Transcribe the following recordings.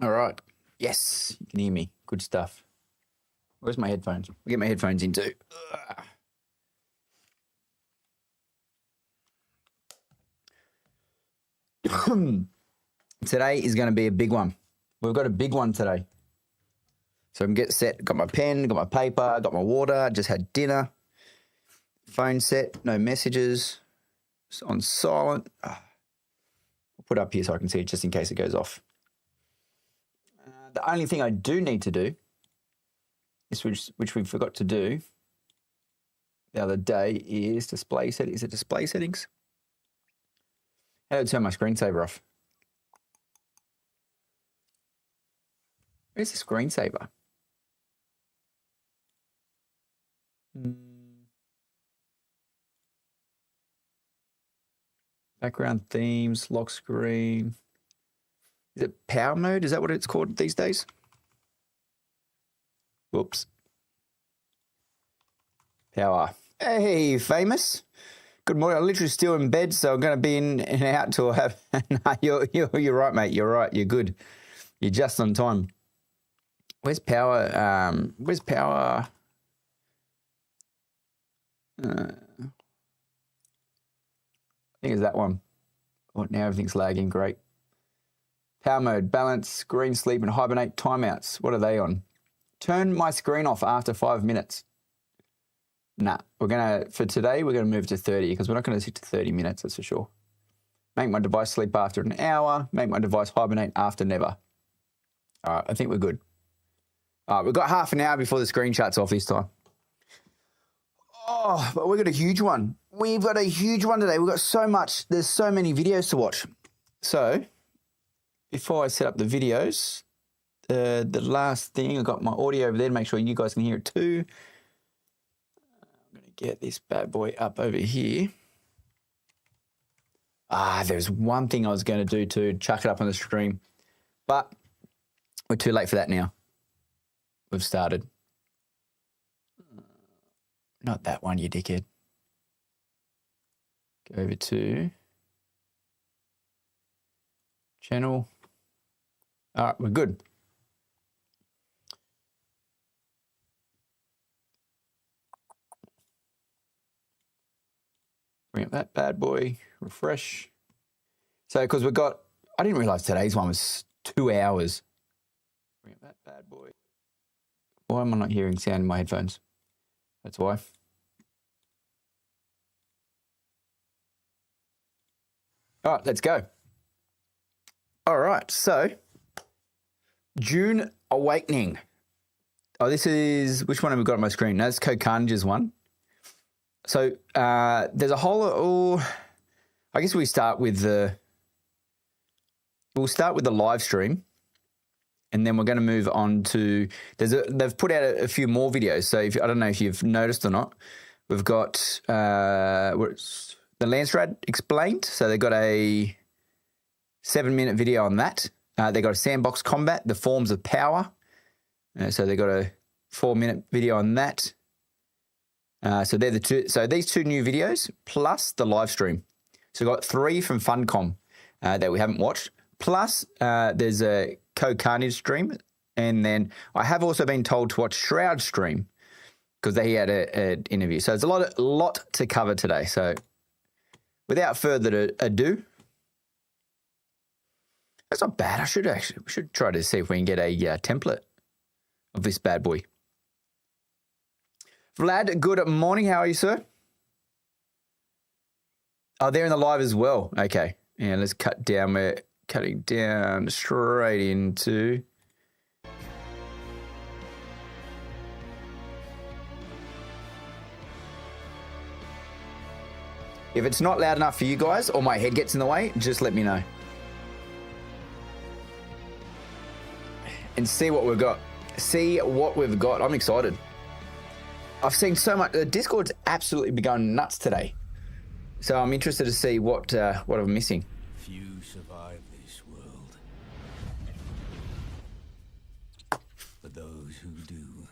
All right. Yes, you can hear me. Good stuff. Where's my headphones? I'll get my headphones in too. Today is going to be a big one. We've got a big one today. So I'm get set. Got my pen, got my paper, got my water. Just had dinner. Phone set, no messages. It's on silent. I'll put it up here so I can see it just in case it goes off. The only thing I do need to do is which we forgot to do the other day is display set. Is it display settings? How do I turn my screensaver off? Where's the screensaver? Background themes, lock screen. Is it power mode? Is that what it's called these days? Whoops. Power. Hey, famous. Good morning. I'm literally still in bed, so I'm going to be in and out until I have... No, you're right, mate. You're right. You're good. You're just on time. Where's power? Where's power? I think it's that one. Oh, now everything's lagging. Great. Power mode, balance, screen sleep, and hibernate timeouts. What are they on? Turn my screen off after 5 minutes. Nah, for today, we're going to move to 30 because we're not going to sit to 30 minutes, that's for sure. Make my device sleep after an hour. Make my device hibernate after never. All right, I think we're good. All right, we've got half an hour before the screen shuts off this time. Oh, but we've got a huge one. We've got a huge one today. We've got so much. There's so many videos to watch. So, before I set up the videos, the last thing, I've got my audio over there to make sure you guys can hear it too. I'm going to get this bad boy up over here. There's one thing I was going to do to chuck it up on the stream, but we're too late for that now. We've started. Not that one, you dickhead. Go over to channel. All right, we're good. Bring up that bad boy, refresh. So, because we've got, I didn't realize today's one was 2 hours. Bring up that bad boy. Why am I not hearing sound in my headphones? That's why. All right, let's go. All right, so Dune Awakening. Oh, this is, which one have we got on my screen? No, that's Carnage's one. So there's a whole, I guess we'll start with the live stream, and then we're going to move on to, they've put out a few more videos. So I don't know if you've noticed or not, we've got the Landsraad explained. So they've got a 7-minute video on that. They got a sandbox combat, the forms of power. So they got a 4-minute video on that. So they're the two. So these two new videos plus the live stream. So we've got 3 from Funcom that we haven't watched. Plus there's a Carnage stream, and then I have also been told to watch Shroud's stream because they had an interview. So there's a lot to cover today. So without further ado. That's not bad. We should try to see if we can get a template of this bad boy. Vlad, good morning. How are you, sir? Oh, they're in the live as well. Okay. Yeah, let's cut down. We're cutting down straight into... If it's not loud enough for you guys or my head gets in the way, just let me know. And see what we've got. I'm excited. I've seen so much. The Discord's absolutely been going nuts today. So I'm interested to see what I'm missing. Few survive this world. But those who do.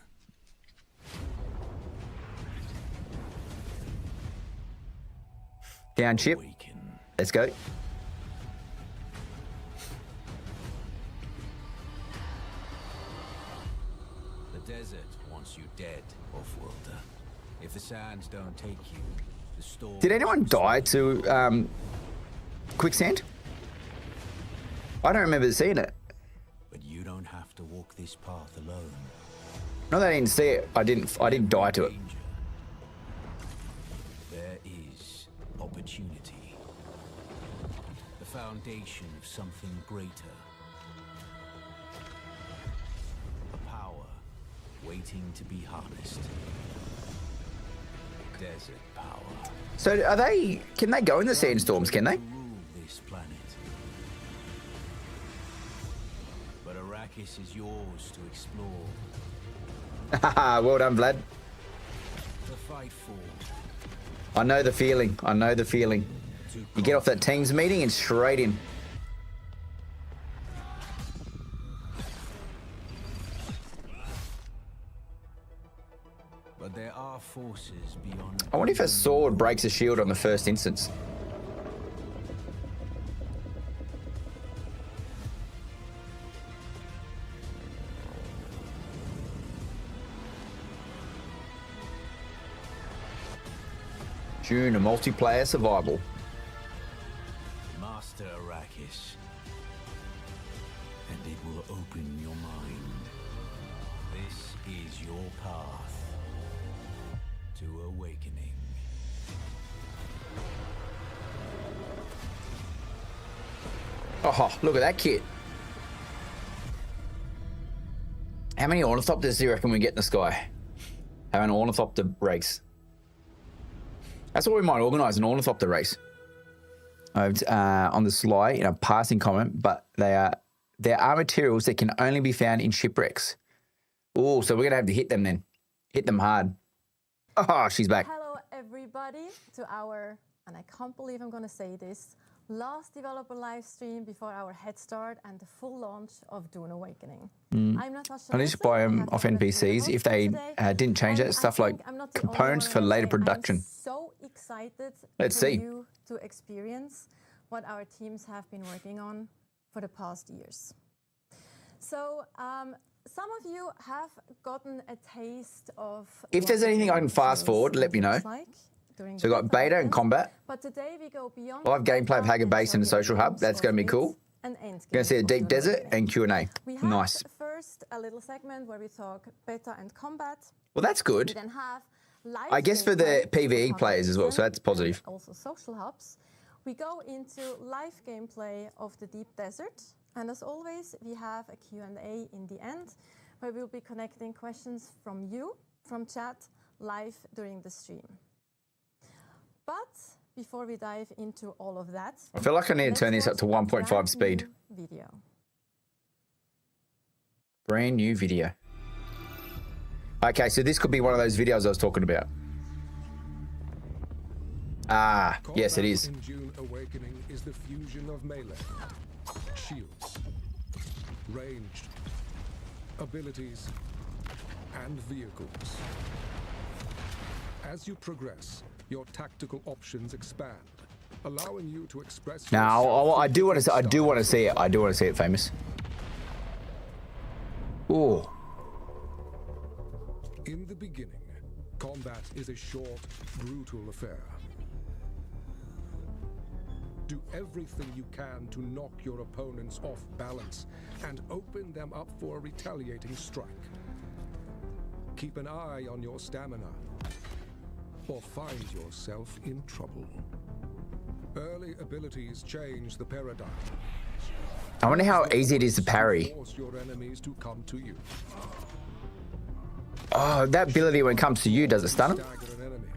Down chip. Awaken. Let's go. pronounce you dead, off-worlder. If the sands don't take you, the storm... Did anyone die to quicksand? I don't remember seeing it. But you don't have to walk this path alone. No, they didn't see it. I didn't die to it. Danger. There is opportunity. The foundation of something greater. A power waiting to be harnessed. Desert power. So are they? Can they go in the sandstorms? Can they? To rule this planet. But Arrakis is yours to explore. Well done, Vlad. The fight for. I know the feeling. I know the feeling. You get off that teams meeting and straight in. But there are forces beyond. I wonder if a sword breaks a shield on the first instance. Dune, a multiplayer survival. Master Arrakis. And it will open your mind. This is your path to awakening. Oh, look at that kit. How many Ornithopters do you reckon we get in the sky? Have an Ornithopter race. That's what we might organise, an Ornithopter race. On the sly in a passing comment, but there are materials that can only be found in shipwrecks. Oh, so we're going to have to hit them then. Hit them hard. Oh, she's back. Hello, everybody, to our, and I can't believe I'm going to say this, last developer live stream before our head start and the full launch of Dune Awakening. I'm Natasha. I need to buy them off NPCs if they didn't change that. Stuff like components for later production. I'm so excited Let's for see. you to experience what our teams have been working on for the past years. So, some of you have gotten a taste of. If there's anything I can fast forward, let me know. So we've got beta and combat. But today we go beyond Live gameplay of Haggard Base and the social hub. That's going to be cool. Going to see a deep desert and Q&A. Nice. First, a little segment where we talk beta and combat. Well, that's We good. then have live I guess for the gameplay PvE of players as well, so that's positive. and also social hubs. We go into live gameplay of the deep desert. And as always, we have a Q&A in the end where we'll be connecting questions from you, from chat, live during the stream. But before we dive into all of that, I feel like I need to turn this up to 1.5 speed. Video. Brand new video. Okay, so this could be one of those videos I was talking about. Ah, yes, it is. In Dune Awakening is the fusion of melee, shields, ranged, abilities, and vehicles. As you progress, your tactical options expand, allowing you to express. Now, I do want to see it. I do want to see it, famous. Ooh. In the beginning, combat is a short, brutal affair. Do everything you can to knock your opponents off balance and open them up for a retaliating strike. Keep an eye on your stamina, or find yourself in trouble. Early abilities change the paradigm. I wonder how easy it is to parry. Force your enemies to come to you. Oh, that ability when it comes to you, does it stun him? Stagger an enemy.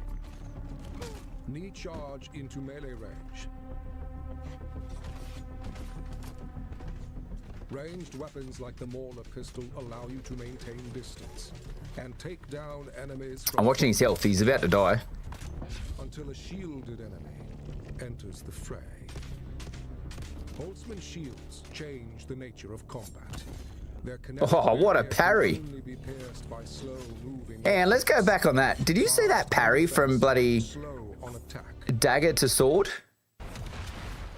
Knee charge into melee range. Ranged weapons like the Mauler pistol allow you to maintain distance and take down enemies from I'm watching his health. He's about to die. until a shielded enemy enters the fray. Holtzman shields change the nature of combat. Their Oh, what a parry. can only be pierced by slow-moving And let's go back on that. Did you see that parry from bloody slow on attack. dagger to sword?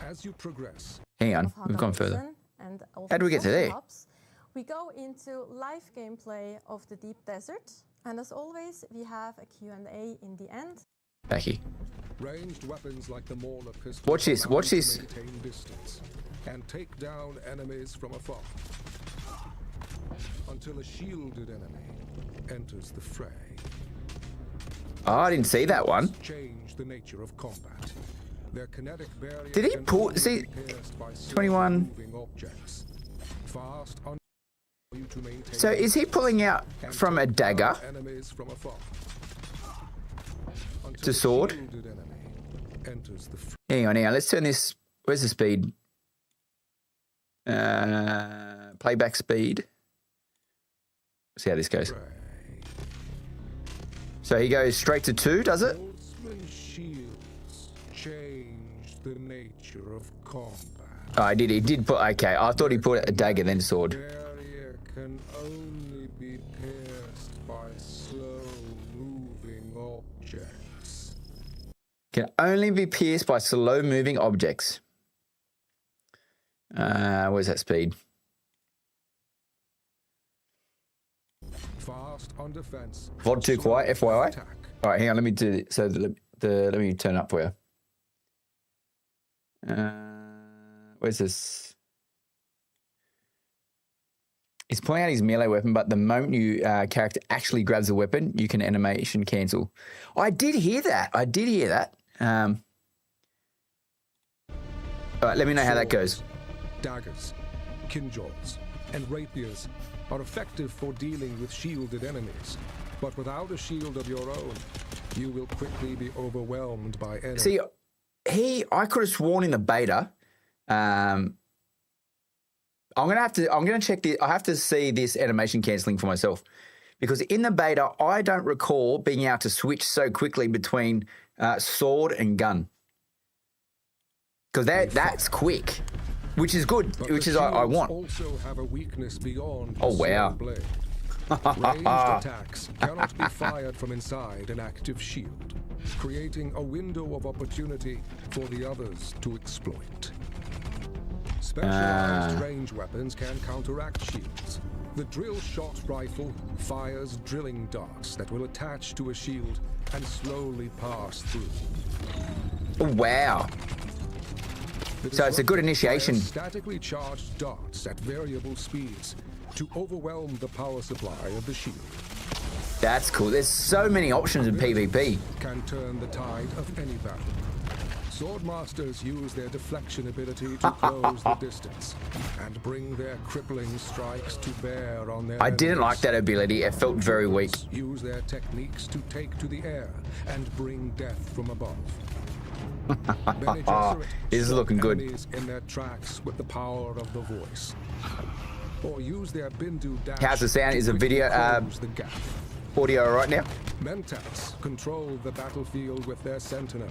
As you progress, Hang on, we've gone further. And also How do we get to social there? hubs. We go into live gameplay of the deep desert. And as always, we have a Q&A in the end. Becky. Ranged weapons like the Mauler pistol. Watch this, allow watch you this. to maintain distance and take down enemies from afar. Until a shielded enemy enters the fray. Oh, I didn't see that one. Change the nature of combat. Their kinetic barrier Did he can pull? only See, be pierced by slow 21. moving objects. Fast on you to maintain So is he pulling out and from a take dagger down enemies from afar. Until to a sword? shielded enemy enters the fray. Hang on, let's turn this. Where's the speed? Playback speed. See how this goes. So he goes straight to 2, does it? Swordsman shields change the nature of combat. Oh, he did put, okay. I thought he put a dagger, then sword. Barrier can only be pierced by slow-moving objects. Can only be pierced by slow moving objects. Where's that speed? Fast on defense. VOD too quiet, FYI. Attack. All right, hang on. Let me do so. Let me turn it up for you. Where's this? He's pulling out his melee weapon, but the moment you character actually grabs the weapon, you can animation cancel. I did hear that. All right, let me know how that goes. Daggers, kinjals, and rapiers are effective for dealing with shielded enemies. But without a shield of your own, you will quickly be overwhelmed by enemies. See, I could have sworn in the beta. I'm gonna check the. I have to see this animation cancelling for myself, because in the beta I don't recall being able to switch so quickly between sword and gun. Because that's quick, which is good, But which the is I want. also have a weakness beyond Oh, the wow. sword blade. Ranged attacks cannot be fired from inside an active shield, creating a window of opportunity for the others to exploit. Specialized range weapons can counteract shields. The drill shot rifle fires drilling darts that will attach to a shield and slowly pass through. Oh, wow. The So it's a good disruptor initiation. fires statically charged darts at variable speeds to overwhelm the power supply of the shield. That's cool. There's so many options in PvP. Can turn the tide of any battle. Swordmasters use their deflection ability to close the distance and bring their crippling strikes to bear on their I didn't enemies. like that ability. It felt very weak. Use their techniques to take to the air and bring death from above. Bene Gesserit This is stop looking good. enemies in their tracks with the power of the voice. Or use their Bindu dash. How's the sound? to Is the quickly video, close the gap. Audio right now? Mentats control the battlefield with their sentinel.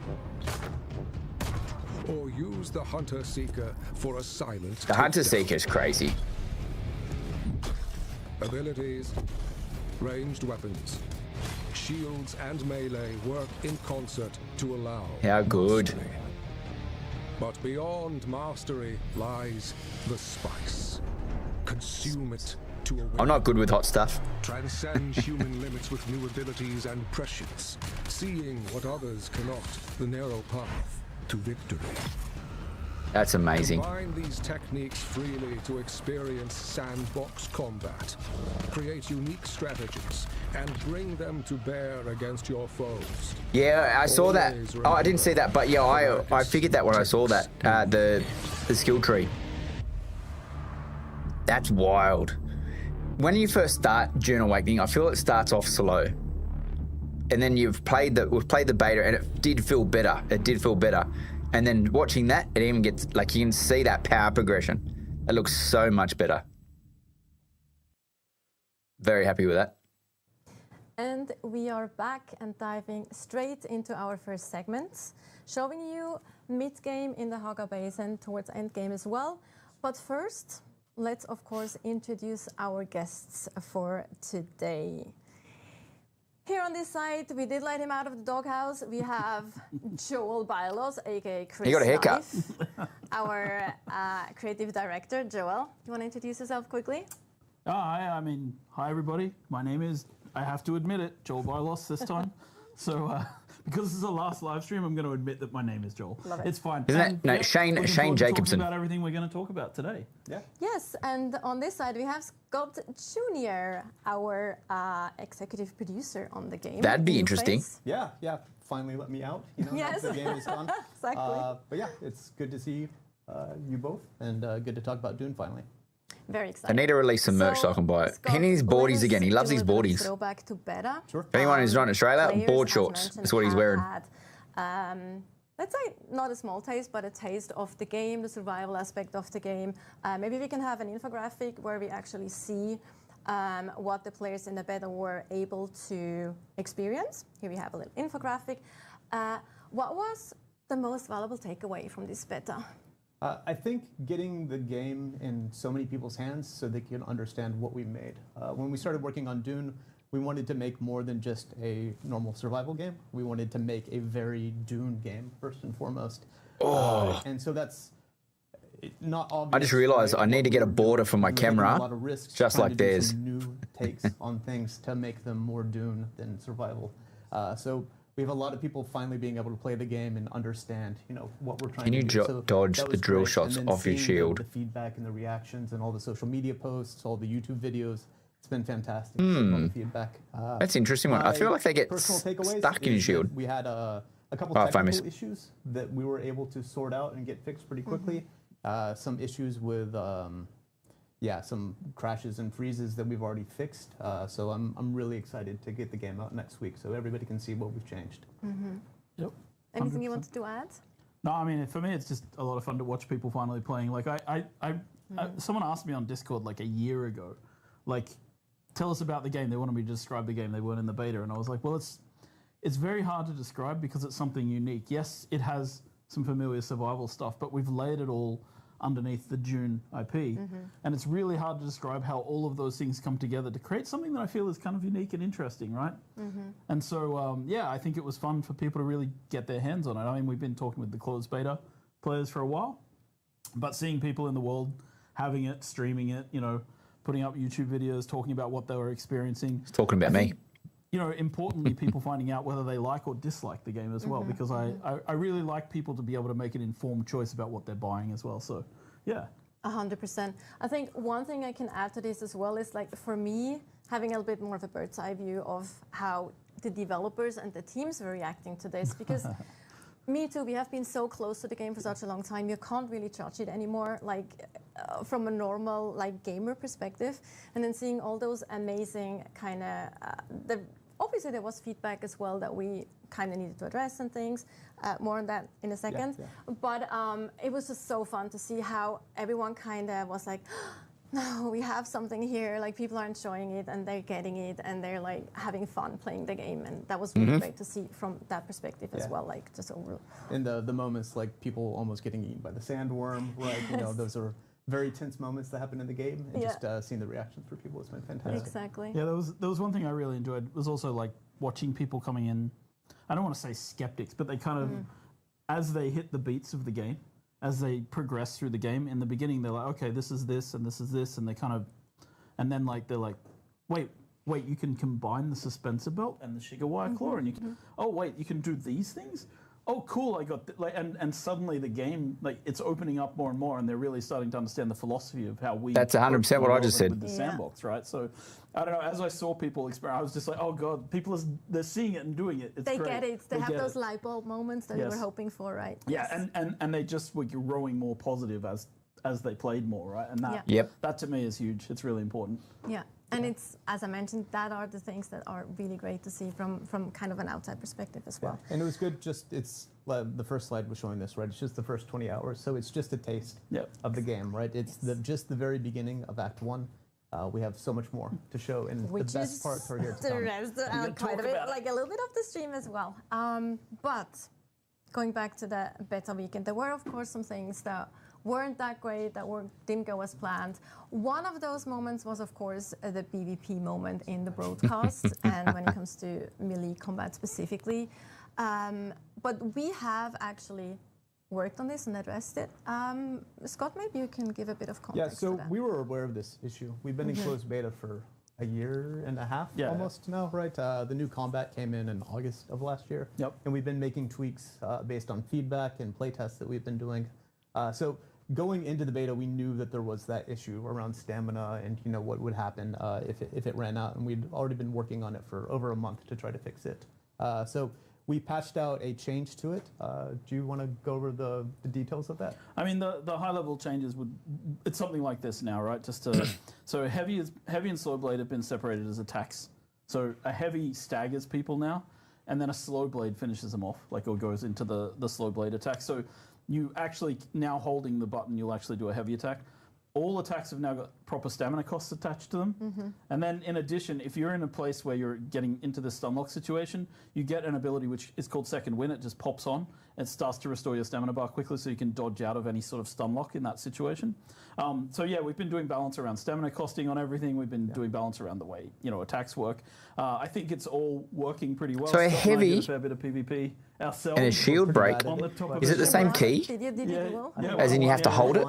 Or use the Hunter Seeker for a silent The Hunter takedown. Seeker's crazy. Abilities, ranged weapons, shields and melee work in concert to allow How good. mastery. But beyond mastery lies the spice. Consume it to awaken. I'm not good with hot stuff. Transcend human limits with new abilities and prescience, seeing what others cannot, the narrow path to victory. That's amazing. Combine these techniques freely to experience sandbox combat, create unique strategies, and bring them to bear against your foes. Yeah, I saw that. Oh, I didn't see that, but yeah, I figured that when I saw that. The skill tree. That's wild. When you first start Dune Awakening, I feel it starts off slow. And then we've played the beta and it did feel better. And then watching that, it even gets, like, you can see that power progression. It looks so much better. Very happy with that. And we are back and diving straight into our first segment, showing you mid-game in the Haga Basin towards endgame as well. But first, let's of course introduce our guests for today. Here on this side, we did let him out of the doghouse. We have Joel Bailos, aka Chris. He got a haircut. Knife, our creative director. Joel, you want to introduce yourself quickly? Hi everybody. My name is I have to admit it, Joel Bylos this time. So because this is the last live stream, I'm going to admit that my name is Joel. Love it. It's fine. Isn't that Shane Jacobson? About everything we're going to talk about today. Yeah. Yes, and on this side we have Scott Jr., our executive producer on the game. That'd be interesting. Yeah. Finally let me out. You know, Yes. the game is gone. Exactly. But yeah, it's good to see you both, and good to talk about Dune finally. Very I excited. need to release some merch so I can buy it. Scott, He needs let boardies us again. He do loves a his little bit of boardies. Throwback to beta. Sure. For anyone who's not in Australia, Players, board as shorts. mentioned, That's what he's have wearing. had, let's say not a small taste, but a taste of the game, the survival aspect of the game. Maybe we can have an infographic where we actually see what the players in the beta were able to experience. Here we have a little infographic. What was the most valuable takeaway from this beta? I think getting the game in so many people's hands so they can understand what we made. When we started working on Dune, we wanted to make more than just a normal survival game. We wanted to make a very Dune game, first and foremost. And so that's not obvious. I just realised I need to get a border for my camera, A lot of risks just trying like to do theirs. some new takes on things to make them more Dune than survival. So we have a lot of people finally being able to play the game and understand, what we're trying Can to you do. So dodge that the was drill great. shots And then off your seeing shield? The feedback and the reactions and all the social media posts, all the YouTube videos, it's been fantastic. All the feedback. That's an interesting one. I feel like they get Personal takeaways stuck in your is that shield. we had a couple Oh, technical famous. issues that we were able to sort out and get fixed pretty quickly. Some issues with some crashes and freezes that we've already fixed. So I'm really excited to get the game out next week so everybody can see what we've changed. Yep. Anything you 100%. wanted to add? No, I mean, for me, it's just a lot of fun to watch people finally playing. Like, someone asked me on Discord like a year ago, like, tell us about the game. They wanted me to describe the game. They weren't in the beta, and I was like, well, it's very hard to describe because it's something unique. Yes, it has some familiar survival stuff, but we've layered it all underneath the Dune IP, and it's really hard to describe how all of those things come together to create something that I feel is kind of unique and interesting, right? And so, I think it was fun for people to really get their hands on it. I mean, we've been talking with the closed beta players for a while, but seeing people in the world having it, streaming it, putting up YouTube videos, talking about what they were experiencing. Talking about me. Importantly, people finding out whether they like or dislike the game as well, because I really like people to be able to make an informed choice about what they're buying as well. So, yeah. 100%. I think one thing I can add to this as well is, like, for me, having a little bit more of a bird's eye view of how the developers and the teams were reacting to this, because me too, we have been so close to the game for such a long time, you can't really judge it anymore, from a normal, gamer perspective. And then seeing all those amazing kind of, obviously there was feedback as well that we kind of needed to address and things, more on that in a second. Yeah. But it was just so fun to see how everyone kind of was like, no, we have something here, people are enjoying it and they're getting it and they're having fun playing the game, and that was really great to see from that perspective as well, just overall. In the moments people almost getting eaten by the sandworm, right? Those are very tense moments that happen in the game, and just seeing the reactions for people has been fantastic. Exactly. Yeah, there was one thing I really enjoyed, was also watching people coming in, I don't want to say skeptics, but they kind of, as they hit the beats of the game, as they progress through the game, in the beginning they're like, okay, this is this and this is this, and they kind of, and then they're like, wait, you can combine the suspensor belt and the sugar wire claw, and you can, oh wait, you can do these things? Oh cool, I got, and suddenly the game, it's opening up more and more, and they're really starting to understand the philosophy of how we... That's 100% what I just said. With the sandbox, right? So, I don't know, as I saw people experience, I was just like, oh God, they're seeing it and doing it. It's They great. get it. They have get those it. light bulb moments that we were hoping for, right? Yeah, and they just were growing more positive as they played more, right? And that that to me is huge. It's really important. Yeah. And it's, as I mentioned, that are the things that are really great to see from kind of an outside perspective as well. And it was good, it's the first slide was showing this, right? It's just the first 20 hours, so it's just a taste of the game, right? It's just the very beginning of Act 1. We have so much more to show, and Which the best is parts are yet to the come. rest, quite a bit, a little bit of the stream as well. But going back to the beta weekend, there were, of course, some things that weren't that great, that didn't go as planned. One of those moments was, of course, the PvP moment in the broadcast, and when it comes to melee combat specifically. But we have actually worked on this and addressed it. Scott, maybe you can give a bit of context to Yeah, so that. we were aware of this issue. We've been in closed beta for a year and a half Yeah. almost now, right? The new combat came in August of last year. Yep. And we've been making tweaks based on feedback and playtests that we've been doing. So going into the beta, we knew that there was that issue around stamina and what would happen if it ran out, and we'd already been working on it for over a month to try to fix it. So we patched out a change to it. Do you want to go over the details of that? I mean, the high level changes it's something like this now, right? So heavy and slow blade have been separated as attacks. So a heavy staggers people now, and then a slow blade finishes them off, or goes into the slow blade attack. So you actually, now holding the button, you'll actually do a heavy attack. All attacks have now got proper stamina costs attached to them. And then in addition, if you're in a place where you're getting into the stun lock situation, you get an ability which is called Second Wind. It just pops on and starts to restore your stamina bar quickly so you can dodge out of any sort of stun lock in that situation. So yeah, we've been doing balance around stamina costing on everything. We've been doing balance around the way, attacks work. I think it's all working pretty well. So a Scott and I heavy- did a fair bit of PvP ourselves. And a shield break. On the top of Is it the same key? Did you do well? As in you have to hold it?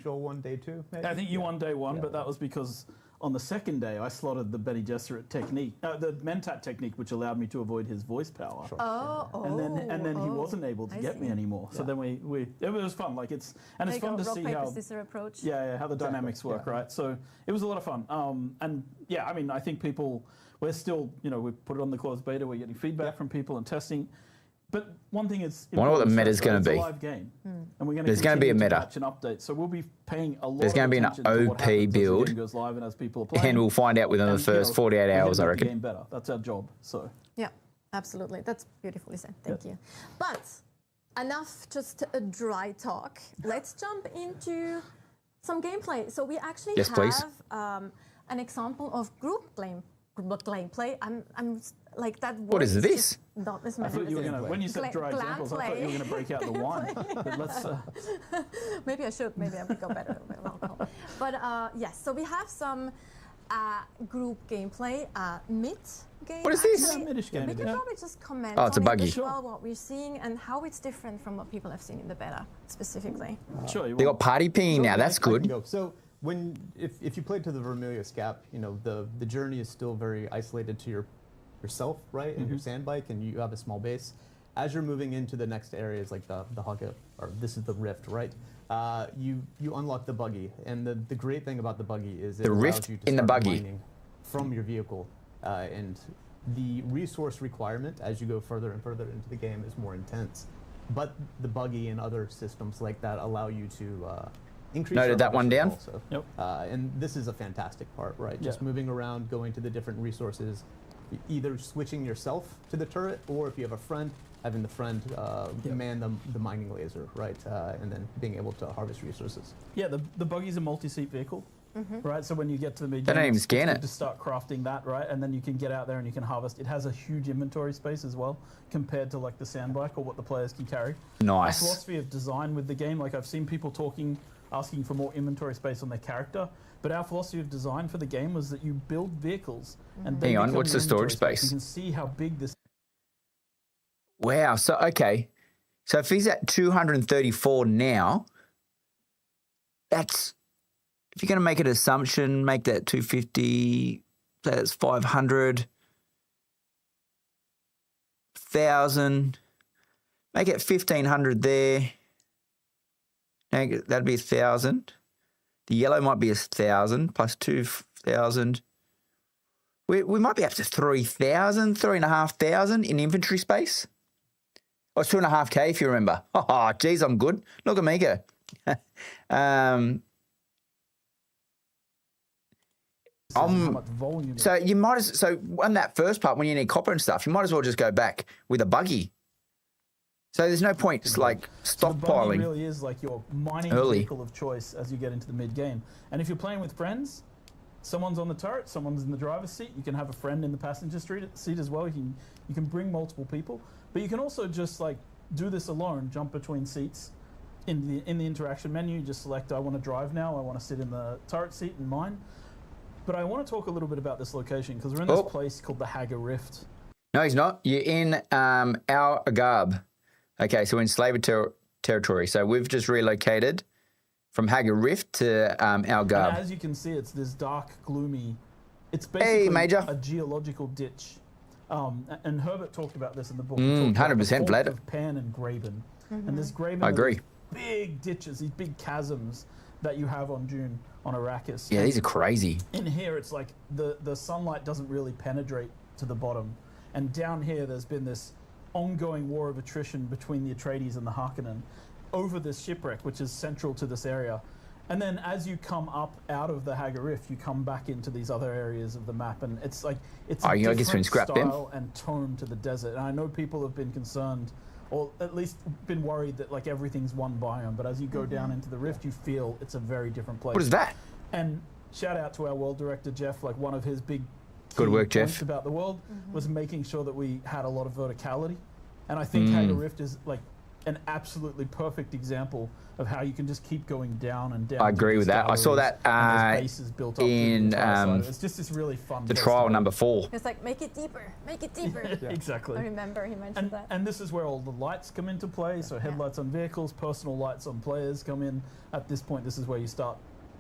Joel won day 2, maybe? I think you won day 1, but that was because on the second day I slotted the Bene Gesserit technique, the Mentat technique, which allowed me to avoid his voice power. And then he wasn't able to get me anymore. So then it was fun. It's fun to see rock, how paper, scissors approach. how the dynamics work, right? So it was a lot of fun. And yeah, I mean, I think we're still, we put it on the closed beta. We're getting feedback from people and testing. But one thing is, I wonder what the meta's going to be. It's a live game, and we're going to There's going to be a meta. patch and update. So we'll be paying a lot. There's going to be an attention to what OP happens as the build, game goes live and as people are playing. and we'll find out within the first 48 we're hours, I gonna make the reckon. game better. That's our job. So Yeah, absolutely. That's beautifully said. Thank you. But enough just a dry talk. Let's jump into some gameplay. So we actually Yes, please. have an example of group gameplay. I'm like that. What is word this? just Not this I thought you were going to, when you said Glam- dry examples, I thought you were going to break out the wine. But let's. Maybe I should. Maybe I would go better with alcohol. But yes, so we have some group gameplay, mid game. What is this? actually. Mid-ish game We it can is. probably just comment Oh, it's a on it buggy. as well, what we're seeing and how it's different from what people have seen in the beta specifically. Sure, you They will. got party pinging now. That's I can good. go. So if you played to the Vermilius Gap, the journey is still very isolated to yourself, right, and your sand bike, and you have a small base. As you're moving into the next areas, like the Hugga, or this is the Rift, right? You unlock the buggy, and the great thing about the buggy is it The allows rift you to in the start buggy. mining from your vehicle, and the resource requirement as you go further and further into the game is more intense. But the buggy and other systems like that allow you to increase. Noted your that one harvest down. Also. Yep. And this is a fantastic part, right? Just moving around, going to the different resources, either switching yourself to the turret, or if you have a friend, having the friend man the mining laser, right? And then being able to harvest resources. Yeah, the buggy's a multi-seat vehicle, right? So when you get to the mid, They don't even scan it. To start crafting that, right? And then you can get out there and you can harvest. It has a huge inventory space as well, compared to like the sand bike or what the players can carry. Nice. Our philosophy of design with the game, like I've seen people asking for more inventory space on their character, but our philosophy of design for the game was that you build vehicles and they Hang on, become what's your the storage inventory space? You can see how big this. Wow. So, okay. So if he's at 234 now, if you're going to make an assumption, make that 250, that's 500, 1,000, make it 1,500 there. That'd be 1,000. The yellow might be 1,000 plus 2,000. We might be up to 3,000, 3,500 in inventory space. Or 2.5K if you remember. Oh, geez, I'm good. Look at me go. How much volume. So you might so on that first part when you need copper and stuff, you might as well just go back with a buggy. So there's no point just like So the buggy stockpiling. really is like your mining Early. vehicle of choice as you get into the mid game. And if you're playing with friends, someone's on the turret, someone's in the driver's seat. You can have a friend in the passenger seat as well. You can bring multiple people, but you can also just like do this alone, jump between seats. In the interaction menu, just select I want to drive now. I want to sit in the turret seat and mine. But I want to talk a little bit about this location because we're in this place called the Hagga Rift. No, he's not. You're in Al Agab. Okay, so we're in Slaver territory. So we've just relocated from Hagga Rift to Al And Agab. as you can see, it's this dark, gloomy it's basically Major. a geological ditch. And Herbert talked about this in the book. 100% Vlad. Of Pan and Graben. And this Graben I are agree. these big ditches, these big chasms that you have on Dune, on Arrakis. Yeah, these are crazy. In here, it's like the sunlight doesn't really penetrate to the bottom. And down here, there's been this ongoing war of attrition between the Atreides and the Harkonnen over this shipwreck, which is central to this area. And then as you come up out of the Hagarif, you come back into these other areas of the map, and it's like it's a different style and tone to the desert. And I know people have been concerned, or at least been worried that like everything's one biome, but as you go down into the Rift, you feel it's a very different place. What is that? And shout out to our world director Jeff. Like one of his big Good work, points Jeff. about the world was making sure that we had a lot of verticality, and I think Hagar Rift is like an absolutely perfect example of how you can just keep going down and down. I agree with that. I saw that built up in it's just this really fun. the trial number 4. It's like, make it deeper, make it deeper. Exactly. I remember he mentioned that. And this is where all the lights come into play. So headlights on vehicles, personal lights on players come in. At this point, this is where you start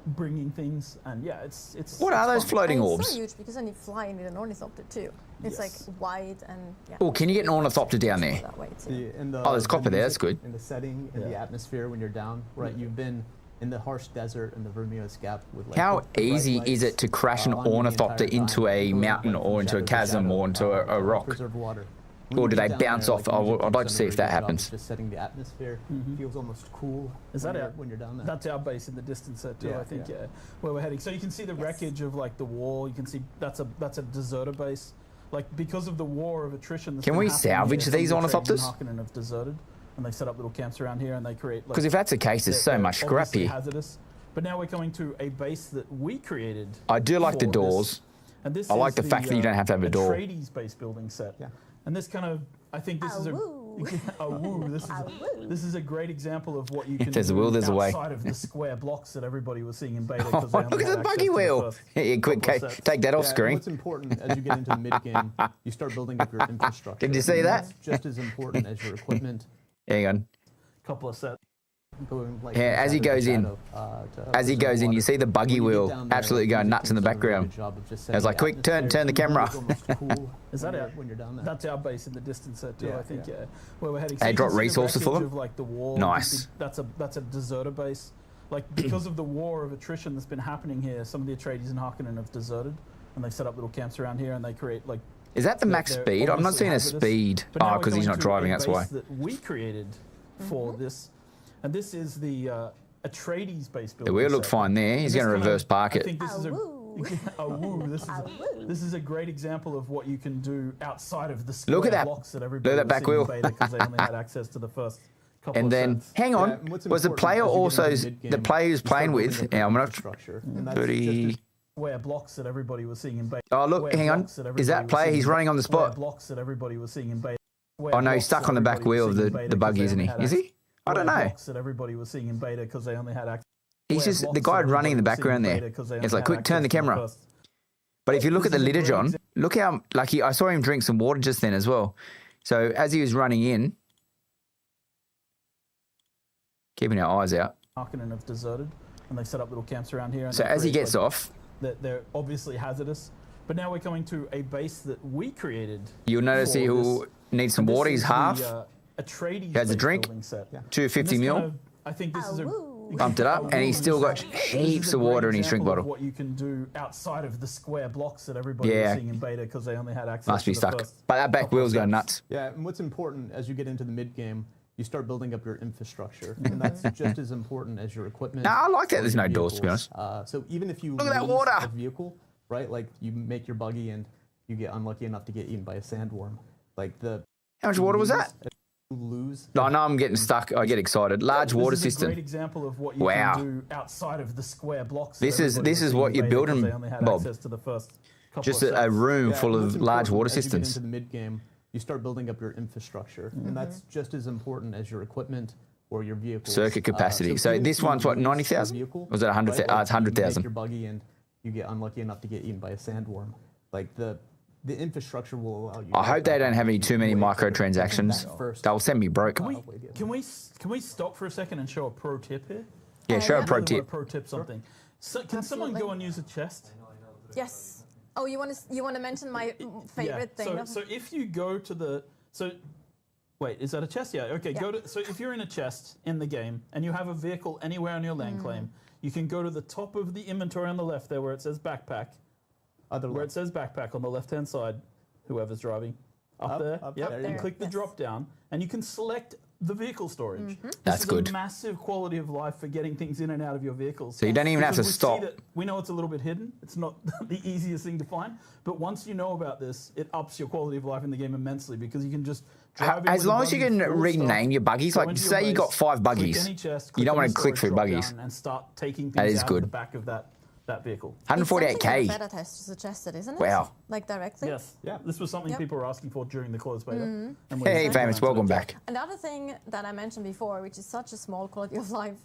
bringing things. And yeah, it's What are those fun. floating And it's orbs? so huge because then you fly in with an Ornithopter too. It's like wide and Oh, can you get an Ornithopter down there? that way too. There's copper there, that's good. In the setting, in the atmosphere when you're down, right? You've been in the harsh desert and the Vermeos Gap with like How the bright easy lights, is it to crash an on you the Ornithopter entire into time, a going mountain from or into a shadow to chasm shadow, or into a rock? preserve water. When Or you do get they down bounce there, off? like, music I'd like to has see done a if that really good job of happens. Just setting the atmosphere feels almost cool. Is that it? when you're down there? That's our base in the distance there too, Yeah, I think, yeah. where we're heading. So you can see the wreckage of like the wall. You can see that's a deserter base. Like because of the war of attrition. Can we salvage these Ornithopters? Harkonnen have deserted, and they set up little camps around here, and they create. Because if that's the case, there's so much scrap obviously here. hazardous. But now we're coming to a base that we created. I do like the for doors. this. And this I like is the fact that you don't have to have a door. Atreides base building set. Yeah. And this kind of, I think this is a. This is a great example of what you can there's a do will, there's a way. outside of the square blocks that everybody was seeing in beta. Oh, 'cause they look only at had the access buggy to the wheel. first Yeah, quick, couple of sets. take that off and screen. what's important as you get into mid-game, you start building up your infrastructure. Did you see And that? That's just as important as your equipment. Hang on. Couple of sets. Going, like, Yeah, from as he shadow to goes in, shadow, to As he preserve goes in, you water. see the buggy When you get wheel down there, absolutely going music nuts in the has done a really background. good job of just I was setting like, the quick, turn atmosphere. the camera. It's almost cool Is that when you're down there. That's our base in the distance there too, Yeah, I think, yeah. where we're heading. They you drop can see the resources for wreckage them? Of, like, the wall. Nice. That's a deserter base. Like because of the war of attrition that's been happening here, some of the Atreides and Harkonnen have deserted, and they set up little camps around here, and they create like. Is that the max they're speed? I'm not obviously seeing a hazardous. speed. But now Oh, we're because he's going not to driving, a that's why. base that we created for this, and this is the Atreides base building. The wheel looked set. fine there. He's And going to this kind of- reverse park I it. think this is a this is a great example of what you can do outside of the square Look at that. blocks that everybody Look at that was back seeing in wheel. beta because they only had access to the first couple And of then, sets. hang on, and what's was the important player as you get also, into the mid-game, player who's you start playing building with, up yeah, your I'm not, infrastructure, and that's 30, just Square blocks that everybody was seeing in beta. oh look, Square hang on, blocks that is everybody that was player, seeing he's in running on the beta. Square spot. blocks that everybody was seeing in beta. Oh no, he's stuck on the back wheel of the buggy, isn't he? Is he? I don't know. Blocks that everybody was seeing in beta because they only had access. He's just, the guy running in the background there. It's like, quick, turn the camera. But if you look at the This is a litter, great John, look how, like, I saw him drink some water just then as well. So as he was running in, keeping our eyes out. Harkonnen have deserted, and they set up little camps around here. And So they as he create, gets like, off, they're obviously hazardous. But now we're coming to a base that we created. you'll notice for he will this. need some This water. He's is half, the, Atreides He has a base drink. building set. And 250 this mil. kind of- I think this is a Bumped it up, and he's still got This is heaps a of great water in his drink example of bottle. What you can do outside of the square blocks that everybody Yeah. was seeing in beta because they only had access. Must to be the stuck. first But that back couple of wheel's going sets. nuts. Yeah, and what's important as you get into the mid-game, you start building up your infrastructure, and that's just as important as your equipment. No, I like that or there's your no doors, to be vehicles. honest. So even if you Look at that lose water. a vehicle, right? Like you make your buggy and you get unlucky enough to get eaten by a sandworm. Like How much water was that? Lose. No, I know I'm getting stuck. I get excited. Large water This is a great system. example of what you Wow. can do outside of the square blocks. This that is- everybody this was is seeing what in you're beta 'cause building, they only had Bob. access to the first couple Just of a sets. room Yeah, full and what's of large important water as you get systems. into the mid-game, you start building up your infrastructure, and that's just as important as your equipment or your vehicles. Circuit capacity. So even this if you one's what, lose a 90,000? vehicle, Was it 100,000? right, It's like, you 100,000. make your buggy and you get unlucky enough to get eaten by a sandworm. Like the infrastructure will allow you. I hope they don't have any too many way quicker. microtransactions. Back first. They'll send me broke. Can we stop for a second and show a pro tip here? Yeah, show I a pro really wanna tip. pro tip something. So, can someone go and use a chest? Yes. Oh, you want to mention my favorite thing? So if you go to the wait, is that a chest? Yeah. Okay. Yeah. So if you're in a chest in the game and you have a vehicle anywhere on your land claim, you can go to the top of the inventory on the left there where it says backpack. Where it says backpack on the left-hand side, whoever's driving. Up there. Yep. there. And click the drop down, and you can select the vehicle storage. That's good. This is a massive quality of life for getting things in and out of your vehicles. So you don't even have to Because stop. we know it's a little bit hidden. It's not the easiest thing to find. But once you know about this, it ups your quality of life in the game immensely because you can just drive in As with a long as you buggy can full of rename stuff, your buggies, go like into your say you base, got 5 click buggies, any chest, you don't click want any to click storage through buggies. drop-down and start taking That things is out good. of the back of that vehicle. It's something that 148k. the beta tester suggested, isn't it? Wow. Like directly. Yes. Yeah. This was something Yep. people were asking for during the closed beta. And we're Hey, going famous, to welcome the- back. Another thing that I mentioned before, which is such a small quality of life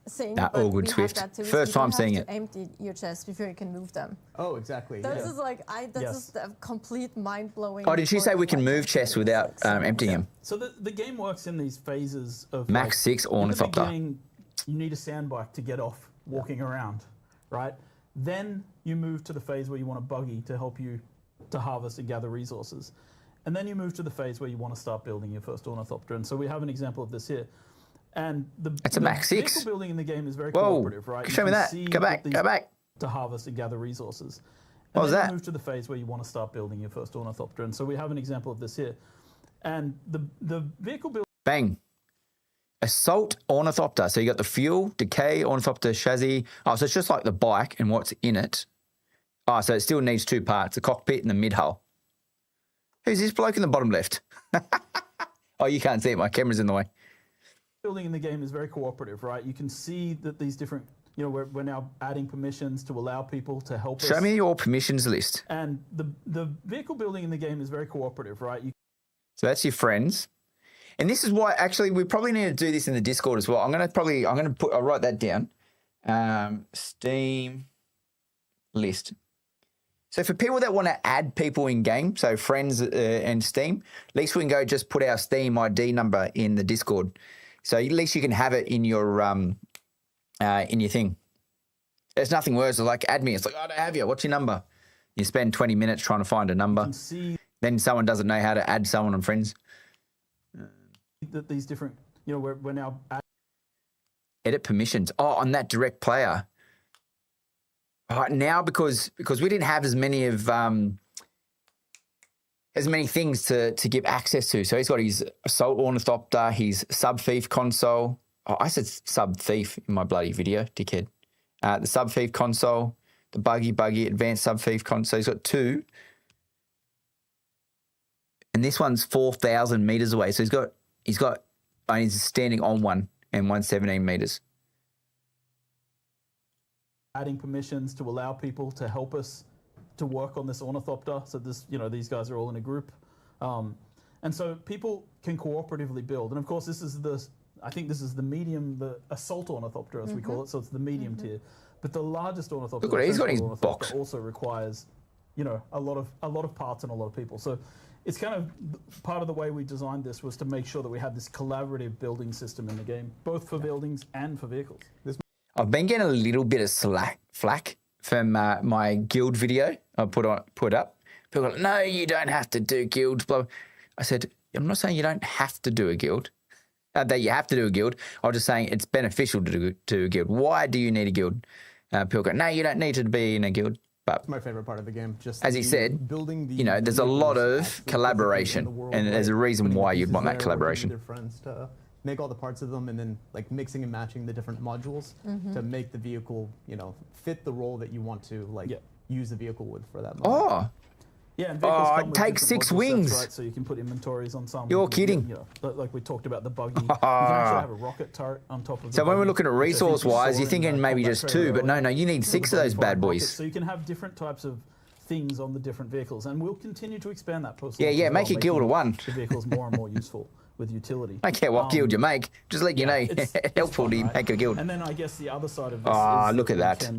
thing, Nah, but all good, we have Swift. that too, is First you don't time seeing have to it. empty your chest before you can move them. Oh, exactly. This yeah. is like that's Yes. just a complete mind-blowing. Oh, did she say we can move chests without emptying them? So the game works in these phases of Max 6 in the Ornithopter. beginning, you need a sandbike to get off walking around, right? Then you move to the phase where you want a buggy to help you to harvest and gather resources. And then you move to the phase where you want to start building your first Ornithopter. And so we have an example of this here. And That's a Max 6. vehicle building in the game is very Whoa, cooperative, right? show You me can that. see Go back, these- go back. to harvest and gather resources. What And was then that? you move to the phase where you want to start building your first Ornithopter. And so we have an example of this here. And the vehicle building Bang. Assault Ornithopter. So you got the fuel, decay, Ornithopter chassis. Oh, so it's just like the bike and what's in it. Oh, so it still needs 2 parts, the cockpit and the mid-hull. Who's this bloke in the bottom left? Oh, you can't see it. My camera's in the way. building in the game is very cooperative, right? You can see that these different, we're now adding permissions to allow people to help us. Show me your permissions list. And the vehicle building in the game is very cooperative, right? So that's your friends. And this is why, actually, we probably need to do this in the Discord as well. I'll write that down. Steam list. So for people that want to add people in game, so friends and Steam, at least we can go just put our Steam ID number in the Discord. So at least you can have it in your thing. There's nothing worse than like add me. It's like, I don't have you. What's your number? You spend 20 minutes trying to find a number. You can see Then someone doesn't know how to add someone on friends. that these different, we're now Edit permissions. Oh, on that direct player. Now because we didn't have as many things to give access to. So he's got his Assault Ornithopter, his Sub Thief console. Oh, I said Sub Thief in my bloody video, dickhead. The Sub Thief console, the Buggy Advanced Sub Thief console. He's got 2. And this one's 4,000 meters away. So he's standing on one and 117 meters. adding permissions to allow people to help us to work on this Ornithopter. So this, these guys are all in a group. And so people can cooperatively build. And of course, I think this is the medium, the Assault Ornithopter, as we call it. So it's the medium tier. But the largest Ornithopter, Look what he's got in his Ornithopter, box. also requires, a lot of parts and a lot of people. So it's kind of part of the way we designed this was to make sure that we had this collaborative building system in the game, both for buildings and for vehicles. I've been getting a little bit of flack from my guild video I put up. People are like, no, you don't have to do guilds. Blah. I said, I'm not saying you don't have to do a guild, that you have to do a guild. I was just saying it's beneficial to do a guild. Why do you need a guild? People go, no, you don't need to be in a guild. But That's my favorite part of the game. Just as he said, building there's a lot vehicles of actually collaboration, in the world, and there's a reason putting the why you'd pieces want that there, working collaboration. with your friends to make all the parts of them, and then like mixing and matching the different modules to make the vehicle, fit the role that you want to use the vehicle with for that moment. Oh, Yeah, and vehicles come it with takes different 6 module sets, wings. right? So you can put inventories on some. You're kidding. Like we talked about the buggy. You can actually have a rocket turret on top of the So when we're buggy, looking at which I think you resource-wise, saw you're in, thinking maybe Combat just Trailer 2, but earlier. no, you need 6 of those bad boys. So you can have different types of things on the different vehicles, and we'll continue to expand that post. Yeah, make your guild a 1. The vehicles more and more useful with utility. I don't care what guild you make, just let you know, it's helpful fun, to right? make a guild. And then I guess the other side of this is look at that.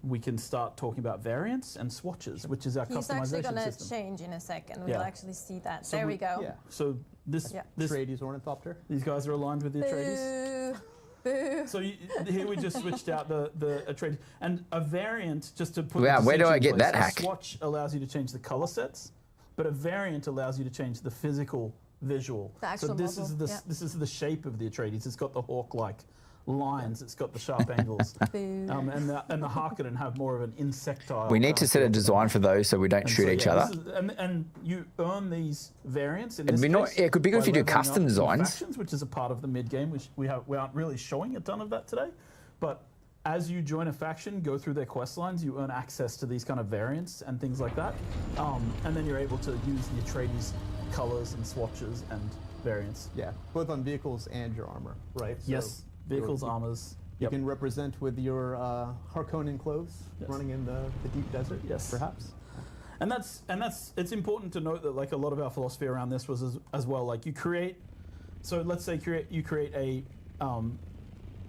we can start talking about variants and swatches, which is our He's actually customization going to system. change in a second. We'll Yeah. actually see that. So there we go. Yeah. So this Yeah. this Trades Ornithopter. these guys are aligned with the Atreides. Boo. Boo. So here we just switched out the Atreides. And a variant, just to put Wow, the where do I distinction in get place, that hack? A swatch allows you to change the color sets, but a variant allows you to change the physical visual. The actual so this model, this is the shape of the Atreides. It's got the hawk-like lines. It's got the sharp angles. And the Harkonnen have more of an insectile. We need to set a design for those so we don't shoot each other. And you earn these variants. In It'd this be case it could be good if by you do leveling custom up designs. factions, which is a part of the mid game. We aren't really showing a ton of that today, but as you join a faction, go through their quest lines, you earn access to these kind of variants and things like that, and then you're able to use the Atreides colors and swatches and variants. Yeah, both on vehicles and your armor, right? Yes, vehicles, armors. You can represent with your Harkonnen clothes running in the deep desert, perhaps. And that's it's important to note that like a lot of our philosophy around this was as well, like you create, so let's say you create a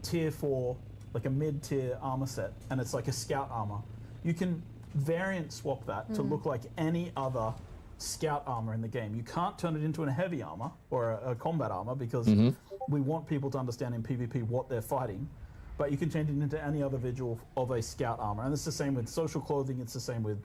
tier 4, like a mid-tier armor set, and it's like a scout armor. You can variant swap that to look like any other scout armor in the game. You can't turn it into a heavy armor or a combat armor because we want people to understand in PvP what they're fighting, but you can change it into any other visual of a scout armor. And it's the same with social clothing, it's the same with,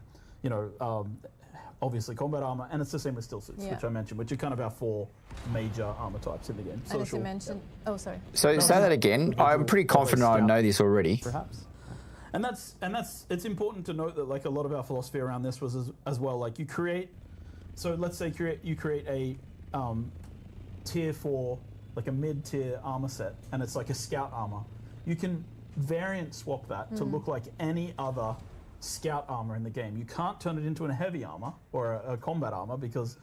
obviously combat armor, and it's the same with still suits, which I mentioned, which are kind of our 4 major armor types in the game. And as you mentioned, sorry. So say that again. I'm pretty confident I know this already. Perhaps. And it's important to note that like a lot of our philosophy around this was as well, like you create, so let's say you create a tier 4, like a mid-tier armor set, and it's like a scout armor. You can variant swap that to look like any other scout armor in the game. You can't turn it into a heavy armor or a combat armor because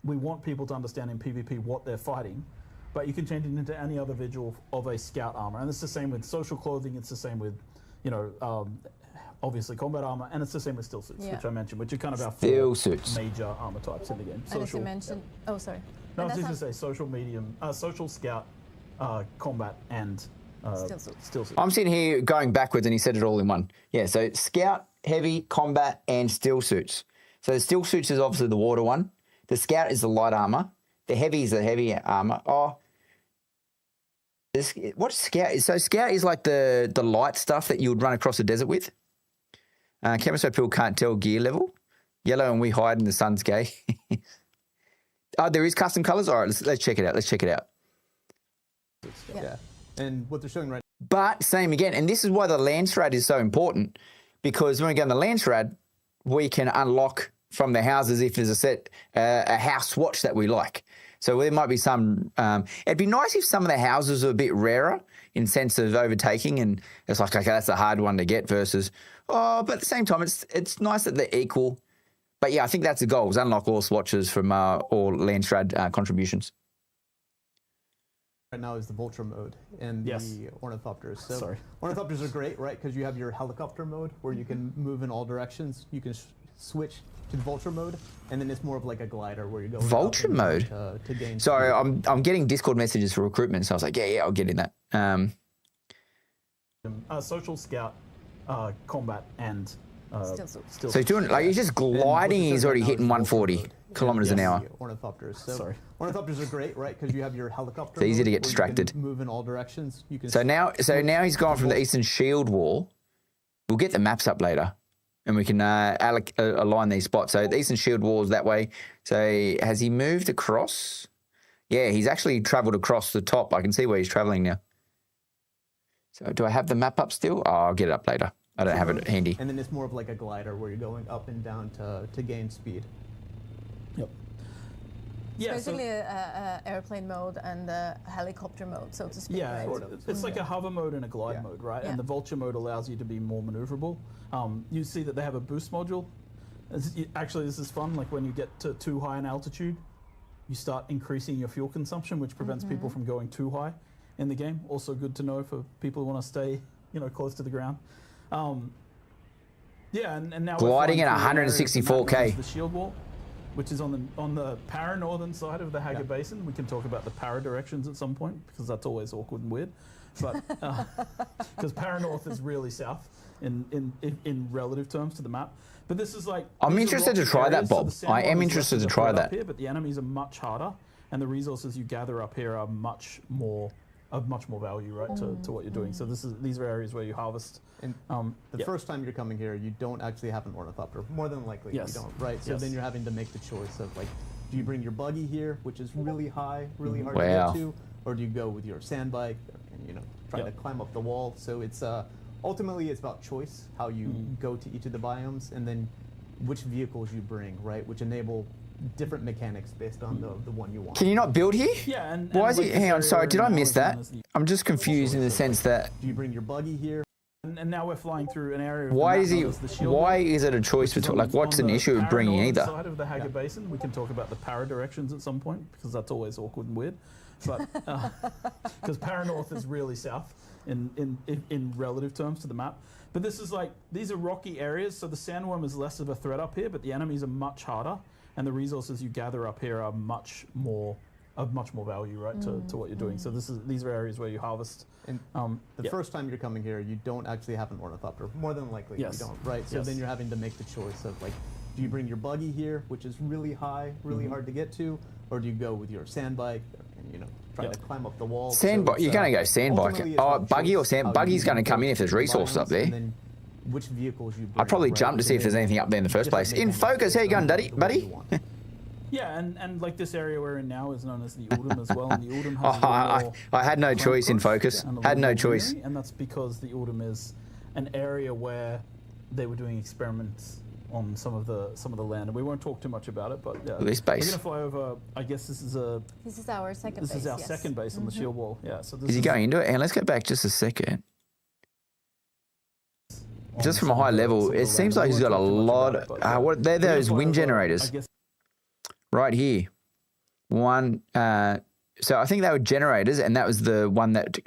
we want people to understand in PvP what they're fighting, but you can change it into any other visual of a scout armor. And it's the same with social clothing, it's the same with, obviously combat armor, and it's the same with still suits, which I mentioned, which are kind of our 4 major armor types in the game. And as you mentioned, sorry. No, I was just going to say social medium, social scout, combat, and still suits. I'm sitting here going backwards and he said it all in one. Yeah, so scout, heavy, combat, and still suits. So the still suits is obviously the water one. The scout is the light armor. The heavy is the heavy armor. What's scout? So scout is like the light stuff that you would run across the desert with. Camera so people can't tell gear level. Yellow and we hide and the sun's gay. There is custom colors? All right, let's check it out. Yeah. And what they're showing right now. But same again, and this is why the Landsraad is so important, because when we go on the Landsraad, we can unlock from the houses if there's a house watch that we like. So there might be some, it'd be nice if some of the houses were a bit rarer in sense of overtaking, and it's like, okay, that's a hard one to get versus, but at the same time, it's nice that they're equal. But yeah, I think that's the goal, is unlock all swatches from all Landsraad contributions. Right now is the Vulture mode and the Ornithopters. So Ornithopters are great, right? Because you have your helicopter mode where you can move in all directions. You can switch to the Vulture mode, and then it's more of like a glider where you go. Vulture mode. To gain. Sorry, I'm getting Discord messages for recruitment, so I was like, yeah, I'll get in that. Social scout, combat, and still. So he's doing he's just gliding. He's already hitting 140 kilometers an hour. Ornithopters. So Ornithopters are great, right? Because you have your helicopter. It's easy to mode get distracted. You can move in all directions. You can. So now he's gone from the Eastern Shield Wall. We'll get the maps up later, and we can align these spots. So the Eastern Shield Wall is that way. So has he moved across? Yeah, he's actually travelled across the top. I can see where he's travelling now. So do I have the map up still? Oh, I'll get it up later. I don't have it handy. And then it's more of like a glider where you're going up and down to gain speed. Yep. It's basically a airplane mode and a helicopter mode, so to speak. Yeah, right? it's like a hover mode and a glide mode, right? Yeah. And the Vulture mode allows you to be more maneuverable. You see that they have a boost module. Actually, this is fun. Like when you get to too high an altitude, you start increasing your fuel consumption, which prevents people from going too high in the game. Also good to know for people who want to stay, close to the ground. And now gliding at 164k. The shield wall, which is on the para-northern side of the Haggard Basin. We can talk about the para-directions at some point, because that's always awkward and weird. But because para-north is really south in relative terms to the map. But this is like... I'm interested to try that, Bob. I am interested to try that. Here, but the enemies are much harder, and the resources you gather up here are much more of much more value, right, to what you're doing. So these are areas where you harvest. And the first time you're coming here, you don't actually have an Ornithopter. More than likely, you don't, right? So then you're having to make the choice of like, do you bring your buggy here, which is really high, really hard to get to, or do you go with your sand bike and try to climb up the wall? So it's ultimately it's about choice, how you go to each of the biomes, and then which vehicles you bring, right, which enable different mechanics based on the one you want. Can you not build here? Yeah, and why is like it? Hang on, sorry, did I miss that? the- I'm just confused in the sense that Do you bring your buggy here? And now we're flying through an area. Of the why map is he? known as the Shield Why Wall, is it a choice which is between? on Like, the- what's on an the issue with bringing Paranorth either? Side of the Haggard Basin, we can talk about the para directions at some point because that's always awkward and weird. But because Paranorth is really south in relative terms to the map. But this is like these are rocky areas, so the sandworm is less of a threat up here, but the enemies are much harder, and the resources you gather up here are much more value, right, to what you're doing. So these are areas where you harvest. And the first time you're coming here, you don't actually have an Ornithopter. More than likely, Yes. you don't, right? So then you're having to make the choice of like, do you bring your buggy here, which is really high, really hard to get to, or do you go with your sand bike and try to climb up the wall? Sand bike. You're going to go sand bike. ultimately it's Oh, about buggy or choice, sand? how Buggy's you going to come in if there's go to resources up biomes, there. and then which vehicles you bring, I'd probably right, jump to which see if there's enable anything up there in the first place. different In focus, how you going, mechanics buddy? based on Buddy? the one you want. Yeah, and like this area we're in now is known as the Uldum as well, and the Uldum Oh, has a little more I had no climate choice in growth focus. and a Had little no more choice. greenery, and that's because the Uldum is an area where they were doing experiments on some of the land, and we won't talk too much about it. But yeah, This we're base. gonna fly over. I guess this is our second base. this is our yes. second base on the shield wall. Yeah, so this Is he going into it? And let's go back just a second. on Just from some a high of the- level, some of it the seems land. like We he's won't got a talk too much lot. about it, but, yeah. What? They're We're gonna those fly wind over, generators I guess right here. One. So I think they were generators, and that was the one that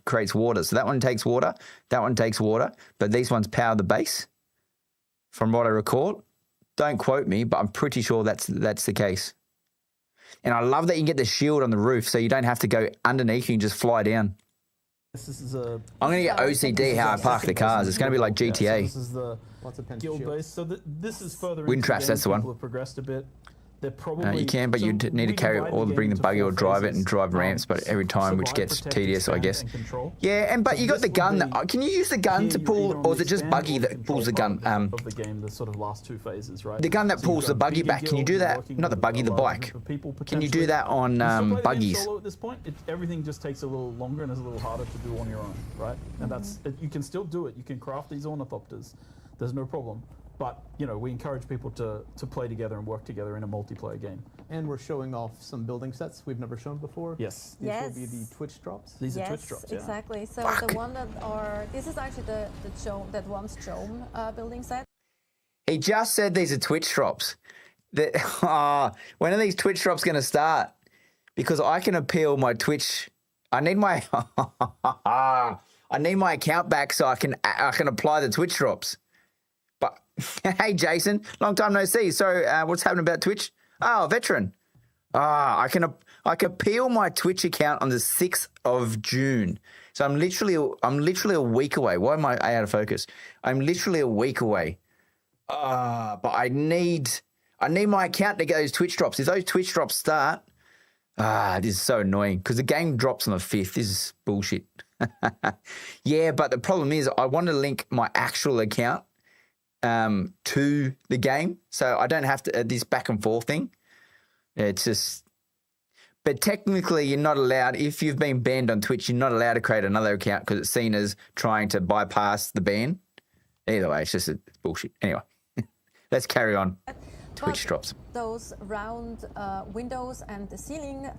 creates water. So that one takes water. That one takes water. But these ones power the base, from what I recall. Don't quote me, but I'm pretty sure that's the case. And I love that you can get the shield on the roof, so you don't have to go underneath. You can just fly down. this is a I'm going to get OCD how I park the cars. It's going to be like Yeah, so GTA. this is the Lots of pens guild shields. base. So this is further Wind into traps, the game. that's the one. People have progressed a bit. They're probably You can, but so you need to we carry divide or game bring the into buggy or 4 drive it phases. and drive ramps, but every time, which Survive, gets protect, tedious, I expand, guess. and control. Yeah, but So you got this the would gun. be- Can you use the gun Here to you're pull, either on or the is it just expand buggy or that control pulls the part gun? of the game, the sort of last 2 phases, right? The gun that So you've pulls got the buggy bigger back. Can you do guild, that? working Not the with buggy, a the larger bike. group of people, Can you do potentially. that on You still play the game buggies? solo at this point. Everything just takes a little longer and is a little harder to do on your own, right? And you can still do it. You can craft these ornithopters. There's no problem. But we encourage people to play together and work together in a multiplayer game. And we're showing off some building sets we've never shown before. Yes. These will be the Yes. Twitch drops. These are Yes, Twitch drops. Yeah. exactly. So the one this is actually the that one's Chome building set. He just said these are Twitch drops. When are these Twitch drops going to start? Because I can appeal my Twitch. I need my account back so I can apply the Twitch drops. But hey, Jason, long time no see. So what's happening about Twitch? Oh, veteran. I can appeal my Twitch account on the 6th of June. So I'm literally a week away. Why am I out of focus? I'm literally a week away. But I need my account to get those Twitch drops. If those Twitch drops start, this is so annoying because the game drops on the 5th. This is bullshit. Yeah, but the problem is I want to link my actual account to the game, so I don't have to this back and forth thing. It's just, but technically you're not allowed, if you've been banned on Twitch, you're not allowed to create another account because it's seen as trying to bypass the ban. Either way, it's just bullshit. Anyway, let's carry on. Twitch drops. Those round windows and the ceiling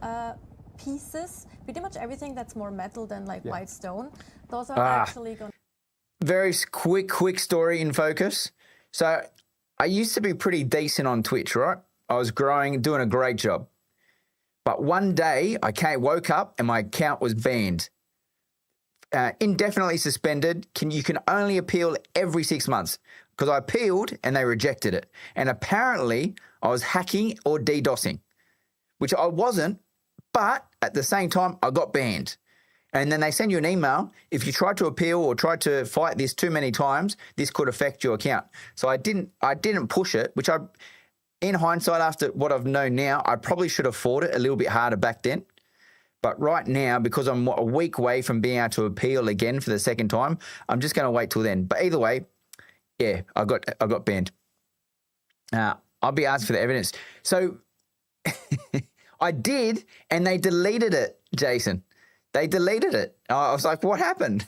pieces, pretty much everything that's more metal than like white stone, those are actually going. Very quick story in focus. So I used to be pretty decent on Twitch, right? I was growing, doing a great job. But one day I woke up and my account was banned. Indefinitely suspended. You can only appeal every 6 months. Because I appealed and they rejected it. And apparently I was hacking or DDoSing, which I wasn't. But at the same time, I got banned. And then they send you an email. If you try to appeal or try to fight this too many times, this could affect your account. So I didn't push it, which in hindsight, after what I've known now, I probably should have fought it a little bit harder back then. But right now, because I'm a week away from being able to appeal again for the second time, I'm just going to wait till then. But either way, yeah, I got banned. I'll be asked for the evidence. So I did, and they deleted it, Jason. They deleted it. I was like, what happened?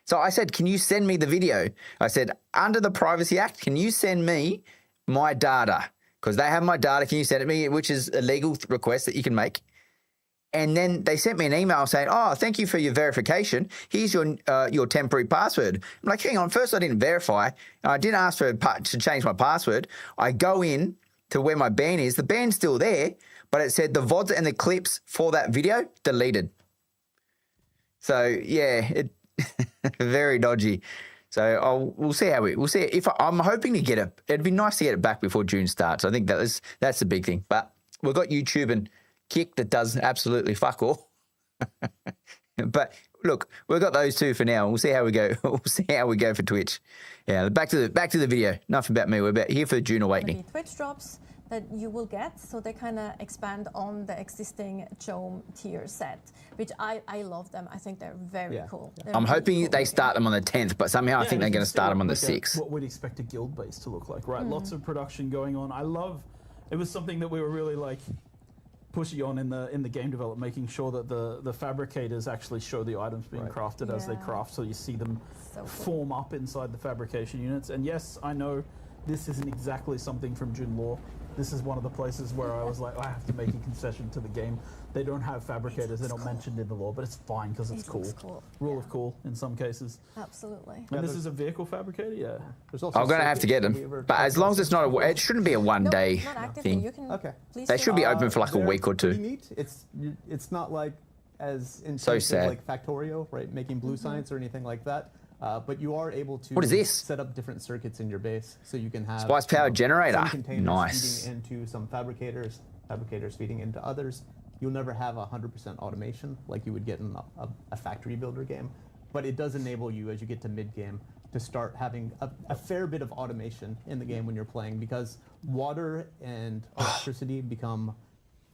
So I said, can you send me the video? I said, under the Privacy Act, can you send me my data? Because they have my data. Can you send it to me? Which is a legal request that you can make. And then they sent me an email saying, oh, thank you for your verification. Here's your temporary password. I'm like, hang on. First, I didn't verify. I didn't ask to change my password. I go in to where my ban is. The ban's still there, but it said the VODs and the clips for that video deleted. So, yeah, very dodgy. So we'll see we'll see if I'm hoping to get it. It'd be nice to get it back before June starts. I think that's the big thing. But we've got YouTube and Kick that does absolutely fuck all. But look, we've got those two for now. We'll see how we go. We'll see how we go for Twitch. Yeah, back to the video. Nothing about me. We're here for Dune Awakening. Twitch drops that you will get, so they kind of expand on the existing Chome tier set, which I love them. I think they're very cool. They're I'm really hoping cool they looking. start them on the 10th, but somehow I think they're going to start them on the 6th. What we'd expect a guild base to look like, right? Lots of production going on. It was something that we were really like pushy on in the game development, making sure that the fabricators actually show the items being crafted as they craft, so you see them So cool. form up inside the fabrication units. And yes, I know this isn't exactly something from Dune lore. This is one of the places where I was like, I have to make a concession to the game. They don't have fabricators, they're not mentioned in the lore, but it's fine because it's cool. cool. Rule of cool in some cases. Absolutely. And this is a vehicle fabricator, yeah. There's also I'm going to have to get them. But as long as it's not it shouldn't be a one-day Not actively. thing. You can please They do should be it. open for like a They're week or two. pretty neat. It's not like as intense So as sad. like Factorio, right? Making blue science or anything like that. But you are able to What is this? set up different circuits in your base, so you can have Spice powered generator. some containers Nice. feeding into some fabricators feeding into others. You'll never have 100% automation like you would get in a factory builder game, but it does enable you as you get to mid game to start having a fair bit of automation in the game when you're playing, because water and electricity become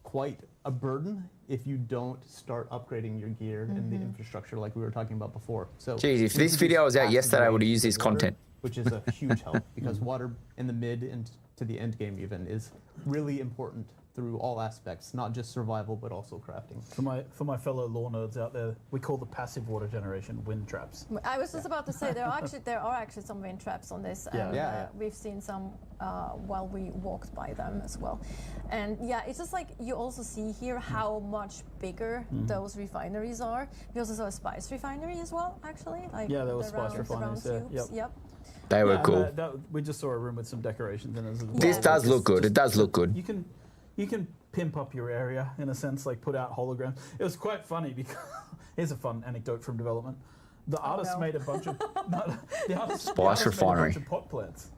quite a burden if you don't start upgrading your gear and the infrastructure like we were talking about before. So, Jeez, if this video was out introduce yesterday, I would have used acid this water, content. which is a huge help, because water in the mid and to the end game even is really important through all aspects, not just survival but also crafting. For my fellow lore nerds out there, we call the passive water generation wind traps. I was just about to say there are actually some wind traps on this, and we've seen some while we walked by them as well. And yeah, it's just like you also see here how much bigger those refineries are. We also saw a spice refinery as well, actually. Like Yeah, there was the spice refineries, yeah, tubes. yep. They were cool. We just saw a room with some decorations in it. As well. This does look good. It does look good. You can pimp up your area in a sense, like put out holograms. It was quite funny because here's a fun anecdote from development. The artist made a bunch of the artist made a bunch of pot plants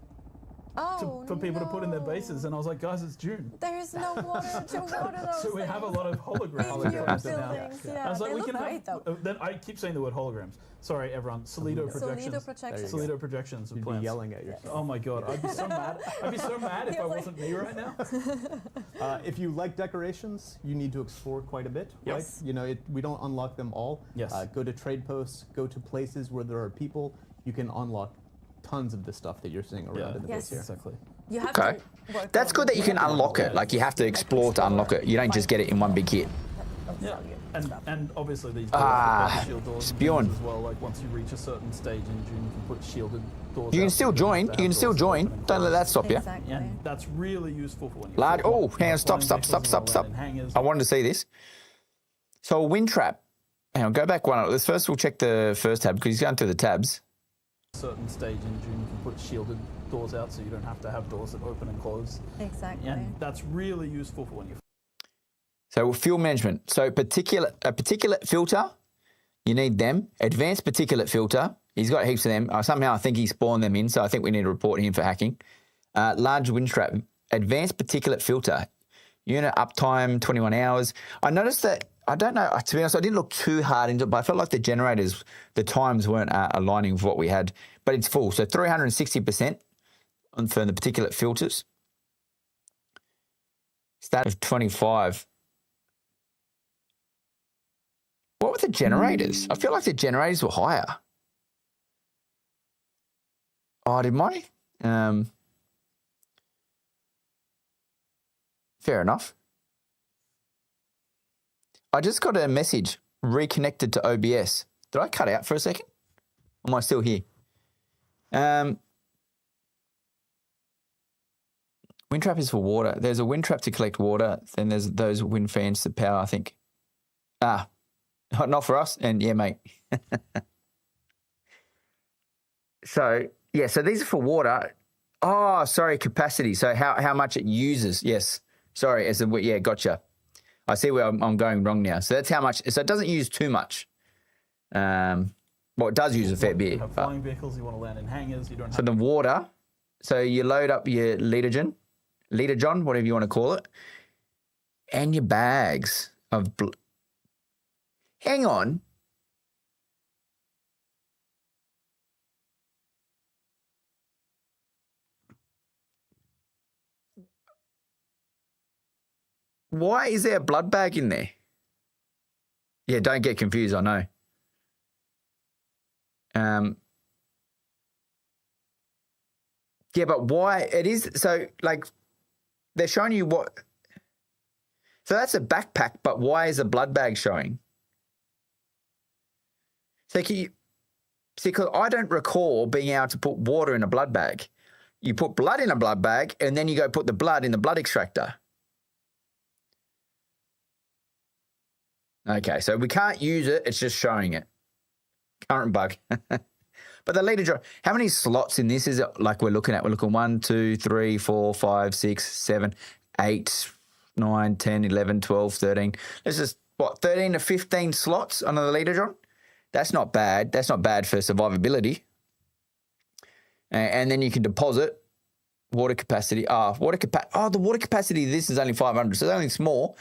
for people to put in their bases, and I was like, guys, it's June. There's no water to water those. So we have a lot of holograms in your now. buildings. Yeah, I was like, they we look can great have. though. Then I keep saying the word holograms. Sorry, everyone. Solido projections. Solido projections. Solido projections of You'd be plants. yelling at yourself. Oh my god, I'd be so mad. I'd be so mad if I wasn't me right now. If you like decorations, you need to explore quite a bit, right? Yes. You know, we don't unlock them all. Yes. Go to trade posts, go to places where there are people. You can unlock tons of the stuff that you're seeing around in the base here. Exactly. You have Okay. to work That's on good it. that you can unlock it. Like you have to explore to unlock it. You don't just get it in one big hit. Yeah, and obviously these doors Ah, have shield doors and Spewing. things as well. Like once you reach a certain stage in June, you can put shielded doors. You can out still so don't join. have You to can have still doors join. open and Don't let that closed. stop you. Exactly. Yeah, and that's really useful for when you're Large. flying- Oh, hang on. Stop. flying vehicles as well, I hangers. wanted to see this. So a wind trap. Hang on. Go back one. Let's first we'll check the first tab because he's going through the tabs. Certain stage in June, you can put shielded doors out so you don't have to have doors that open and close. Exactly. And that's really useful for when you're. So fuel management. So a particulate filter, you need them. Advanced particulate filter, he's got heaps of them. Somehow I think he spawned them in, so I think we need to report him for hacking. Large wind trap, advanced particulate filter, unit uptime 21 hours. I noticed that, I don't know, to be honest, I didn't look too hard into it, but I felt like the generators, the times weren't aligning with what we had, but it's full. So 360% for the particulate filters. Start of 25. with the generators? I feel like the generators were higher. Oh, did mine? Fair enough. I just got a message, reconnected to OBS. Did I cut out for a second? Or am I still here? Wind trap is for water. There's a wind trap to collect water. Then there's those wind fans to power, I think. Not for us. And yeah, mate. So these are for water. Oh, sorry, capacity. So how much it uses. Yes. Sorry. Yeah, gotcha. I see where I'm going wrong now. So that's how much. So it doesn't use too much. Well, it does use a fair bit. You have flying vehicles, you want to land in hangars, you don't have... So the water, so you load up your leader John, whatever you want to call it, and your bags of... Hang on. Why is there a blood bag in there? Yeah, don't get confused, I know. Yeah, but why it is so like they're showing you what. So that's a backpack, but why is a blood bag showing? So can you see? Because I don't recall being able to put water in a blood bag. You put blood in a blood bag, and then you go put the blood in the blood extractor. Okay, so we can't use it. It's just showing it. Current bug. But the leader drop, how many slots in this is it like we're looking at? We're looking 1, 2, 3, 4, 5, 6, 7, 8, 9, 10, 11, 12, 13. This is, 13 to 15 slots on the leader drop? That's not bad. That's not bad for survivability. And then you can deposit water capacity. The water capacity of this is only 500, so it's only small.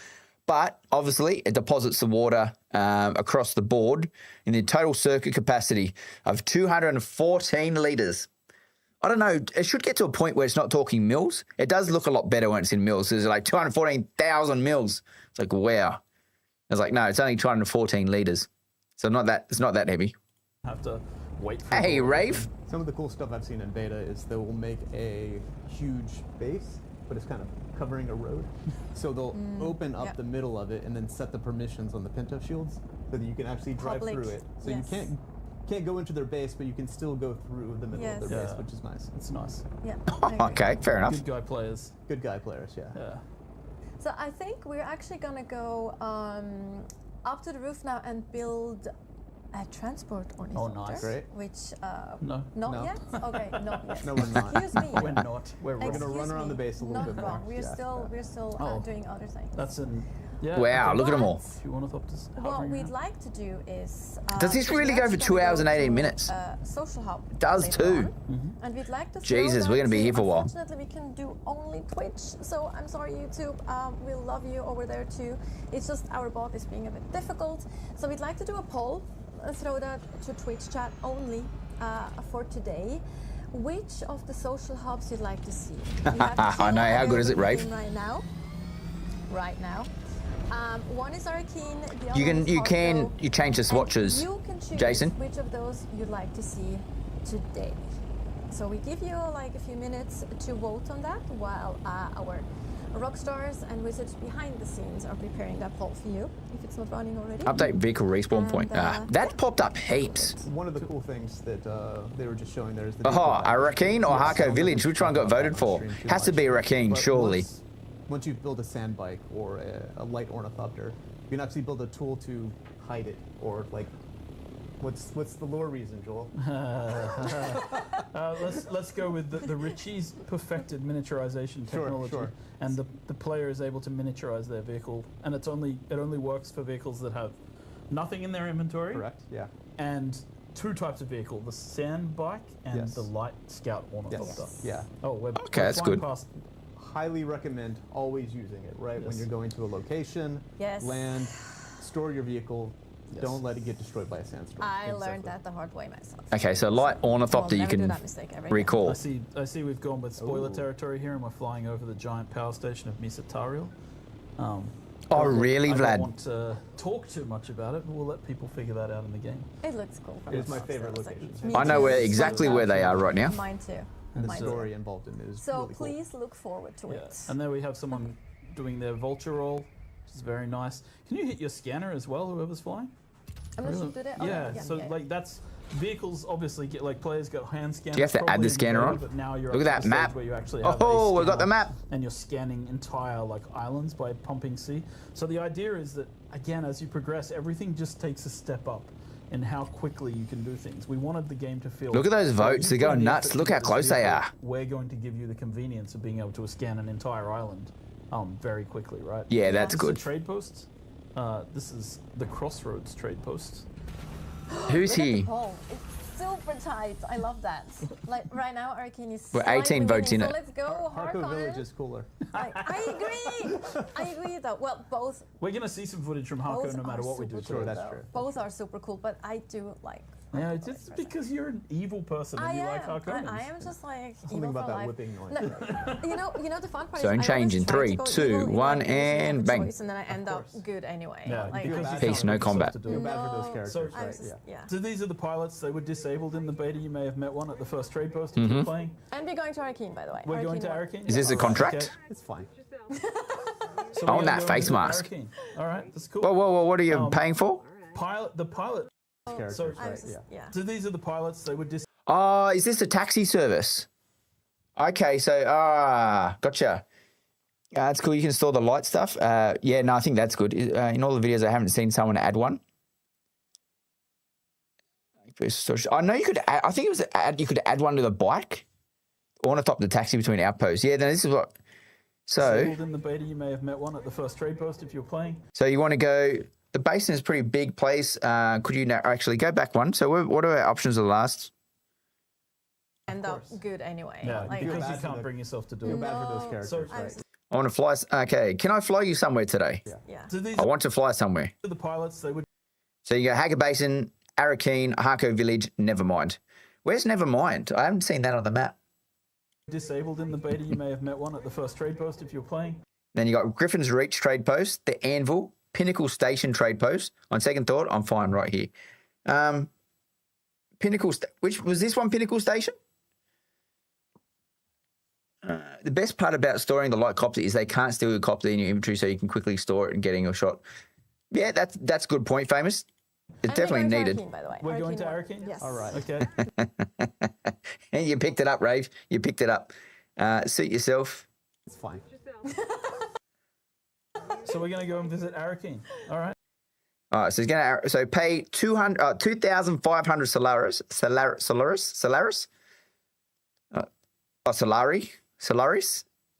But obviously, it deposits the water across the board in the total circuit capacity of 214 litres. I don't know. It should get to a point where it's not talking mils. It does look a lot better when it's in mils. There's like 214,000 mils. It's like, wow. I was like, no, it's only 214 litres. So it's not that heavy. Have to wait for... Hey, Rafe. Some of the cool stuff I've seen in beta is they will make a huge base, but it's kind of covering a road. So they'll open up the middle of it and then set the permissions on the Pinto shields so that you can actually drive through it. So you can't go into their base, but you can still go through the middle of their base, which is nice. It's nice. Yeah. Okay, fair enough. Good guy players. Good guy players, yeah. So I think we're actually gonna go up to the roof now and build a transport ornithopter. Oh, nice. Great. Which No. not yet? Okay, not yet. No, we're not. Excuse me. We're not. We're We're wrong. gonna run around the base a little Not bit wrong. more. We're still doing other things. That's an... Yeah. Wow, okay. look at them all. Few ornithopters What hovering we'd around. like to do is... Does this really go for 2 hours and 18 minutes? Social hub. It does later too. on. And we'd like to Jesus, we're gonna be here for a while. Unfortunately, we can do only Twitch, so I'm sorry, YouTube. We love you over there too. It's just our bot is being a bit difficult. So we'd like to do a poll, throw that to Twitch chat only for today. Which of the social hubs you'd like to see? I know. How good is it, Rafe? Right now. One is Arrakis. You change the swatches, You can choose Jason. which of those you'd like to see today. So we give you like a few minutes to vote on that while our rock stars and wizards behind the scenes are preparing that poll for you, if it's not running already. Update vehicle respawn point. That popped up heaps. One of the cool things that they were just showing there is the... Arrakis or Harco Village? Which one got voted for? Has to be Arrakis, surely. Once you build a sand bike or a light ornithopter, you can actually build a tool to hide it, or like, what's the lore reason, Joel? Let's go with the Ritchie's perfected miniaturization technology, Sure. and the player is able to miniaturize their vehicle, and it only works for vehicles that have nothing in their inventory. Correct. Yeah. And two types of vehicle: the sand bike and the light scout ornithopter. Yeah. Oh, we're that's flying good. past. Highly recommend always using it, right? When you're going to a location, land, store your vehicle. Don't let it get destroyed by a sandstorm. I learned that the hard way myself. Okay, so light ornithopter you can recall. I see we've gone with spoiler territory here, and we're flying over the giant power station of Misatariel. Oh, really, I Vlad? don't want to talk too much about it, but we'll let people figure that out in the game. It looks cool. It is my favorite location. Me I know too. exactly where they are right now. Mine too. And the Mine too. story involved in it is So really cool. please look forward to Yeah. it. And then we have someone doing their vulture roll, which is very nice. Can you hit your scanner as well, whoever's flying? I'm gonna shoot it. Oh, Yeah, so okay. like that's vehicles obviously get like players got hand scanners. Do you have to add probably the scanner in on? But now you're Look at up to that the stage map. Where you actually have Oh, a we've got the scanner map. and you're scanning entire like islands by pumping C. So the idea is that again, as you progress, everything just takes a step up in how quickly you can do things. We wanted the game to feel. Look at those "Oh, votes, you they're put going the nuts. effort Look into how this close they vehicle, are. We're going to give you the convenience of being able to scan an entire island very quickly, right? Yeah, that's This is good. a trade post. This is the Crossroads trade post. Who's Look at the here? poll. It's super tight. I love that. Like right now, Arrakeen is. We're slightly 18 votes winning, in so it. Let's go, Harco Village Harkonnen. is cooler. I agree. I agree though. Well, both We're going to see some footage from Harko no matter are what we do. super Sure, cool, that's though. true. Both are super cool, but I do like. Yeah, Harkonnen just personally. because you're an evil person and I you am. like Harkonnens. I am just like Something evil about for that life. whipping noise. No, you know the fun part Zone is I change always in try to 3, go 2, evil in 1, every single and bang. choice, and then I end up good anyway. Yeah, like, because I you just- Peace, can't no bring yourself combat. to do Feel it. bad for those No. characters, So- I right? was just- Yeah. So these are the pilots. They were disabled in the beta. You may have met one at the first trade post if you're playing. And we're going to Arrakeen, by the way. We're going to one. Arrakeen. Is this a Alright, contract? okay. It's fine. So I we're want gonna that go face into mask. Arrakeen. All right, that's cool. Whoa, whoa, whoa, what are you paying for? The pilot. Characters, So- I right? was just, Yeah. yeah. So these are the pilots. They were Oh, is this a taxi service? Okay, so, gotcha. That's cool. You can store the light stuff. Yeah, no, I think that's good. In all the videos, I haven't seen someone add one. I know you could add, I think it was you could add one to the bike. Ornithopter taxi between outposts. Yeah, then this is what. So, disabled in the beta. You may have met one at the first trade post if you're playing. so you want to go. The basin is a pretty big place. Could you actually go back one? So, what are our options of the last? End up good anyway. Yeah, like, because bad you for can't the- bring yourself to do Feel it. bad for those No. characters, So- I was right? just, I want to fly. Okay, can I fly you somewhere today? yeah. So these I want to fly somewhere. are the pilots. They were So you go Hacker Basin, Arrakeen, Harko Village, Nevermind. Where's Nevermind? I haven't seen that on the map. disabled in the beta. You may have met one at the first trade post if you're playing. Then you got Griffin's Reach trade post, the Anvil, Pinnacle Station trade post. On second thought, I'm fine right here. Which was this one? Pinnacle Station. The best part about storing the light copter is they can't steal your copter in your inventory, so you can quickly store it and get in your shot. Yeah, that's a good point, Famous. It's And we're definitely going to needed. Arrakeen, by the way. We're going to one. Arrakeen? Yes. All right. Okay. And you picked it up, Rave. You picked it up. Suit yourself. It's fine. So we're going to go and visit Arrakeen. All right. All right, so he's gonna pay 2,500 Solaris. Solaris.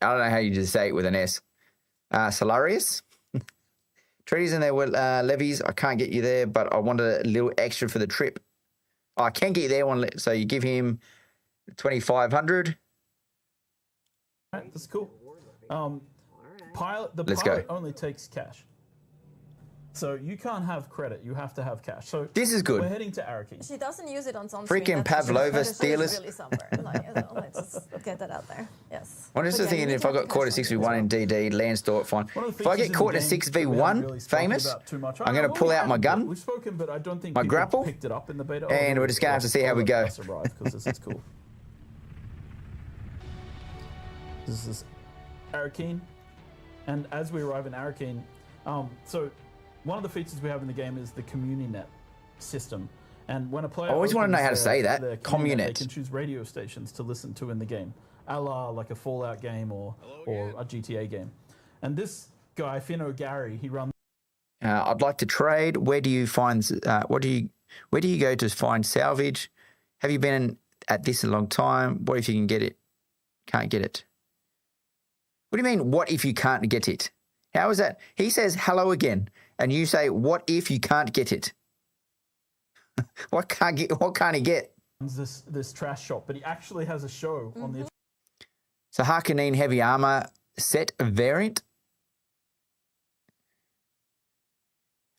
I don't know how you just say it with an S. Solarius. Treaties and their levies. I can't get you there, but I wanted a little extra for the trip. Oh, I can get you there one. So you give him 2,500. All right. That's cool. The Let's go. pilot only takes cash. So you can't have credit. You have to have cash. So This is good. we're heading to Arrakeen. She doesn't use it on sunscreen. Freaking that's- Pavlova she's Steelers. really somewhere. Like, let's just get that out there. Yes. I'm just But yeah, thinking you if need I to got caught at have 6v1 in DD, Landsraad, fine. One of the If I features get in caught the in a game that we haven't 6v1, really spoken Famous, about too much. I'm going to pull out my gun. We've spoken, but I don't think My people grapple, picked it up in the beta. and we're just gonna have to see how we go. Because this is cool. This is Arrakeen, and as we arrive in Arrakeen, so one of the features we have in the game is the CommuniNet system. And when a player I always wanna know how to opens say that, their CommuniNet. they can choose radio stations to listen to in the game, a la like a Fallout game or a GTA game. And this guy, Finno Gary, he runs. I'd like to trade. Where do you find? Where do you go to find salvage? Have you been at this a long time? What if you can get it? Can't get it. What do you mean? What if you can't get it? How is that? He says hello again, and you say, "What if you can't get it?" What can't he get? This trash shop, but he actually has a show on the. So Harkonnen heavy armor set variant.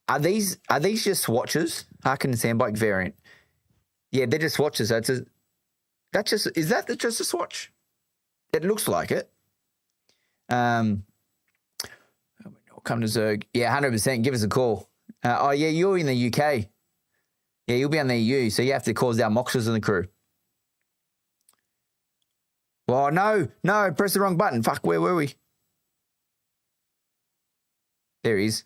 Are these just swatches? Harkonnen sandbike variant. Yeah, they're just swatches. Is that just a swatch? It looks like it. come to Zerg. Yeah, 100%. Give us a call. Oh, yeah, you're in the UK. Yeah, you'll be on the EU, so you have to cause our Moxers in the crew. Oh, no, press the wrong button. Fuck, where were we? There he is.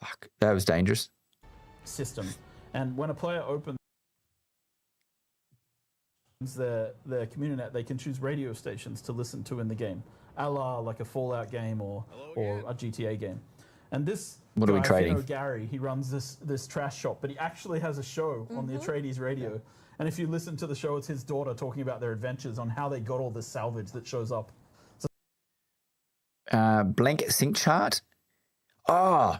Fuck, that was dangerous. System. And when a player opens their community net, they can choose radio stations to listen to in the game, a la like a Fallout game or a GTA game. And this What are we guy, trading? Gary, he runs this trash shop, but he actually has a show on the Atreides radio. And if you listen to the show, it's his daughter talking about their adventures on how they got all this salvage that shows up. Blank sync chart. Oh,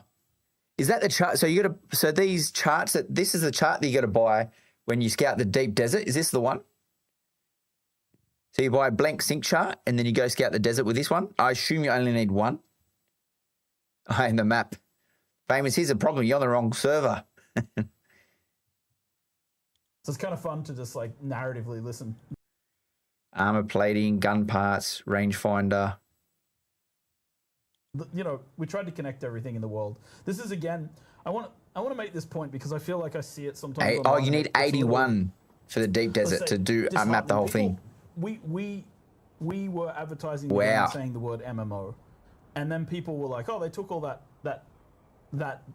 is that the chart? So you got to. So these charts. This is the chart that you got to buy when you scout the deep desert. Is this the one? So you buy a blank sync chart and then you go scout the desert with this one. I assume you only need one. In the map. Famous, here's a problem. You're on the wrong server. So it's kind of fun to just like narratively listen. Armor plating, gun parts, rangefinder. You know, we tried to connect everything in the world. This is again. I want to make this point because I feel like I see it sometimes. Oh, you need 81 for the deep desert to do map the whole thing. We were advertising the Wow. game saying the word MMO, and then people were like, "Oh, they took all that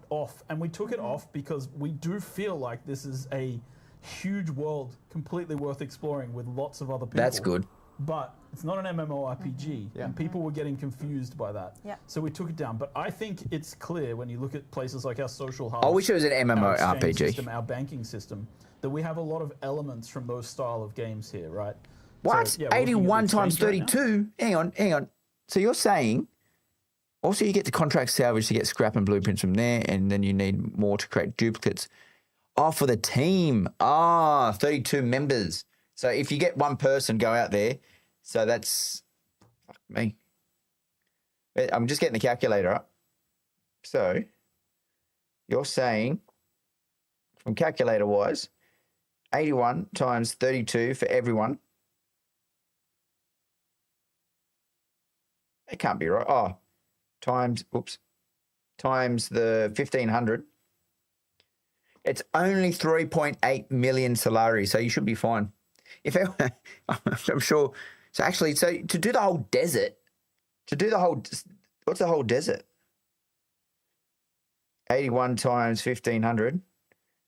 off," and we took it off because we do feel like this is a huge world, completely worth exploring with lots of other people. That's good. But it's not an MMORPG, and people were getting confused by that. Yeah. So we took it down. But I think it's clear when you look at places like our social hub. I wish it was an our exchange MMORPG. system, our banking system, that we have a lot of elements from those style of games here, right? What? So, yeah, we're looking at 81 the times exchange right 32? Hang on. So you're saying also you get the contract salvage to get scrap and blueprints from there, and then you need more to create duplicates. Oh, for the team. 32 members. So if you get one person, go out there. So that's, fuck me. I'm just getting the calculator up. So you're saying, from calculator-wise, 81 times 32 for everyone. It can't be right. Oh, times the 1,500. It's only 3.8 million Solari, so you should be fine. I'm sure. So actually, to do the whole desert, what's the whole desert? 81 times 1,500,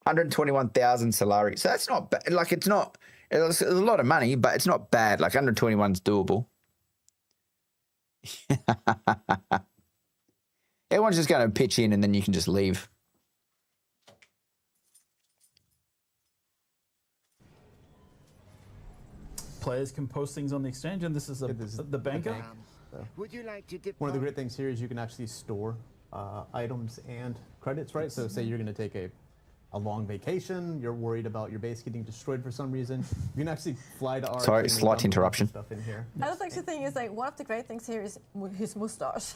121,000 Solari. So that's not bad. Like it's a lot of money, but it's not bad. Like 121's doable. Everyone's just going to pitch in and then you can just leave. Players can post things on the exchange, and this is the banker. Would you like to dip One of the great things here is you can actually store items and credits, right? So say you're going to take a long vacation, you're worried about your base getting destroyed for some reason, you can actually fly to Arrakis. Sorry, slight interruption. Stuff in here. I was actually thinking, it's like one of the great things here is his mustache.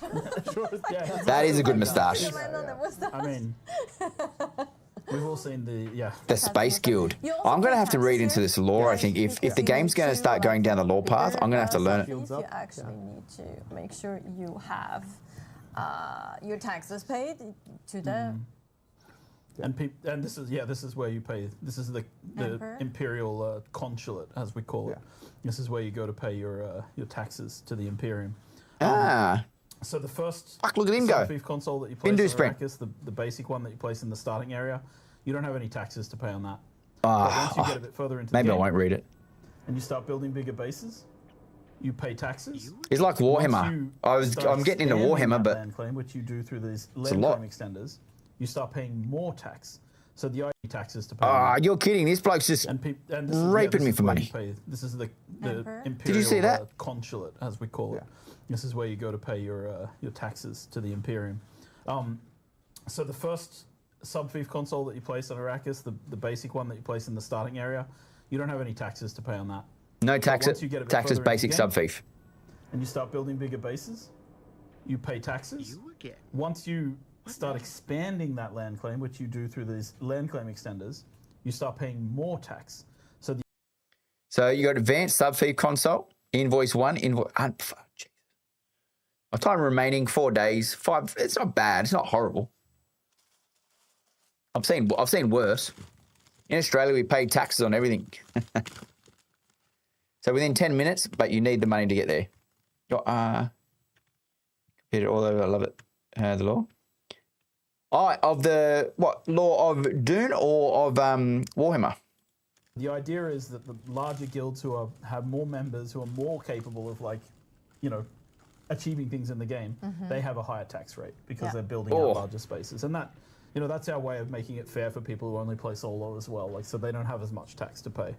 Sure, yeah, That is a good moustache. I mean, we've all seen The Space Guild. You also I'm going to get have to read into taxes. this lore, I think. If the game's going to start going down the lore path, I'm going to have to learn it. You actually need to make sure you have your taxes paid to the and this is where you pay. This is the Emperor? imperial consulate, as we call it. This is where you go to pay your taxes to the Imperium. So the first Fuck, look at him go. Thief console that you place Hindu on sprint. Arrakis, the basic one that you place in the starting area, you don't have any taxes to pay on that. But once you get a bit further into Maybe the I game, won't read it. and you start building bigger bases, you pay taxes. It's like Once Warhammer. you I'm start getting into expanding Warhammer, that but land claim, which you do through these a land lot. claim extenders, you start paying more tax. So the ID taxes to pay. on that. you're kidding. This bloke's just And this raping this me is for where money. you pay- This is the Emperor? imperial Did you see that? consulate, as we call it. This is where you go to pay your taxes to the Imperium. So the first sub-fief console that you place on Arrakis, the basic one that you place in the starting area, you don't have any taxes to pay on that. no once taxes. you get a bit Taxes, further into basic the game- sub-fief. And you start building bigger bases, you pay taxes. again? Once you start expanding that land claim, which you do through these land claim extenders, you start paying more tax. So So you got advanced sub-fief console, invoice 1, invoice... Jesus. My time remaining 4 days. 5. It's not bad. It's not horrible. I've seen worse. In Australia, we pay taxes on everything. So within 10 minutes, but you need the money to get there. Compared it all over. I love it. The law. Oh, of the what law of Dune or of Warhammer? The idea is that the larger guilds who have more members, who are more capable of, like, you know, achieving things in the game, they have a higher tax rate because they're building out larger spaces. And that, you know, that's our way of making it fair for people who only play solo as well. Like, so they don't have as much tax to pay.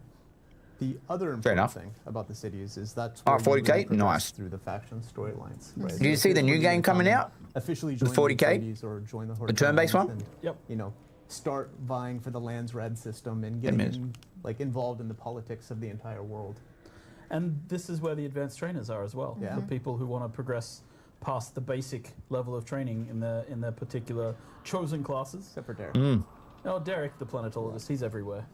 The other important thing about the cities is that's where 40K, really nice through the faction storylines. Right? Did you see the new game coming out? Officially join 40K? or join the The turn-based one? And, Yep. you know, start vying for the Landsraad system and getting involved in the politics of the entire world. And this is where the advanced trainers are as well. Yeah. The people who want to progress past the basic level of training in their particular chosen classes. Except for Derek. Oh, Derek, the planetologist, he's everywhere.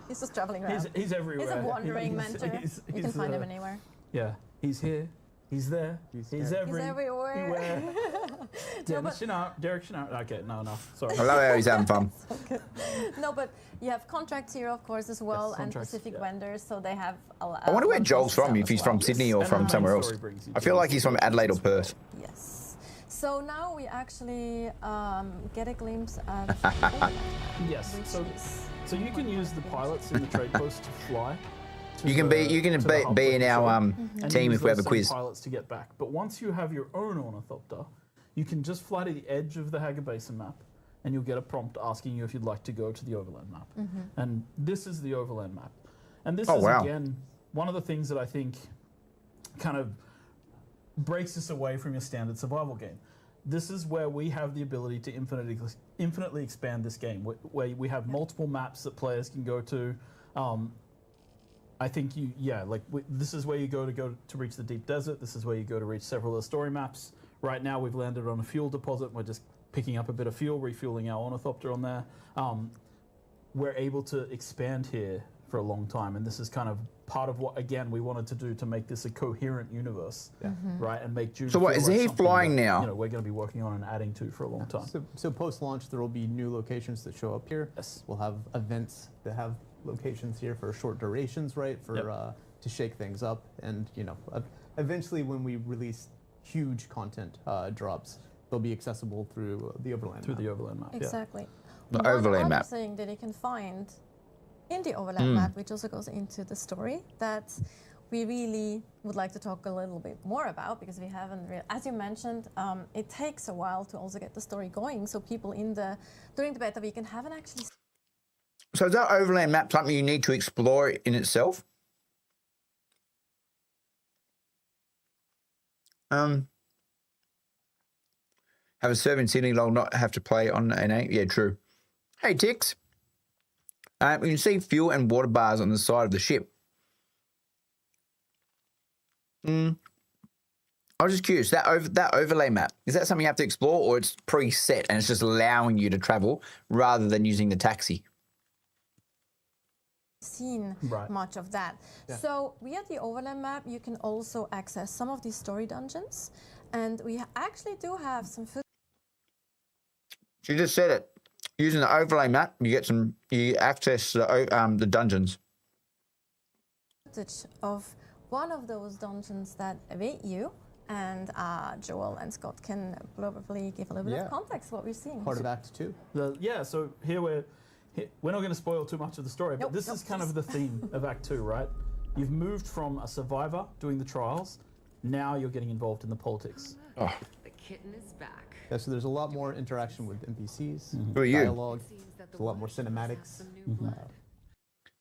He's just traveling around. He's everywhere. He's a wandering mentor. You can find him anywhere. Yeah, he's here. He's there. He's everywhere. Derek Chenard. Okay, no. Sorry. I love how he's having fun. No, but you have contracts here, of course, as well, and specific vendors, so they have a lot. I wonder where Joel's from, if he's from Sydney or from somewhere else. I feel like he's from Adelaide or Perth. Yes. So now we actually get a glimpse at. Yes. So you can use the pilots in the trade post to fly. You can be in our team if we have a quiz. Pilots to get back, but once you have your own Ornithopter, you can just fly to the edge of the Haga Basin map, and you'll get a prompt asking you if you'd like to go to the Overland map. And this is the Overland map, and this is again one of the things that I think kind of breaks us away from your standard survival game. This is where we have the ability to infinitely expand this game, where we have multiple maps that players can go to. I think this is where you go to reach the deep desert. This is where you go to reach several of the story maps. Right now, we've landed on a fuel deposit. We're just picking up a bit of fuel, refueling our Ornithopter on there. We're able to expand here for a long time, and this is kind of part of what, again, we wanted to do to make this a coherent universe, right? And make Dune. So what, is he flying now? You know, we're going to be working on and adding to for a long time. So post-launch, there will be new locations that show up here. Yes. We'll have events that have locations here for short durations, right? For to shake things up, and you know, eventually when we release huge content drops, they'll be accessible through the Overland map. The Overland map. Exactly. The Overland map. One thing that you can find in the Overland map, which also goes into the story, that we really would like to talk a little bit more about, because we haven't really, as you mentioned, it takes a while to also get the story going. So people during the beta weekend haven't actually. So is that Overland map something you need to explore in itself? Have a server in Sydney, lol, not have to play on NA. Yeah, true. Hey, Tix. You can see fuel and water bars on the side of the ship. I was just curious, that overlay map, is that something you have to explore, or it's preset and it's just allowing you to travel rather than using the taxi? Seen much of that. Yeah. So via the Overland map, you can also access some of these story dungeons, and we actually do have some footage. She just said it. Using the overlay map, you access the dungeons. Footage of one of those dungeons that await you, and Joel and Scott can probably give a little bit of context what we're seeing. Part of Act 2. So here we're not going to spoil too much of the story, but this is kind of the theme of Act 2, right? You've moved from a survivor doing the trials, now you're getting involved in the politics. Oh. The kitten is back. Yeah, so there's a lot more interaction with NPCs, Who are you? dialogue, there's a lot more cinematics.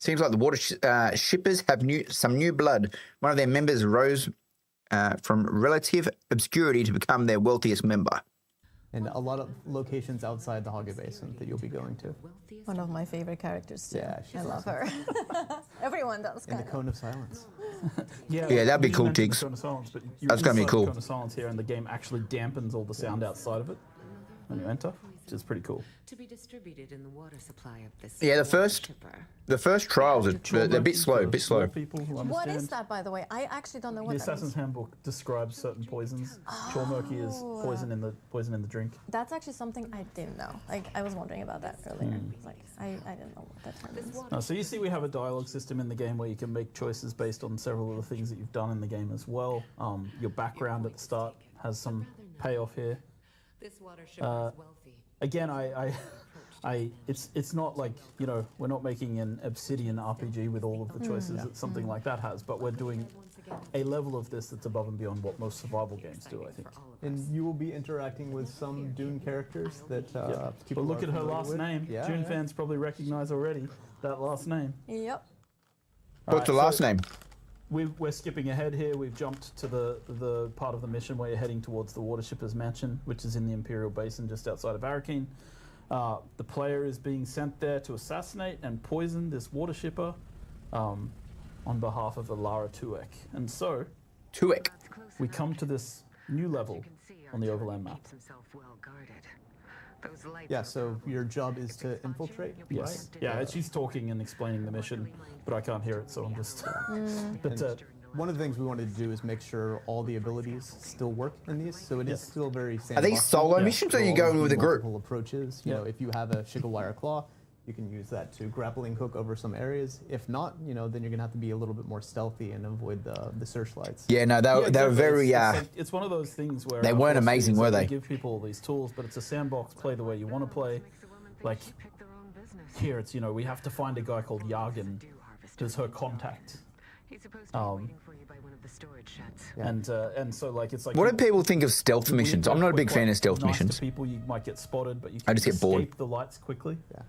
Seems like the water shippers have some new blood. One of their members rose from relative obscurity to become their wealthiest member. And a lot of locations outside the Haga Basin that you'll be going to. One of my favorite characters too. Yeah, I love her. Everyone does. In the Cone of Silence. Yeah, that'd be cool, Tiggs. That's going to be cool. Cone of Silence here, and the game actually dampens all the sound outside of it when you enter, which is pretty cool. To be distributed in the water supply of this. Yeah, the first The first trials are they're a bit slow, People who What understand. is that, by the way? I actually don't know The what that Assassin's is. Handbook describes certain poisons. Chalmurky is poison in the drink. That's actually something I didn't know. Like, I was wondering about that earlier. Like, I didn't know what that term is. So you see we have a dialogue system in the game where you can make choices based on several of the things that you've done in the game as well. Your background at the start has some payoff here. This water shipper is wealthy. Again, it's not like, you know, we're not making an Obsidian RPG with all of the choices that something like that has, but we're doing a level of this that's above and beyond what most survival games do, I think. And you will be interacting with some Dune characters that people But look are at her familiar last with. name. Yeah, Dune yeah. fans probably recognize already that last name. Yep. What's the last name? We're skipping ahead here. We've jumped to the part of the mission where you're heading towards the Water Shipper's Mansion, which is in the Imperial Basin just outside of Arrakis. The player is being sent there to assassinate and poison this water shipper on behalf of Alara Tuek. And so Tuek. we come to this new level on the Overland map. Yeah, so your job is to infiltrate, Yes. right? Yeah, she's talking and explaining the mission, but I can't hear it, so I'm just... But One of the things we wanted to do is make sure all the abilities still work in these, so it is still very Are these solo sandboxy. missions or are There'll you going always with be a group? multiple approaches. You know, if you have a Shigawire Claw, you can use that to grappling hook over some areas. If not, you know, then you're gonna have to be a little bit more stealthy and avoid the searchlights. Yeah, no, they were exactly. very. It's one of those things where They our weren't philosophy amazing, is that were we they? give people all these tools, but it's a sandbox. Play the way you want to play. Like here, it's, you know, we have to find a guy called Yargan, who's her contact. He's supposed to be waiting for you by one of the storage sheds. And so like it's like. What do people think of stealth you believe missions? that I'm not a we're big fan quite of stealth nice to missions. people, you might get spotted, but you I can just get bored. escape the lights quickly. Yeah.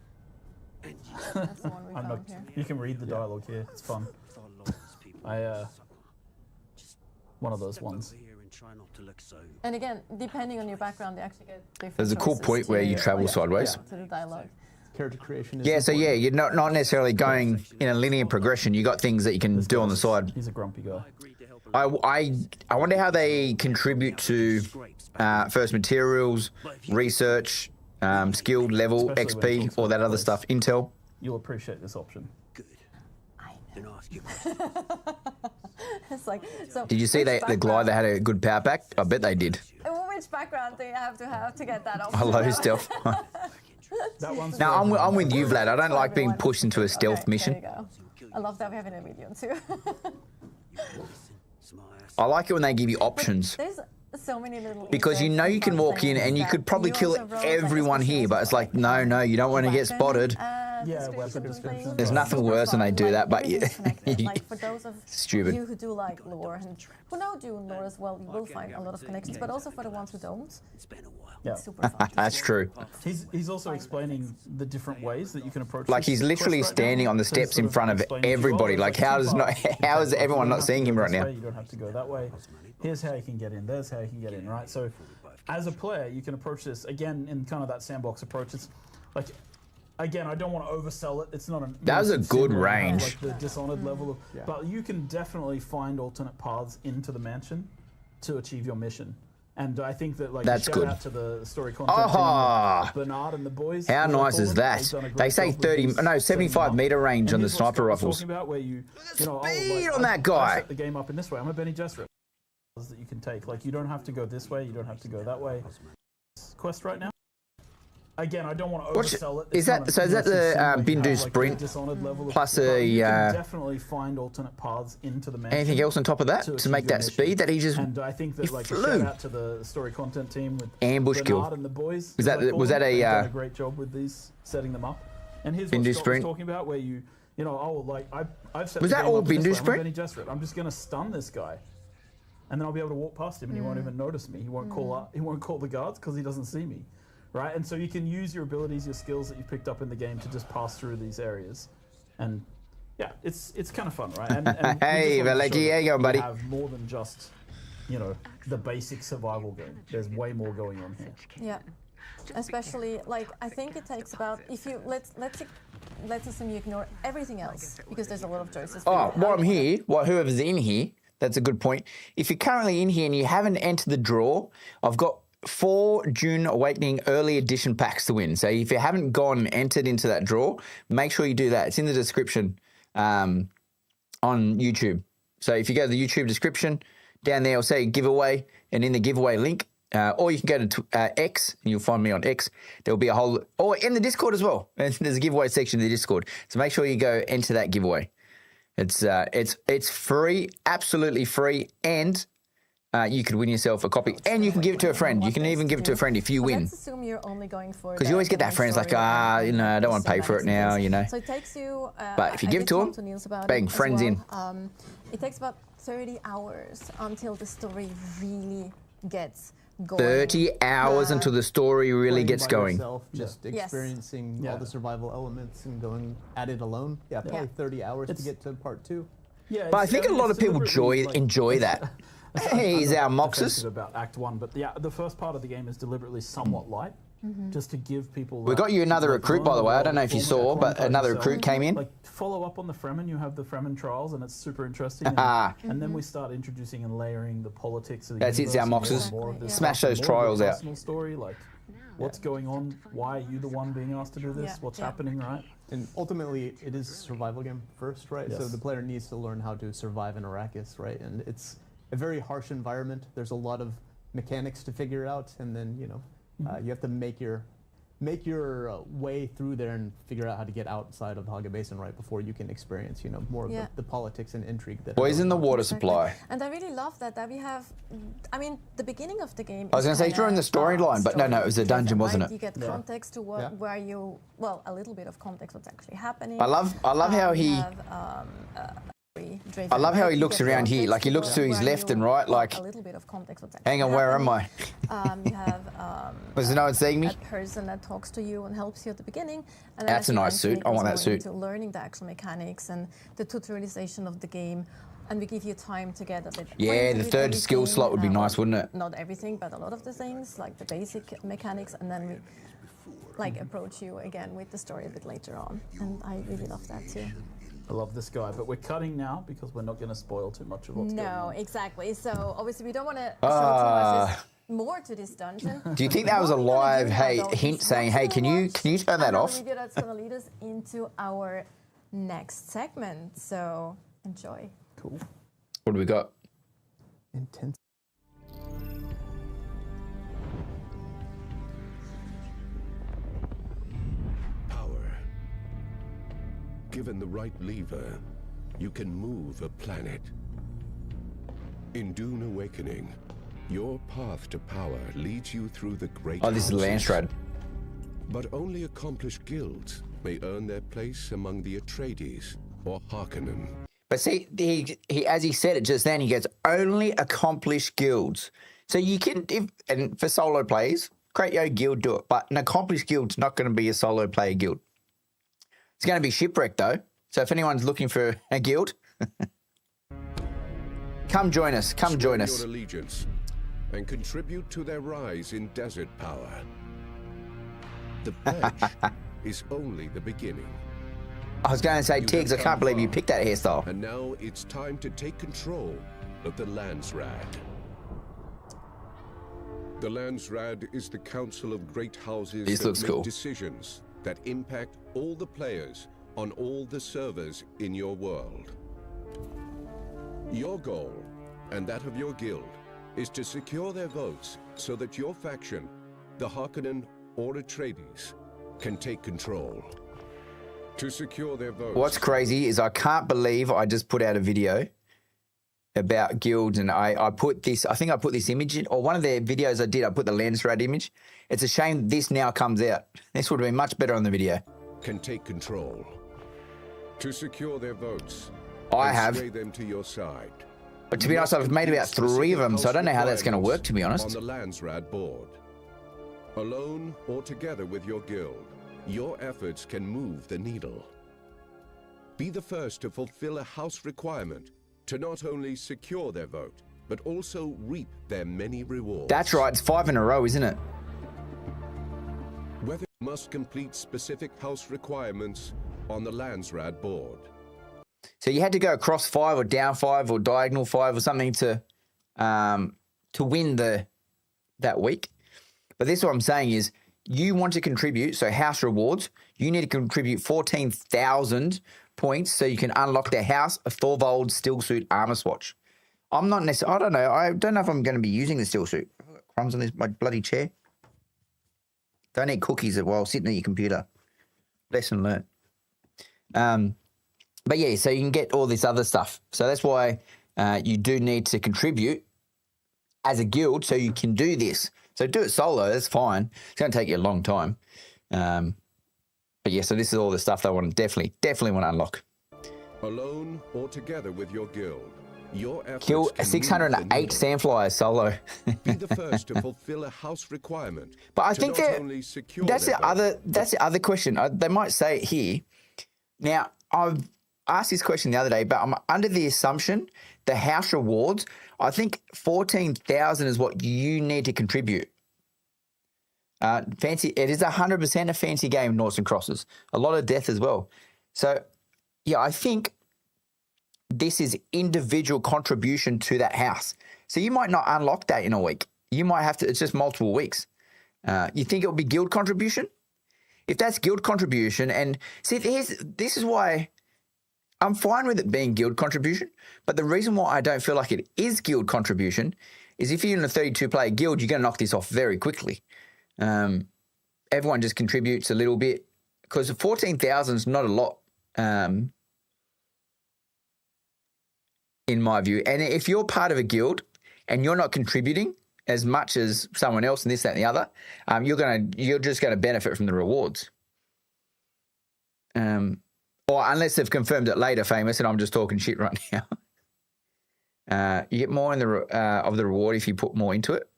That's the one we I'm found not, here. you can read the dialogue here. It's fun. One of those ones. And again, depending on your background, they actually get different There's a cool choices point where to- you travel sideways. To the dialogue. Character creation is Yeah, so important. you're not necessarily going in a linear progression. You got things that you can do on the side. He's a grumpy guy. I wonder how they contribute to first materials, research, skill level, Especially when it XP, talks all that about other place. stuff. Intel. You'll appreciate this option. It's like, so Did you see which the glider had a good power pack? I bet they did. Which background do you have to get that off? I love stealth. That one's Now for I'm with you, Vlad. I don't For like being everyone. pushed into a stealth Okay, mission. There you go. I love that we have it in a video too. I like it when they give you options. There's so many little Because you know you can walk in and you could probably kill everyone here, but it's like, no, you don't want to get spotted. Yeah, weapon description. There's nothing worse than they do that, but yeah. Like for those of Stupid. you who do like lore and who know Dune lore as well, you will find a lot of connections. But also for the ones who don't, Yeah. it's super fun. That's true. He's also explaining the different ways that you can approach. Like this he's literally quest right standing now on the to steps sort in front of explain to you, everybody. it's Like two how is parts. You can how is take, everyone you don't not have seeing to him go right this now? way, you don't have to go that way. Here's how you can get in. There's how you can get in. Right. So, as a player, you can approach this again in kind of that sandbox approach. It's like. Again, I don't want to oversell it. It's not a. That was a good range. Like the Dishonored level, but you can definitely find alternate paths into the mansion to achieve your mission. And I think that like That's shout good. out to the story content Oh, team, Bernard and the boys. how as I nice call is them. that? They've done a They great say job with 30, these, no, setting 75 them up. meter range And on the here's what sniper Scott was rifles. talking about where you know, Speed on that I guy. set the game up in this way. I'm a Benny Gesserit that you can take. Like you don't have to go this way. You don't have to go that way. Quest right now. Again, I don't want to What's- oversell it. is It's that- not a so is that massive the, thing where you Bindu have, like, the Sprint Dishonored level of- plus but a, you can definitely find alternate paths into the mansion. Anything else on top of that to to achieve make your that mission. speed that he just And I think that he like flew. a shout out to the story content team with Ambush Bernard kill. and the boys. Was that- as I call was that them. a, They've done uh, a great job with these, setting them up. And here's Bindu what Scott Sprint? was talking about, where you know, oh, like I've set Was the that game all up in this Bindu way. I'm Sprint? Benny Gesserit. I'm just going to stun this guy, and then I'll be able to walk past him, and he won't even notice me. He won't call up. He won't call the guards because he doesn't see me. Right, and so you can use your abilities, your skills that you picked up in the game to just pass through these areas, and yeah, it's kind of fun, right? And we just Hey, wanted to Valeki, show how you that going, we buddy? have more than just, you know, the basic survival game. There's way more going on here. Yeah, especially like I think it takes about if you let's assume you ignore everything else because there's a lot of choices. for Oh, you. while I'm here, whoever's in here, that's a good point. If you're currently in here and you haven't entered the draw, I've got 4 Dune Awakening early edition packs to win. So if you haven't gone and entered into that draw, make sure you do that. It's in the description on YouTube. So if you go to the YouTube description, down there it'll say giveaway, and in the giveaway link, or you can go to X, and you'll find me on X. There'll be a whole, or in the Discord as well. There's a giveaway section in the Discord. So make sure you go enter that giveaway. It's free, absolutely free, and you could win yourself a copy, and you can give it to a friend. You can even give it to a friend if you win. Let's assume you're only going for, because you always get that friends like, I don't want to pay for it now, So it takes you. But if you give it to them, bang, friends in. It takes about 30 hours until the story really gets going. 30 hours until the story really gets going. Yourself, just experiencing all the survival elements and going at it alone. Yeah, probably 30 hours to get to part 2. Yeah, but I think a lot of people enjoy that. Hey, he's our Moxus. About Act 1, but the first part of the game is deliberately somewhat light, just to give people. We got you another recruit, by the way. I don't know if you saw, but another recruit came in. Like, follow up on the Fremen. You have the Fremen trials, and it's super interesting. And then we start introducing and layering the politics of the universe. That's our Moxus. Smash those trials out. Personal story, like what's going on? Why are you the one being asked to do this? What's happening, right? And ultimately, it is a survival game first, right? Yes. So the player needs to learn how to survive in Arrakis, right? And it's a very harsh environment. There's a lot of mechanics to figure out, and then you have to make your way through there and figure out how to get outside of the Haga Basin right before you can experience more of the politics and intrigue that poison the water supply. And I really love that we have, the beginning of the game. I was going to say during the storyline, but no, it was a dungeon, wasn't it? You get context to where you, a little bit of context what's actually happening. I love how he. I love how he looks around here, like he looks to his left and right, like, a little bit of context what's hang on, where am I? You have was no one seeing me? A person that talks to you and helps you at the beginning. And that's a nice suit. I want that suit. Learning the actual mechanics and the tutorialization of the game, and we give you time to get a bit. Yeah, the third skill slot would be nice, wouldn't it? Not everything, but a lot of the things, like the basic mechanics, and then we approach you again with the story a bit later on. And I really love that too. I love this guy, but we're cutting now because we're not going to spoil too much of what's going on. No, exactly. So obviously we don't want to show too much more to this dungeon. Do you think that was a live hint saying, hey, can you turn that off? Video that's going to lead us into our next segment. So enjoy. Cool. What do we got? Intense. Given the right lever, you can move a planet. In Dune Awakening, your path to power leads you through the great this is Landsraad. But only accomplished guilds may earn their place among the Atreides or Harkonnen. But see, he as he said it just then, he goes, only accomplished guilds. So you can, and for solo players, create your guild, do it. But an accomplished guild's not going to be a solo player guild. It's going to be Shiprekt, though. So if anyone's looking for a guild, come join us. Come join us. Your allegiance and contribute to their rise in desert power. The pledge is only the beginning. I was going to say, Tiggs, I can't believe you picked that hairstyle. And now it's time to take control of the Landsraad. The Landsraad is the council of great houses that make decisions that impact all the players on all the servers in your world. Your goal, and that of your guild, is to secure their votes so that your faction, the Harkonnen or Atreides, can take control. To secure their votes... What's crazy is I can't believe I just put out a video about guilds, and I put this, I think I put this image in, or one of the videos I did, I put the Landsraad image. It's a shame this now comes out. This would have been much better on the video. Can take control. To secure their votes, I have. Sway them to your side. But to be honest, I've made about 3 of them, so I don't know how that's going to work, to be honest. On the Landsraad board. Alone or together with your guild, your efforts can move the needle. Be the first to fulfill a house requirement to not only secure their vote, but also reap their many rewards. That's right, it's 5 in a row, isn't it? Whether you must complete specific house requirements on the Landsraad board. So you had to go across 5 or down 5 or diagonal 5 or something to win that week. But this is what I'm saying is you want to contribute, so house rewards, you need to contribute 14,000 points so you can unlock the House of Thorvald Steel Suit Armor Swatch. I'm not necessarily, I don't know. I don't know if I'm going to be using the steel suit. I've got crumbs on my bloody chair. Don't eat cookies while sitting at your computer. Lesson learned. But yeah, so you can get all this other stuff. So that's why you do need to contribute as a guild so you can do this. So do it solo, that's fine. It's going to take you a long time. But yeah, so this is all the stuff that I want to definitely want to unlock. Alone or together with your guild. Your Kill 608 sandflies solo. Be the first to fulfill a house requirement. But I think that's the other question. They might say it here. Now, I've asked this question the other day, but I'm under the assumption the house rewards, I think 14,000 is what you need to contribute. Fancy, it is 100% a fancy game, Noughts and Crosses. A lot of death as well. So, yeah, I think this is individual contribution to that house. So you might not unlock that in a week. You might have to, it's just multiple weeks. You think it will be guild contribution? If that's guild contribution, and see, this is why I'm fine with it being guild contribution, but the reason why I don't feel like it is guild contribution is if you're in a 32-player guild, you're going to knock this off very quickly. Everyone just contributes a little bit because 14,000 is not a lot. In my view. And if you're part of a guild and you're not contributing as much as someone else and this, that, and the other, you're just going to benefit from the rewards. Or unless they've confirmed it later, Famous, and I'm just talking shit right now. You get more of the reward if you put more into it.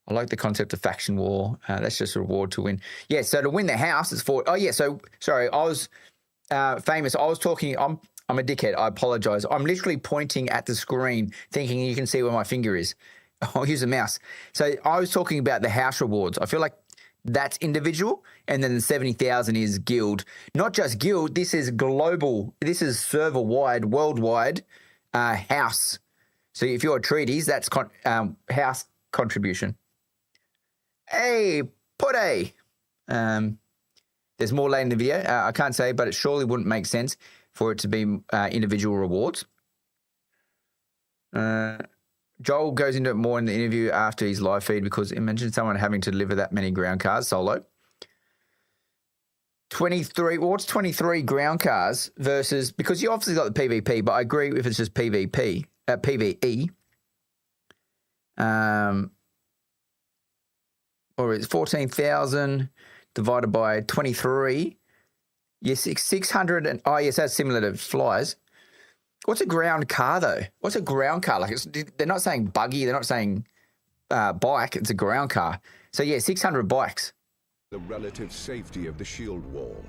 I like the concept of faction war. That's just a reward to win. Yeah, so to win the house, it's for... Oh, yeah, so, sorry, I was... Famous, I was talking... I'm a dickhead. I apologize. I'm literally pointing at the screen thinking you can see where my finger is. I'll use a mouse. So I was talking about the house rewards. I feel like that's individual, and then the 70,000 is guild. Not just guild. This is global. This is server-wide, worldwide house. So if you're a treaties, that's house contribution. Hey, Putty. There's more later in the video. I can't say, but it surely wouldn't make sense for it to be individual rewards. Joel goes into it more in the interview after his live feed because it mentioned someone having to deliver that many ground cars solo. 23, what's 23 ground cars versus, because you obviously got the PvP, but I agree if it's just PvE. Or it's 14,000 divided by 23. Yes, 600 and oh yes, that's similar to flies. What's a ground car though? What's a ground car? Like they're not saying buggy, they're not saying bike. It's a ground car. So yeah, 600 bikes. The relative safety of the shield wall.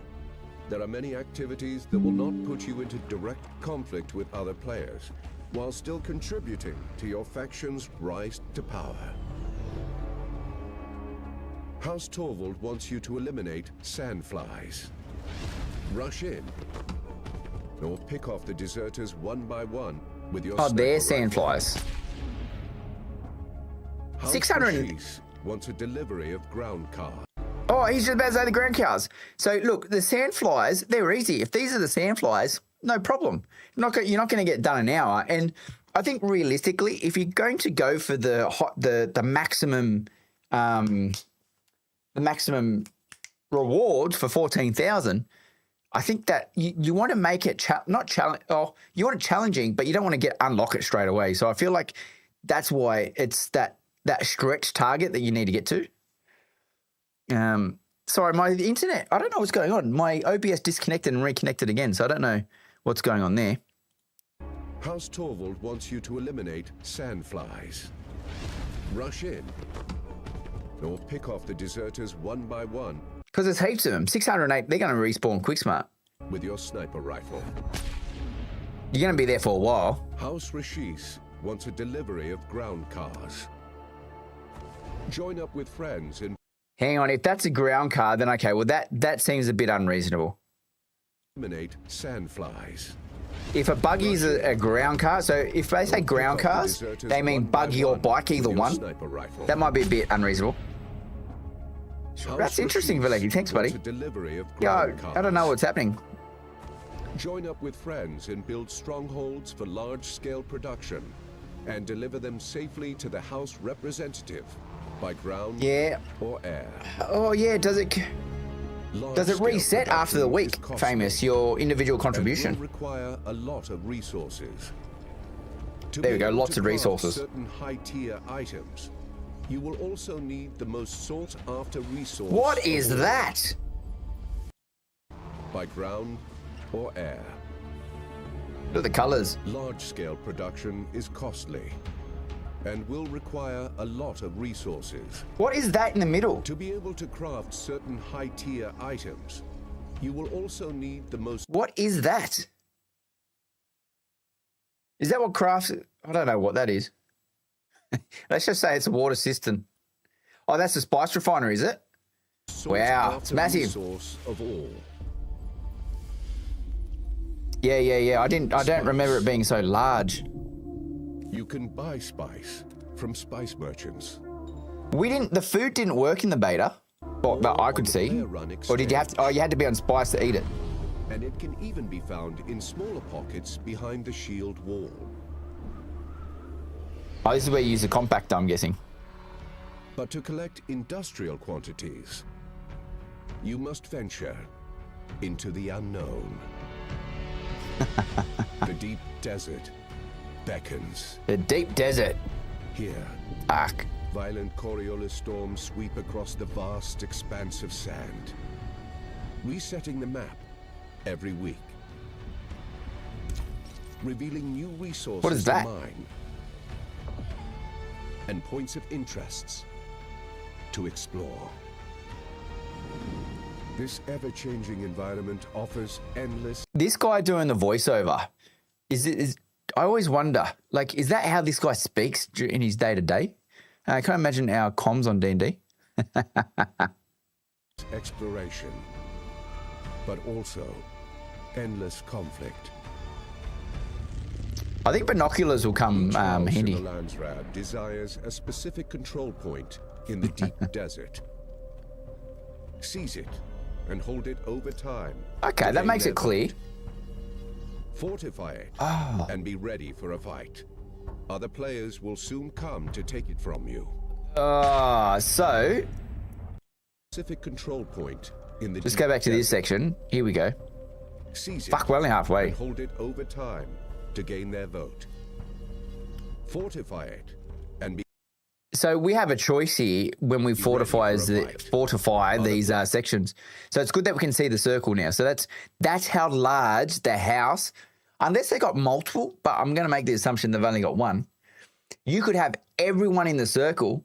There are many activities that will not put you into direct conflict with other players, while still contributing to your faction's rise to power. House Torvald wants you to eliminate sandflies. Rush in, or pick off the deserters one by one with your they're sandflies. 600 wants a delivery of ground cars. Oh, he's just about to say the ground cars. So look, the sandflies, they're easy. If these are the sandflies, no problem. You're not going to get done an hour. And I think realistically, if you're going to go for the maximum reward for 14,000. I think that you want to make it you want it challenging, but you don't want to unlock it straight away. So I feel like that's why it's that stretch target that you need to get to. Sorry, my internet, I don't know what's going on. My OBS disconnected and reconnected again, so I don't know what's going on there. House Torvald wants you to eliminate sandflies. Rush in, or pick off the deserters one by one. Because there's heaps of them. 608, they're going to respawn quick smart. With your sniper rifle. You're going to be there for a while. House Rashis wants a delivery of ground cars. Join up with friends in... Hang on, if that's a ground car, then okay, well that seems a bit unreasonable. Eliminate sandflies. If a buggy is a ground car, so if they say ground cars, they mean buggy or bike, either one. That might be a bit unreasonable. That's interesting, Valeki. Thanks, buddy. Delivery of Yeah, I don't know what's happening. Join up with friends and build strongholds for large-scale production and deliver them safely to the House representative by ground or air. Oh, yeah. Does it reset after the week, Famous, your individual contribution? Will require a lot of resources. There we go, lots of resources. Certain high-tier items. You will also need the most sought-after resource. What is that? By ground or air. Look at the colors. Large-scale production is costly and will require a lot of resources. What is that in the middle? To be able to craft certain high-tier items, you will also need the most... What is that? Is that what crafts... I don't know what that is. Let's just say it's a water cistern. Oh, that's a spice refinery, is it? Wow, it's massive. Source of all. Yeah. I don't remember it being so large. You can buy spice from spice merchants. The food didn't work in the beta, that I could see. Or did you have to, oh, you had to be on spice to eat it. And it can even be found in smaller pockets behind the shield wall. Oh, this is where you use the compactor, I'm guessing. But to collect industrial quantities, you must venture into the unknown. The deep desert beckons. The deep desert. Here, Ark. violent Coriolis storms sweep across the vast expanse of sand, resetting the map every week, revealing new resources what is that? to mine and points of interests to explore. This ever-changing environment offers endless... This guy doing the voiceover, I always wonder, like, is that how this guy speaks in his day-to-day? I can't imagine our comms on D&D. exploration, but also endless conflict. I think binoculars will come handy. Landsraad desires a specific control point in the deep desert. Seize it and hold it over time. Okay, that makes it clear. Fortify it and be ready for a fight. Other players will soon come to take it from you. So Specific control point in the let's go back to this section. Here we go. Seize it. Fuck, we're only halfway. And hold it over time to gain their vote. Fortify it and be... So we have a choice here when we fortify these sections. So it's good that we can see the circle now. So that's how large the house, unless they got multiple, but I'm going to make the assumption they've only got one. You could have everyone in the circle,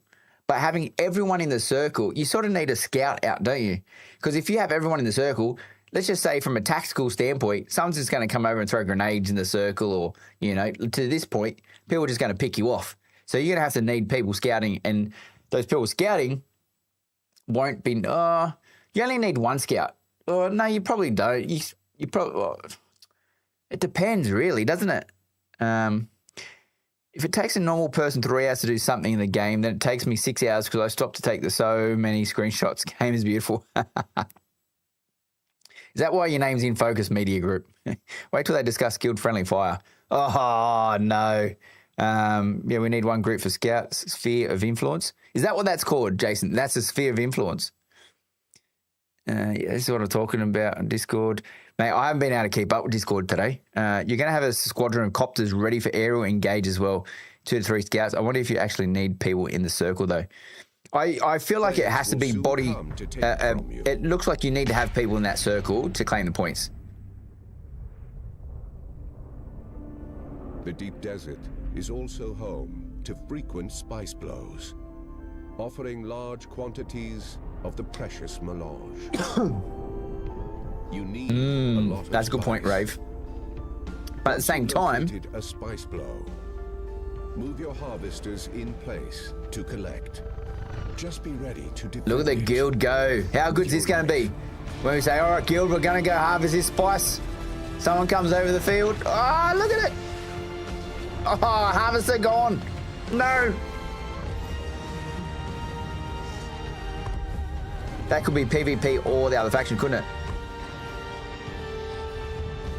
but having everyone in the circle, you sort of need a scout out, don't you? Because if you have everyone in the circle, let's just say from a tactical standpoint, someone's just going to come over and throw grenades in the circle or, to this point, people are just going to pick you off. So you're going to have to need people scouting, and those people scouting won't be, you only need one scout. Oh, no, you probably don't. You probably, it depends really, doesn't it? If it takes a normal person 3 hours to do something in the game, then it takes me 6 hours because I stopped to take so many screenshots. Game is beautiful. Is that why your name's in Focus Media Group? Wait till they discuss guild-friendly fire. Oh, no. We need one group for scouts, sphere of influence. Is that what that's called, Jason? That's a sphere of influence. This is what I'm talking about on Discord. Mate, I haven't been able to keep up with Discord today. You're going to have a squadron of copters ready for aerial engage as well. 2 to 3 scouts. I wonder if you actually need people in the circle, though. I feel like it has to be body... it looks like you need to have people in that circle to claim the points. The deep desert is also home to frequent spice blows, offering large quantities of the precious melange. You need a lot of that's a good point, Rave. But at the same time... a spice blow. Move your harvesters in place to collect. Just be ready to defend. Look at the guild go. How good is this going to be? When we say, all right, guild, we're going to go harvest this spice. Someone comes over the field. Oh, look at it. Oh, harvester gone. No. That could be PvP or the other faction, couldn't it?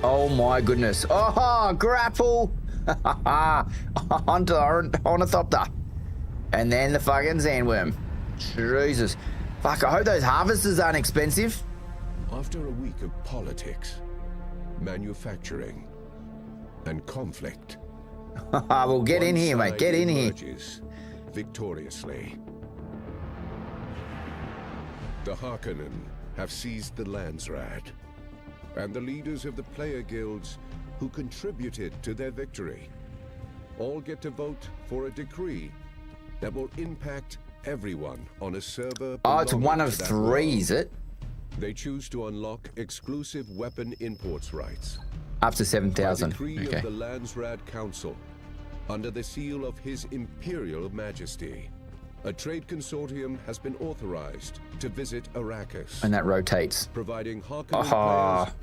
Oh my goodness. Oh, grapple! Onto the Ornithopter. And then the fucking sandworm. Jesus. Fuck, I hope those harvesters aren't expensive. After a week of politics, manufacturing, and conflict, Well, get in here, mate. Get in here. Victoriously. The Harkonnen have seized the Landsraad, and the leaders of the player guilds who contributed to their victory all get to vote for a decree that will impact everyone on a server. Oh, it's one of belonging to that 3, world. is it? They choose to unlock exclusive weapon imports rights. Up to By 7,000. decree Okay. of the Landsraad Council, under the seal of His Imperial Majesty, a trade consortium has been authorized to visit Arrakis, And that rotates. providing Harkonnen players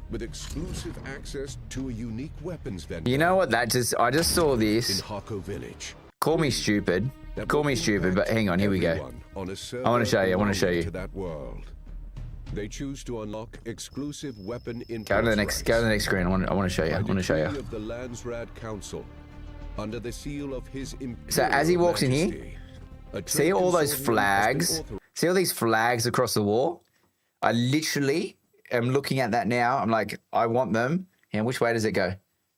with exclusive access to a unique weapons vendor You know what? I just saw in this. Hako Village. Call me stupid. That Call will me stupid, but impact hang on. Here we go. everyone on a server I want to show you. I want to show belonging you. to that world. They choose to unlock exclusive weapon imports Go to the next. Go to the next screen. I want to show you. I By want to show decree you. of the Landsraad Council, under the seal of His Imperial So as he walks in here, Majesty, a See trade all those consortium has been flags? authorized. See all these flags across the wall? I literally am looking at that now. I'm like, I want them. And which way does it go?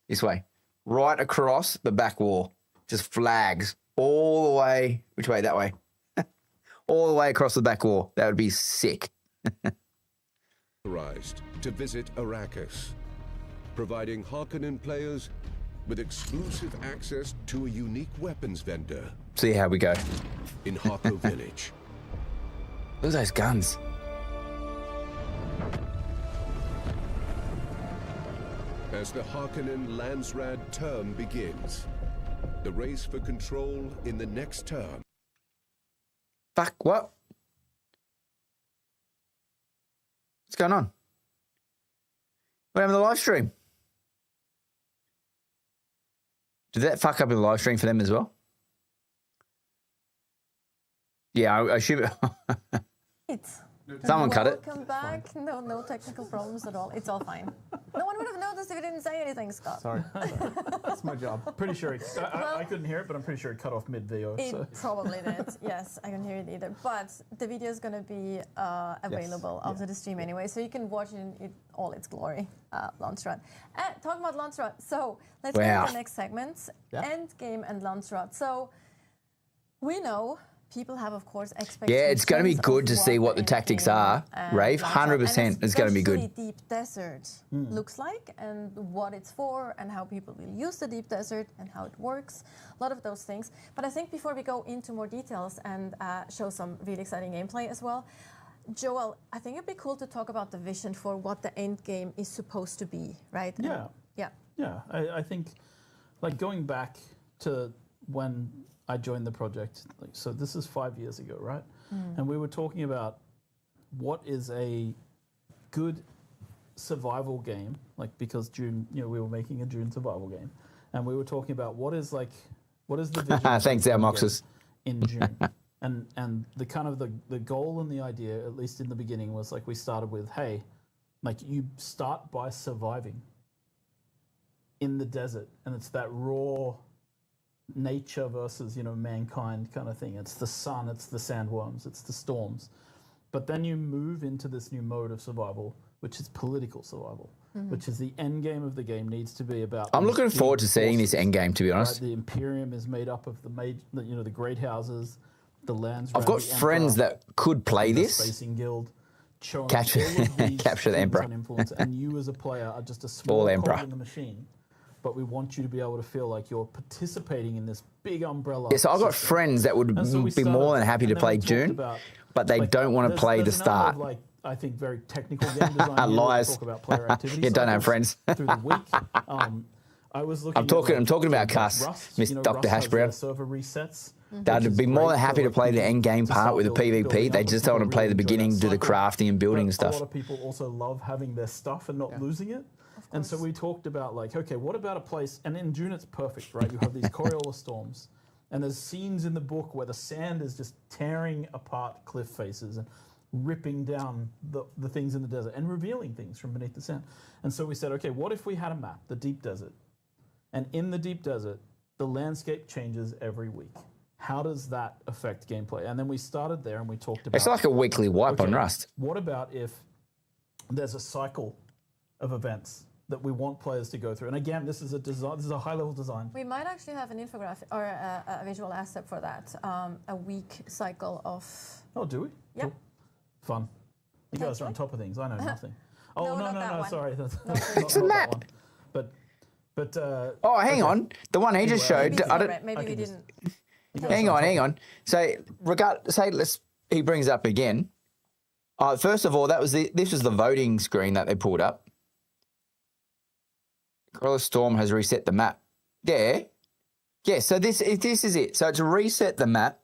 This way. Right across the back wall. Just flags all the way. Which way? That way. All the way across the back wall. That would be sick. Authorized to visit Arrakis, providing Harkonnen players with exclusive access to a unique weapons vendor See how we go. in Hako Village. Look at those guns. As the Harkonnen Landsraad term begins, the race for control in the next term. Fuck, what? What's going on? What happened to the live stream? Did that fuck up in the live stream for them as well? Yeah, I assume. Someone cut it. Welcome back. No technical problems at all. It's all fine. No one would have noticed if you didn't say anything, Scott. Sorry. That's my job. Pretty sure I couldn't hear it, but I'm pretty sure it cut off mid-VO. It So. probably did. Yes, I couldn't hear it either. But the video is going to be available after the stream anyway, so you can watch it in all its glory. Landsraad. Talking about Landsraad, so let's go to the next segment. Endgame and Landsraad. So we know people have, of course, expectations. Yeah, it's going to be good of to see what the tactics are, Rave. 100% it's going to be good. Especially Deep Desert looks like, and what it's for, and how people will use the Deep Desert, and how it works. A lot of those things. But I think before we go into more details and show some really exciting gameplay as well, Joel, I think it'd be cool to talk about the vision for what the end game is supposed to be, right? Yeah. Yeah. Yeah, I think, like, going back to when I joined the project, like, so this is 5 years ago, right? And we were talking about what is a good survival game, like, because Dune, we were making a Dune survival game, and we were talking about what is the vision Thanks, our Moxes. in Dune. And the kind of the goal and the idea, at least in the beginning, was like we started with, hey, like, you start by surviving in the desert, and it's that raw nature versus mankind kind of thing. It's the sun, it's the sandworms, it's the storms. But then you move into this new mode of survival, which is political survival, which is the end game of the game needs to be about. I'm looking these forward to seeing this forces, end game, to be honest. right? The Imperium is made up of the great houses, the lands. I've got friends that could play the this. Spacing Guild. Capture- all of these capture the things Emperor. on influence, and you as a player are just a small All cog Emperor. in the machine. But we want you to be able to feel like you're participating in this big umbrella. Yeah, so I've got system. friends that would And so we be more started- than happy to and then play we talked Dune, about, but they like, don't want to there's- play the there's a number start. of, like, I think very technical game design. here. Lies. We talk about player activity. You don't have cycles friends. through the week. I was looking. I'm talking about like Cuss, Rust, Miss Dr. Rust Hash has Brown. their server resets. They'd be more than happy to play the end game part with the PvP. They just don't want to play the beginning, do the crafting and building and A stuff. lot of people also love having their stuff and not losing it. And so we talked about, like, okay, what about a place? And in Dune, it's perfect, right? You have these Coriolis storms, and there's scenes in the book where the sand is just tearing apart cliff faces. And ripping down the things in the desert and revealing things from beneath the sand. And so we said, okay, what if we had a map, the deep desert, and in the deep desert, the landscape changes every week? How does that affect gameplay? And then we started there and we talked about... It's like a weekly wipe on Rust. What about if there's a cycle of events that we want players to go through? And again, this is a design. This is a high-level design. We might actually have an infographic or a visual asset for that. A week cycle of... Oh, do we? Yeah. Cool. Fun. You guys are on top of things. I know nothing. Oh, no, sorry. That's not Isn't that that? one. But oh, hang on. The one he just showed. Maybe we didn't. Hang on. So, he brings up again. First of all, this was the voting screen that they pulled up. Coral Storm has reset the map. Yeah. So this is it. So it's reset the map,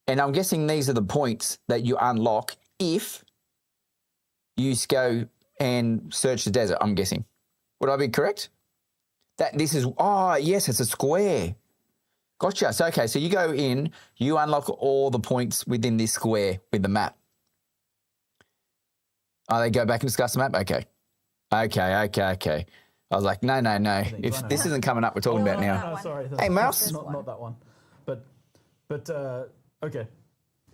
and I'm guessing these are the points that you unlock if you go and search the desert. I'm guessing. Would I be correct? This is yes, it's a square. Gotcha. So okay, so you go in, you unlock all the points within this square with the map. They go back and discuss the map? Okay. I was like, no. If this isn't coming up, we're talking about now. No, sorry. Hey, Mouse. Not that one. But okay.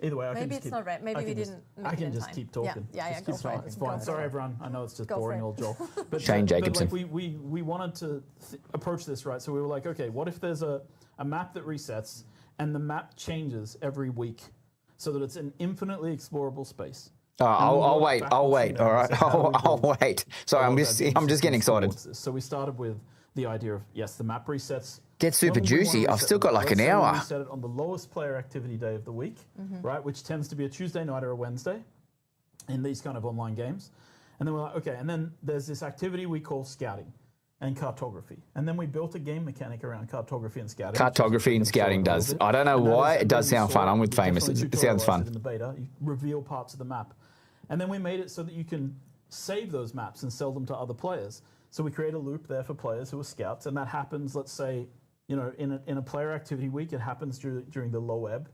Either way, maybe it's not right. Maybe we didn't. I can just keep talking. Yeah. It's fine. It's fine. Sorry, everyone. I know it's just boring old Joel. But Shane Jacobson. But like we wanted to approach this right. So we were like, okay, what if there's a map that resets and the map changes every week, so that it's an infinitely explorable space. I'll wait. All right. I'll wait. Sorry, I'm just getting excited. So we started with the idea of, yes, the map resets. Get super juicy. I've still got like an hour. We set it on the lowest player activity day of the week, right, which tends to be a Tuesday night or a Wednesday in these kind of online games. And then we're like, okay, and then there's this activity we call scouting and cartography. And then we built a game mechanic around cartography and scouting. Cartography and scouting does. I don't know why. It does sound fun. I'm with Famous. It sounds fun. In the beta, you reveal parts of the map. And then we made it so that you can save those maps and sell them to other players. So we create a loop there for players who are scouts, and that happens, let's say, in a player activity week, it happens during the low ebb.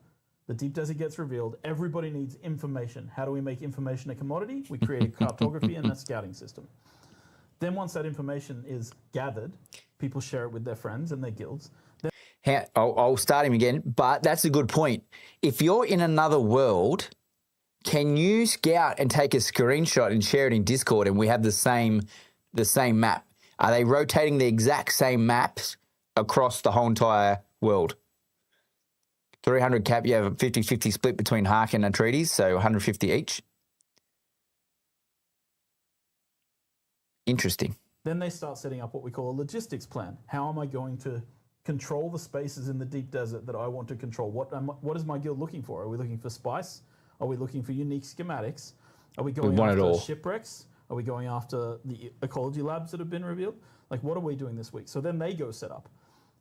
The deep desert gets revealed. Everybody needs information. How do we make information a commodity? We create a cartography and a scouting system. Then once that information is gathered, people share it with their friends and their guilds. I'll start him again, but that's a good point. If you're in another world, can you scout and take a screenshot and share it in Discord and we have the same map? Are they rotating the exact same maps across the whole entire world? 300 cap, you have a 50-50 split between Hark and Atreides, so 150 each. Interesting. Then they start setting up what we call a logistics plan. How am I going to control the spaces in the deep desert that I want to control? What is my guild looking for? Are we looking for spice? Are we looking for unique schematics? Are we going after shipwrecks? Are we going after the ecology labs that have been revealed? Like, what are we doing this week? So then they go set up.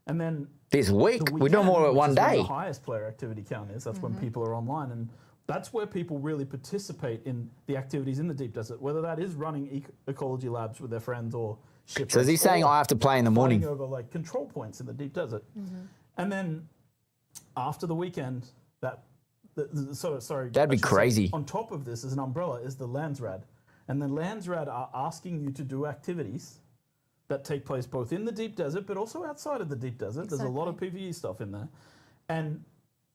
And then this week, we do more at one day. The highest player activity count is. That's when people are online. And that's where people really participate in the activities in the deep desert, whether that is running ecology labs with their friends or shipwrecks. So is he saying I have to play in the morning? Over like control points in the deep desert. And then after the weekend, that'd be crazy. On top of this, as an umbrella, is the Landsraad. And the Landsraad are asking you to do activities that take place both in the deep desert, but also outside of the deep desert. Exactly. There's a lot of PvE stuff in there. And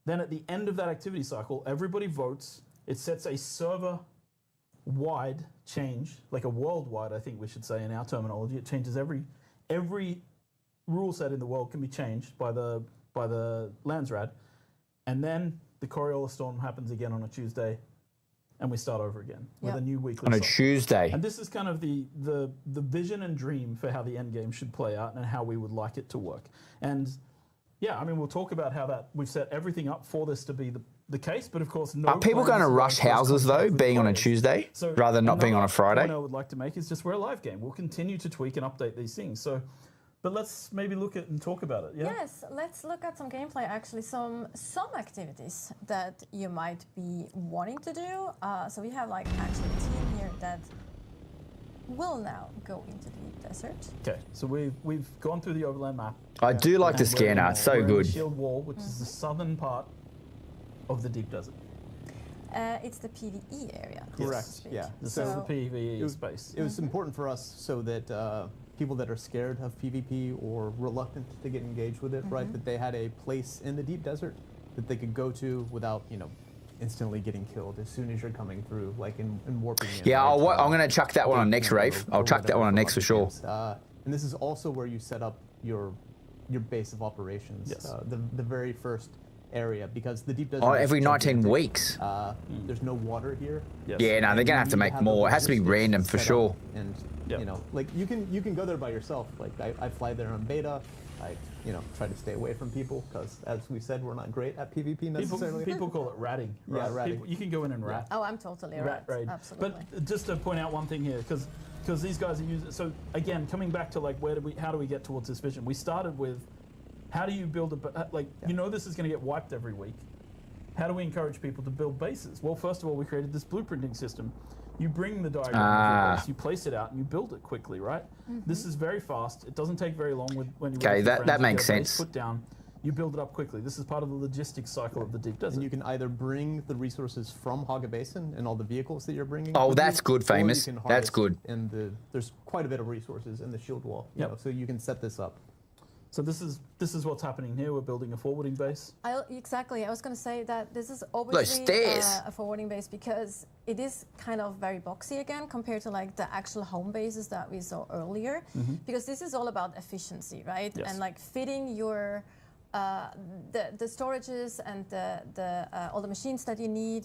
then at the end of that activity cycle, everybody votes. It sets a server-wide change, like a worldwide, I think we should say in our terminology. It changes every rule set in the world can be changed by the Landsraad. And then the Coriolis Storm happens again on a Tuesday, and we start over again with a new weekly on a cycle. Tuesday. And this is kind of the vision and dream for how the end game should play out and how we would like it to work. And yeah, I mean, we'll talk about how that we've set everything up for this to be the case, but of course, no. Are people going to rush houses though, being on a Tuesday rather than not being on a Friday? What I would like to make is just we're a live game. We'll continue to tweak and update these things. So. But let's maybe look at and talk about it, yeah? Yes, let's look at some gameplay, actually, some activities that you might be wanting to do. So we have like actually a team here that will now go into the deep desert. Okay, so we've gone through the overland map. I do like the scanner, it's so good. Shield Wall, which is the southern part of the deep desert. It's the PvE area. Correct. so to speak. Yeah. This So is the PvE it was- space. It was important for us so that people that are scared of PvP or reluctant to get engaged with it, right, that they had a place in the deep desert that they could go to without, instantly getting killed as soon as you're coming through, like in warping in. Yeah, right? I'm going to chuck that one on next, Rafe. I'll chuck that one on next for sure. And this is also where you set up your base of operations, Yes. the very first area, because the deep desert. Oh, is every 19 gigantic. weeks. There's no water here. Yes. Yeah, no, they're And going to you have to need make have more. the It has to be logistics random for set up. sure. And Yep. like you can go there by yourself. Like I fly there on beta. I try to stay away from people because, as we said, we're not great at PvP necessarily. People call it ratting. Yeah, Right? ratting. People, you can go in and rat. Oh, I'm totally Rat right. raid. Absolutely. But just to point out one thing here, because these guys are using. So again, coming back to like how do we get towards this vision? We started with how do you build this is going to get wiped every week. How do we encourage people to build bases? Well, first of all, we created this blueprinting system. You bring the diagram of your base, you place it out, and you build it quickly, right? This is very fast. It doesn't take very long when you. Okay, that makes sense. Put down, you build it up quickly. This is part of the logistics cycle of the deep desert. And you can either bring the resources from Haga Basin and all the vehicles that you're bringing. Oh, with that's you, good, or you Famous. can That's harvest good. And there's quite a bit of resources in the shield wall, Yep. so you can set this up. So this is what's happening here. We're building a forwarding base. Exactly. I was going to say that this is Those obviously stairs. a forwarding base because it is kind of very boxy again compared to like the actual home bases that we saw earlier. Because this is all about efficiency, right? Yes. And like fitting your the storages and the all the machines that you need.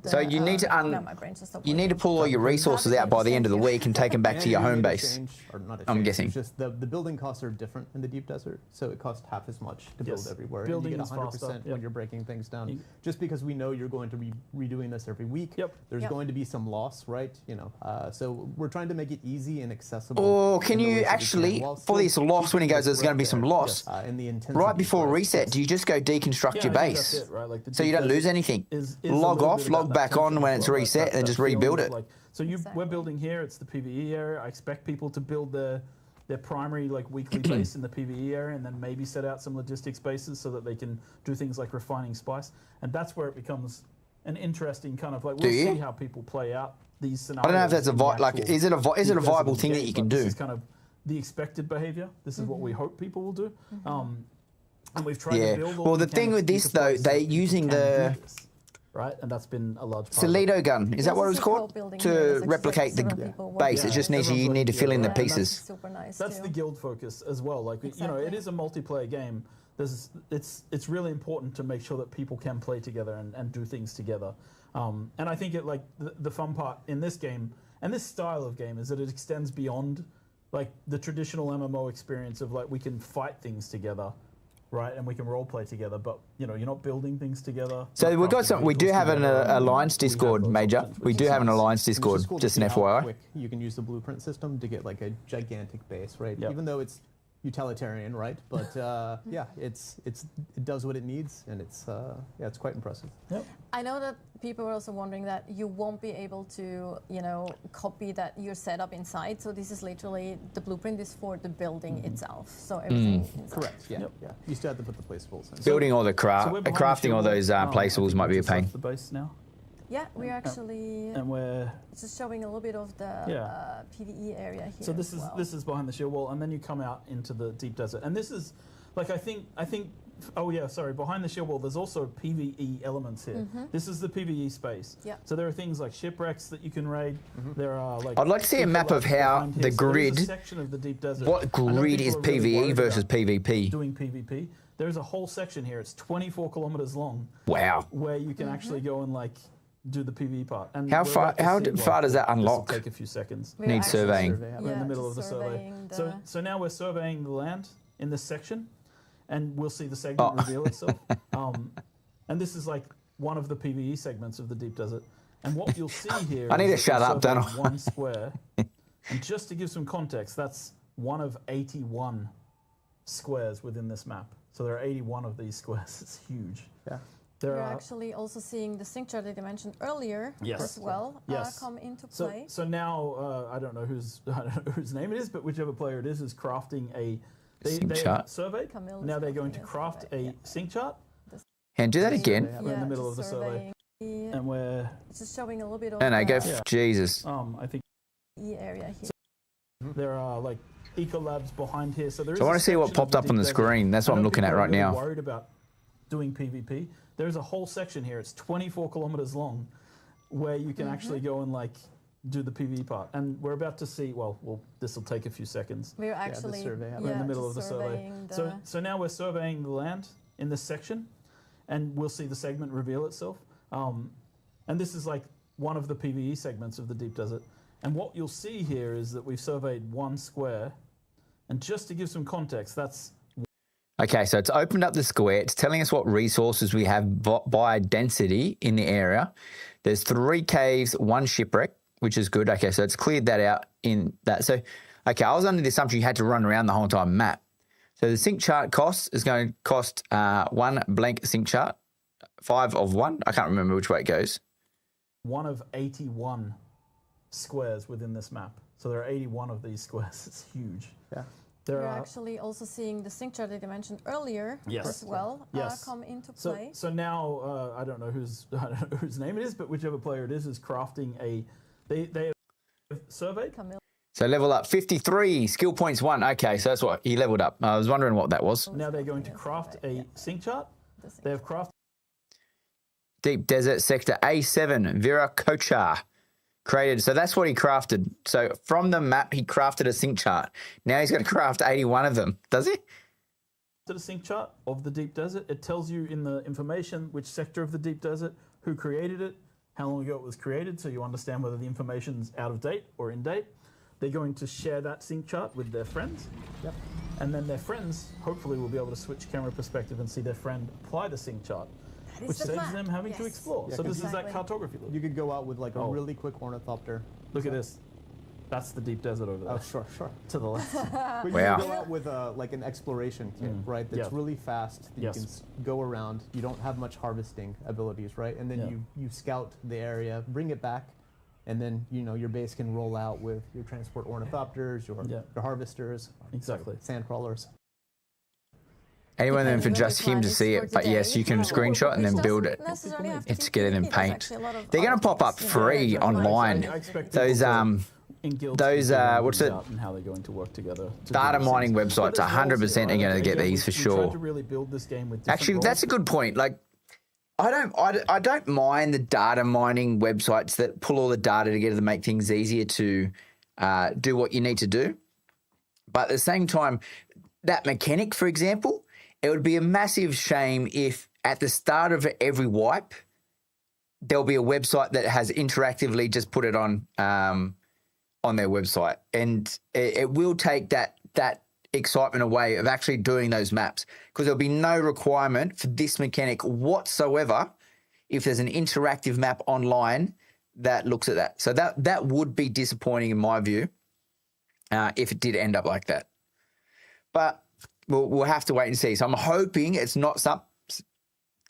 So you need to no, my brain just stopped You need to working. pull all your resources out by the end of the week and take them back to your And home you need a base. change- or not a I'm change, guessing. It's just the building costs are different in the deep desert, so it costs half as much to build Yes. everywhere. Building and you is get 100% faster, when yep. you're breaking things down. You- Just because we know you're going to be redoing this every week, Yep. there's Yep. going to be some loss, right? So we're trying to make it easy and accessible. Or can in the you ways that we can, actually, while for still this loss, when he keeping goes, there's the going to be threat some there. loss. And the intensity Right before for it. reset, do you just go deconstruct Yeah, your I think base? that's it, right? Like the So you deep don't lose desert anything. is a Log little off, bit about log that back on tension when as it's well, right? reset, That- and just that feeling rebuild of, it. like, so Exactly. we're building here. It's the PvE area. I expect people to build their primary weekly base in the PvE area, and then maybe set out some logistics bases so that they can do things like refining spice. And that's where it becomes an interesting kind of we'll Do you? see how people play out these I scenarios. don't know if that's a in the is it a actual is it a deep viable desert thing that game, you but can This do? is kind of the expected behavior. This is what we hope people will do. And we've tried Yeah. to build all Well, the the thing mechanics with this, into though, place so they're that people using can the- do this, right, and that's been a large part. of it. Toledo gun, is that what it was This is called? building To here. There's actually replicate the several people base. working It just on needs Everyone's you need to working fill in the together, and pieces. Super nice. That's too. the guild focus as well. Exactly. It is a multiplayer game. It's really important to make sure that people can play together and do things together. And I think the fun part in this game and this style of game is that it extends beyond the traditional MMO experience of we can fight things together, right? And we can role play together, but you're not building things together. So not we've got crafting some. We do vehicles have an together. alliance We have Discord, those Major. options, We which do is have an nice. alliance And it's Discord. cool to Just see an how FYI. quick you can use the blueprint system to get a gigantic base, right? Yep. Even though it's utilitarian, right? But it does what it needs, and it's quite impressive. Yep. I know that people are also wondering that you won't be able to, copy your setup inside. So this is literally the blueprint is for the building itself. So everything inside. Correct. Yeah. Yep. Yeah. You still have to put the placeables in. Building all the So we're behind the crafting all shield those wall. I placeables think might be a we've just pain. left the base now, Yeah, we're actually and we're just showing a little bit of the Yeah. PvE area here. So this as is well. this is behind the shield wall, and then you come out into the deep desert. And this is I think. Oh yeah, sorry. Behind the shield wall, there's also PVE elements here. This is the PVE space. Yeah. So there are things like shipwrecks that you can raid. There are I'd like to see a map of how behind the here. So there is a grid- section of the deep desert. What I know grid people is are really PvE worried versus about PvP? doing PvP. There's a whole section here. It's 24 kilometers long, Wow. where you can actually go and do the PvE part. And How we're far- about to how see far does that this'll unlock? Take a few seconds. We're Need actually surveying. We're in Yeah, the middle of just the survey. surveying So now we're surveying the land in this section, and we'll see the segment reveal itself. And this is one of the PvE segments of the deep desert. And what you'll see here I need is to that shut we're up, don't surveying one square. And just to give some context, that's one of 81 squares within this map. So there are 81 of these squares. It's huge. Yeah. There We're are actually also seeing the sync chart that you mentioned earlier Yes. as well Yes. come into So, play. so now I don't know whose name it is, but whichever player it is crafting a Sync they chart. surveyed. Camille Now is they're going to crafting a craft survey, a sync chart. And do that again. We're in the middle of just the survey. surveying. And we're It's just showing a little bit of No, go the Jesus. I think area here. there are like eco labs behind here. So I want to see what popped up on the screen. That's what I'm looking at right now. Worried about doing PvP. There's a whole section here. It's 24 kilometers long, where you can actually go and like do the PvE part. And we're about to see. Well, this will take a few seconds. We're actually We're in the middle of the survey. So now we're surveying the land in this section, and we'll see the segment reveal itself. And this is like one of the PvE segments of the Deep Desert. And what you'll see here is that we've surveyed 1 square. And just to give some context, that's... Okay, so it's opened up the square. It's telling us what resources we have by density in the area. There's 3 caves, 1 shipwreck, which is good. Okay, so it's cleared that out in that. So, okay, I was under the assumption you had to run around the whole entire map. So the sync chart cost is going to cost 1 blank sync chart, 5 of 1. I can't remember which way it goes. 1 of 81 squares within this map. So there are 81 of these squares. It's huge. Yeah. We're actually also seeing the sync chart that you mentioned earlier as well come into play. So now I don't know whose name it is, but whichever player it is crafting a. They have surveyed. So level up 53, skill points 1. Okay, so that's what he leveled up. I was wondering what that was. Now they're going to craft a sync chart. They have crafted. Deep Desert Sector A7, Viracocha. Created, so that's what he crafted. So from the map, he crafted a sync chart. Now he's going to craft 81 of them, does he? A sync chart of the Deep Desert. It tells you in the information which sector of the Deep Desert, who created it, how long ago it was created, so you understand whether the information's out of date or in date. They're going to share that sync chart with their friends. Yep. And then their friends, hopefully, will be able to switch camera perspective and see their friend apply the sync chart, which saves them having to explore. Yeah, so this is that cartography loop. You could go out with like a really quick ornithopter. Look at this. That's the Deep Desert over there. Oh, sure. To the left. But you can go out with like an exploration kit, right? That's really fast. That you can go around. You don't have much harvesting abilities, right? And then you scout the area, bring it back, and then your base can roll out with your transport ornithopters, your harvesters, sand crawlers. Anyone then for just him to see it, but yes, you can screenshot and then build it. It's get it in Paint. They're going to pop up free online. Those what's it? And how they're going to work together. Data mining websites, 100% are going to get these for sure. Tried to really build this game with actually, that's a good point. Like, I don't mind the data mining websites that pull all the data together to make things easier to do what you need to do. But at the same time, that mechanic, for example, it would be a massive shame if at the start of every wipe, there'll be a website that has interactively just put it on their website. And it will take that excitement away of actually doing those maps, because there'll be no requirement for this mechanic whatsoever if there's an interactive map online that looks at that. So that would be disappointing in my view if it did end up like that. But we'll have to wait and see. So I'm hoping it's not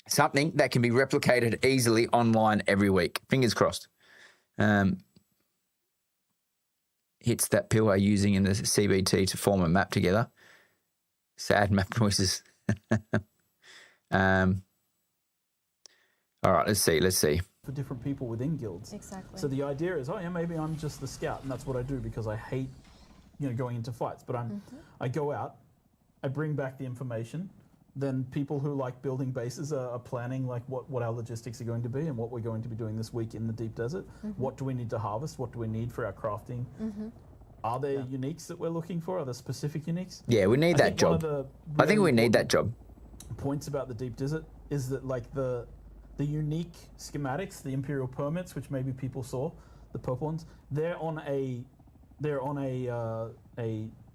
something that can be replicated easily online every week. Fingers crossed. Hits that pill are using in the CBT to form a map together. Sad map noises. All right, let's see. For different people within guilds. Exactly. So the idea is, maybe I'm just the scout, and that's what I do because I hate, going into fights. But I go out, I bring back the information. Then people who like building bases are planning like what our logistics are going to be and what we're going to be doing this week in the Deep Desert. What do we need to harvest? What do we need for our crafting? Are there uniques that we're looking for? Are there specific uniques? Yeah, we need that job. I think we need that job. Points about the Deep Desert is that like the unique schematics, the Imperial permits, which maybe people saw, the purple ones, they're on a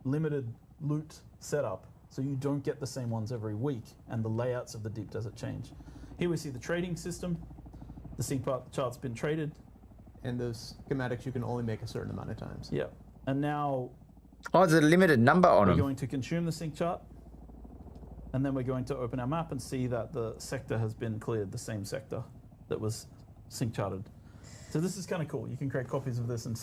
limited loot setup. So you don't get the same ones every week, and the layouts of the Deep Desert change. Here we see the trading system. The sync chart's been traded. And those schematics you can only make a certain amount of times. Yeah. And now... there's a limited number on them. We're going to consume the sync chart, and then we're going to open our map and see that the sector has been cleared, the same sector that was sync charted. So this is kind of cool. You can create copies of this and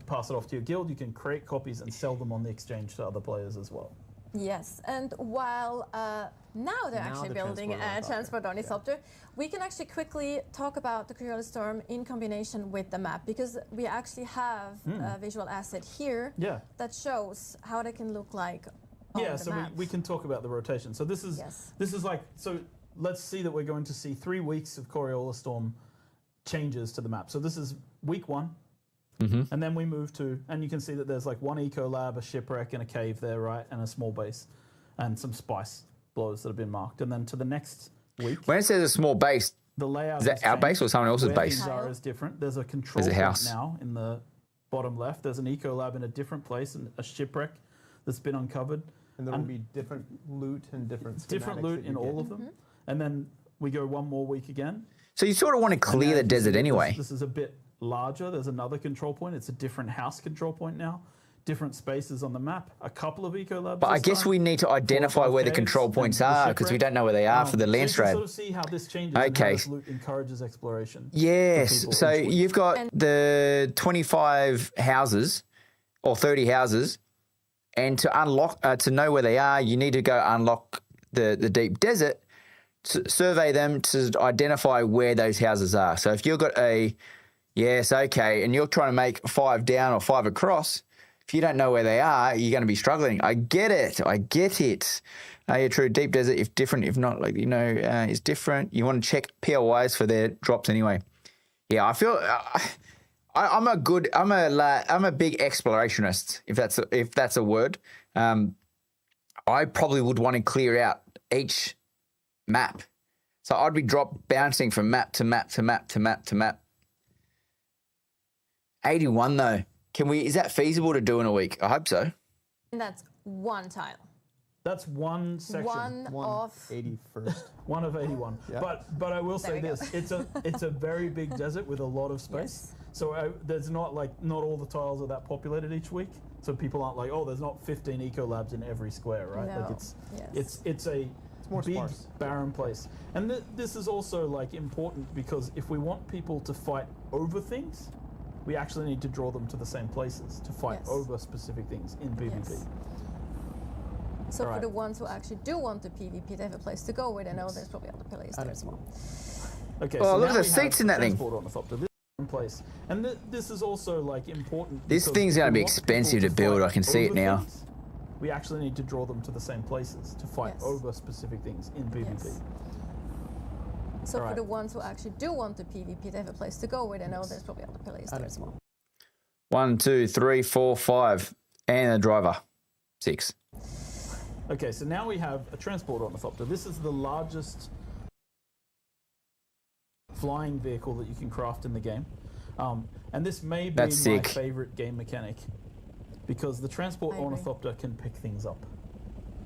pass it off to your guild. You can create copies and sell them on the exchange to other players as well. Yes, and while now they're actually building a transport ornithopter, we can actually quickly talk about the Curious Storm in combination with the map, because we actually have a visual asset here that shows how they can look like on the map. We can talk about the rotation. So this is like, so let's see that we're going to see 3 weeks of Coriolis Storm changes to the map. So this is week 1. And then we move to, and you can see that there's like 1 eco lab, a shipwreck, and a cave there, right? And a small base, and some spice blowers that have been marked. And then to the next week. When it says a small base, the layout is that our base or someone else's base? Where these are is different. There's a control point now in the bottom left. There's an eco lab in a different place, and a shipwreck that's been uncovered. And there will be different loot and different loot in all of them. And then we go 1 more week again. So you sort of want to clear the desert anyway. This is a bit larger. There's another control point. It's a different house control point now. Different spaces on the map. A couple of eco labs. But I guess we need to identify where the control points are, because we don't know where they are for the Landsraad. So you can sort of see how this changes and how this loot encourages exploration. Yes. So you've got the 25 houses or 30 houses, and to unlock, to know where they are, you need to go unlock the deep desert, to survey them to identify where those houses are. So if you've got and you're trying to make 5 down or 5 across, if you don't know where they are, you're going to be struggling. I get it. Yeah, true. Deep desert, if different, if not, is different. You want to check POIs for their drops anyway. Yeah, I feel I'm a big explorationist, if that's a word. I probably would want to clear out each map. So I'd be bouncing from map to map to map to map to map. 81 though. Is that feasible to do in a week? I hope so. And that's 1 tile. That's 1 section. One of 81st. 1 of 81. Yeah. But I will say this: it's a very big desert with a lot of space. Yes. So there's not all the tiles are that populated each week. So people aren't like, oh, there's not 15 eco labs in every square, right? No. It's a more big sparse. barren place. And this is also important, because if we want people to fight over things, we actually need to draw them to the same places to fight over specific things in PvP. Yes. So for the ones who actually do want the PvP, they have a place to go where they know there's probably other players there as well. Okay. Oh, look at the seats in that thing. Place. And this is also important. This thing's going to be expensive to build. I can see it now. We actually need to draw them to the same places to fight over specific things in PvP. Yes. So for the ones who actually do want the PvP, they have a place to go where they know there's probably other players there as well. 1, 2, 3, 4, 5, and a driver. 6. Okay, so now we have a transport ornithopter. This is the largest flying vehicle that you can craft in the game. And this may be my favorite game mechanic, because the transport ornithopter can pick things up.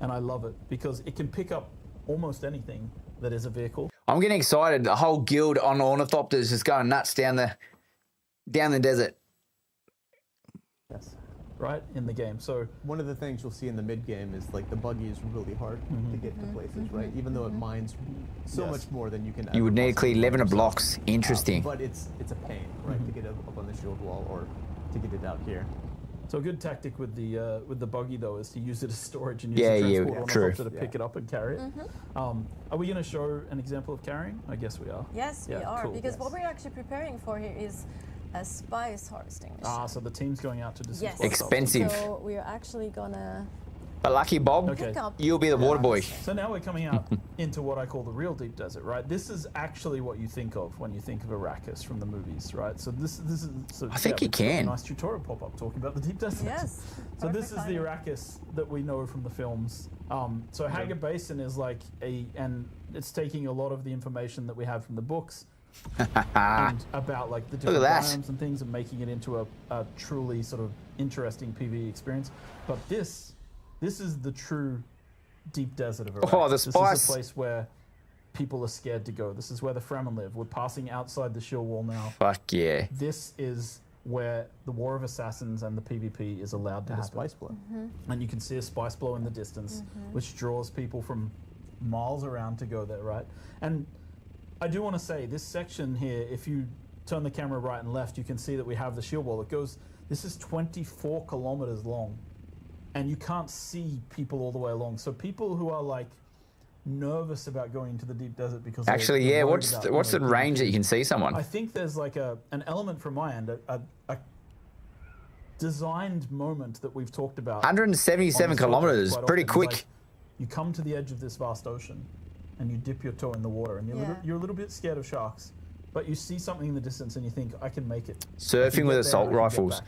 And I love it because it can pick up almost anything that is a vehicle. I'm getting excited. The whole guild on ornithopters is just going nuts down the desert. Yes. Right in the game. So one of the things you'll see in the mid game is the buggy is really hard to get to places, right? Even though it mines so much more than you can. You would need to clear 11 blocks. Interesting. But it's a pain, right, to get it up on the shield wall or to get it out here. So a good tactic with the buggy though is to use it as storage and use the transport ornithopter to pick it up and carry it. Are we going to show an example of carrying? I guess we are. Yes, we are, because what we're actually preparing for here is a spice harvesting mission. So the team's going out to do some expensive. So we're actually gonna. But lucky Bob, you'll be the water boy. So now we're coming out into what I call the real deep desert, right? This is actually what you think of when you think of Arrakis from the movies, right? So this is. So I think you can. A nice tutorial pop up talking about the deep desert. Yes. So this is the Arrakis that we know from the films. So Hagar Basin is and it's taking a lot of the information that we have from the books. And about the different biomes and things and making it into a truly sort of interesting PvE experience. But this is the true deep desert of Arrakis. Oh, the spice. This is a place where people are scared to go. This is where the Fremen live. We're passing outside the shield wall now. Fuck yeah. This is where the War of Assassins and the PvP is allowed to happen. Spice blow. And you can see a spice blow in the distance, which draws people from miles around to go there, right? And I do want to say, this section here, if you turn the camera right and left, you can see that we have the shield wall. This is 24 kilometers long. and you can't see people all the way along. So people who are like nervous about going into the deep desert because Actually, they're yeah. worried What's about the range that you can see someone? I think there's like an element from my end, a designed moment that we've talked about. 177 kilometers, pretty quick. Like, you come to the edge of this vast ocean, and you dip your toe in the water, and you're a little bit scared of sharks, but you see something in the distance, and you think, I can make it. Surfing with assault rifles.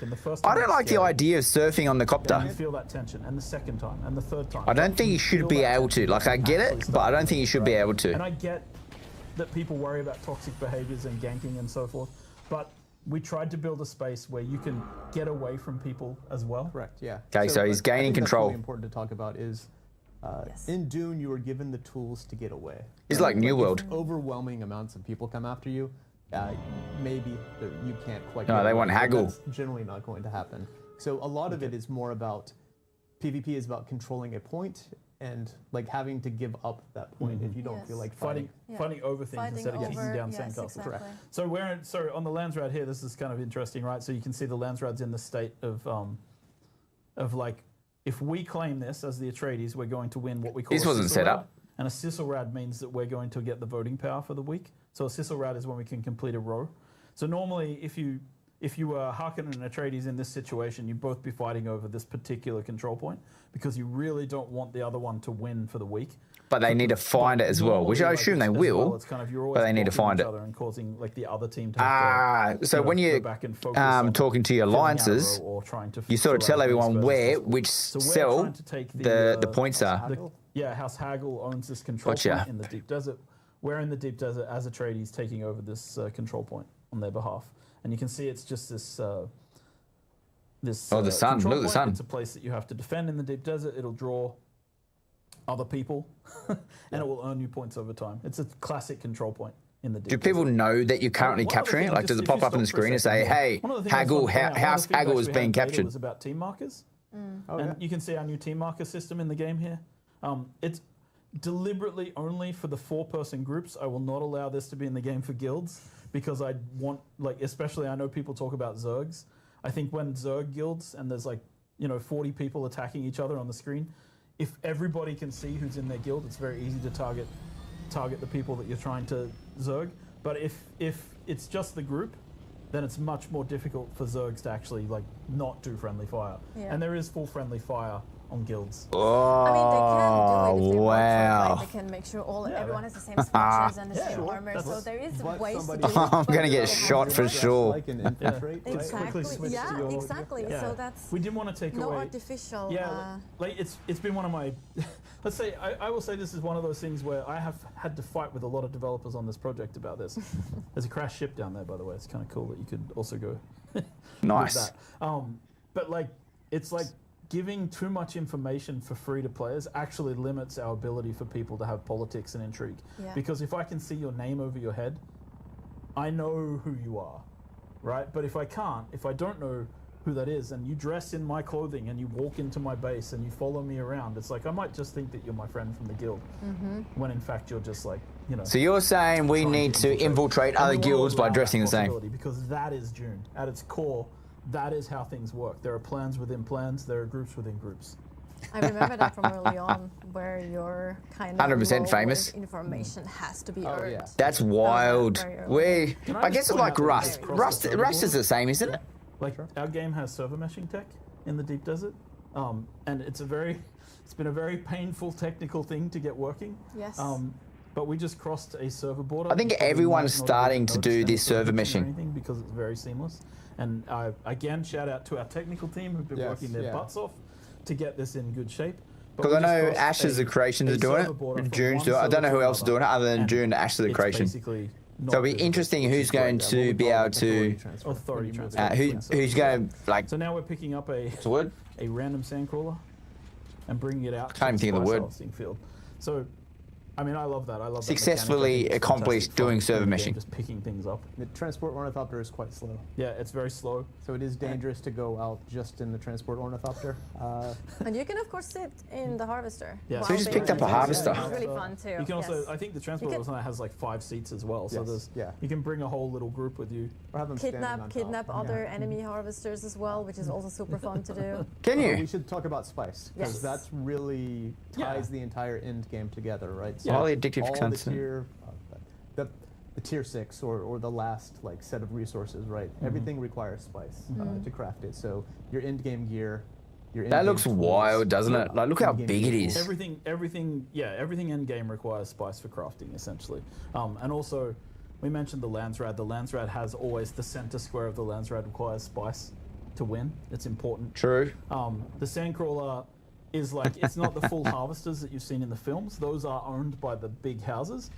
I don't like the idea of surfing on the copter. You feel that tension, and the second time, and the third time. I don't think you should be able to. Like, I get it, but I don't think you should be able to. And I get that people worry about toxic behaviors and ganking and so forth, but we tried to build a space where you can get away from people as well. Correct, yeah. Okay, so he's gaining control. That's really important to talk about is in Dune, you were given the tools to get away. It's like New World. If overwhelming amounts of people come after you, maybe you can't quite. No, they want haggle. That's generally not going to happen. So a lot of it is more about PvP is about controlling a point and like having to give up that point if you don't feel like fighting over things instead of kicking down sandcastles. Exactly. Correct. So on the Landsraad here, this is kind of interesting, right? So you can see the Landsraad's in the state of like, if we claim this as the Atreides, we're going to win what we call. This wasn't set up. And a Sizzlerad means that we're going to get the voting power for the week. So a Sizzlerad is when we can complete a row. So normally, if you were Harkonnen and Atreides in this situation, you'd both be fighting over this particular control point because you really don't want the other one to win for the week. But they need to find it as well, which I assume they will. It's kind of, you're always but they need to find it. and causing like the other team to have to, so when you're talking to your alliances, you sort of tell everyone which cell the points are. House Haggle owns this control point in the deep desert. We're in the deep desert as Atreides taking over this control point on their behalf. And you can see it's just this the sun. Look at the sun. It's a place that you have to defend in the deep desert. It'll draw other people, and it will earn you points over time. It's a classic control point in the deep desert. Do people know that you're currently capturing it? Like, does it pop up on the screen and say, hey, Haggle, House Haggle is being captured? It was about team markers. And you can see our new team marker system in the game here. It's deliberately only for the 4-person groups. I will not allow this to be in the game for guilds because I want, like, especially I know people talk about Zergs. I think when Zerg guilds and there's 40 people attacking each other on the screen, if everybody can see who's in their guild, it's very easy to target the people that you're trying to Zerg. But if it's just the group, then it's much more difficult for Zergs to actually not do friendly fire. Yeah. And there is full friendly fire on guilds. Oh, I mean, they can do it if they wow. want to, they can make sure everyone has the same switches and the same armor. So there is ways to do it. I'm going to get shot for sure. Exactly. Yeah, exactly. Yeah. So that's we didn't want to take no away artificial. Yeah, it's been one of my. Let's say I will say this is one of those things where I have had to fight with a lot of developers on this project about this. There's a crashed ship down there, by the way. It's kind of cool that you could also go. Nice. With that. But it's like giving too much information for free to players actually limits our ability for people to have politics and intrigue. Yeah. Because if I can see your name over your head, I know who you are, right? But if I don't know who that is, and you dress in my clothing and you walk into my base and you follow me around, it's like I might just think that you're my friend from the guild, when in fact you're just So you're saying we need to infiltrate other guilds by dressing the same? Because that is Dune. At its core, that is how things work. There are plans within plans. There are groups within groups. I remember that from early on, where your kind of 100% famous information has to be earned. Yeah. That's wild. I guess it's like Rust. Rust is the same, isn't it? Our game has server meshing tech in the deep desert, and it's been a very painful technical thing to get working. Yes. But we just crossed a server border. I think everyone's starting to do this server meshing because it's very seamless. And again, shout out to our technical team who've been working their butts off to get this in good shape. Because I know Ashes of Creations are doing it, Dune's doing it. I don't know who else is doing it other than Dune and Ashes of Creation. So it'll be interesting who's going to be able to, who's going to So now we're picking up a random sandcrawler and bringing it out. Can't even think of the word. Field. So I mean, I love that. I love that Successfully mechanic. I think it's accomplished fantastic fun doing in server the game, meshing. just picking things up. The transport ornithopter is quite slow, Yeah, it's very slow. so it is dangerous to go out just in the transport ornithopter. And you can of course sit in the harvester. Yeah. while So you just being picked up a on the harvester. It's really fun too. You can also, yes. I think the transport can- also has like 5 seats as well. So Yes, there's, yeah. you can bring a whole little group with you. Or have them standing on top. kidnap other enemy harvesters as well, which is also super fun to do. Can We you? should talk about spice, because Yes. that's really ties the entire end game together, right? So Highly addictive all the content. tier, the tier 6 or the last like set of resources, right? Everything requires spice to craft it. So your end game gear, your That end-game looks tools, wild, doesn't it? Like, look how in-game big it vehicles. is. Everything in game requires spice for crafting, essentially. And also, we mentioned the Landsraad. The Landsraad has always the center square of the Landsraad requires spice to win. It's important. True. The Sandcrawler is like, it's not the full harvesters that you've seen in the films. Those are owned by the big houses.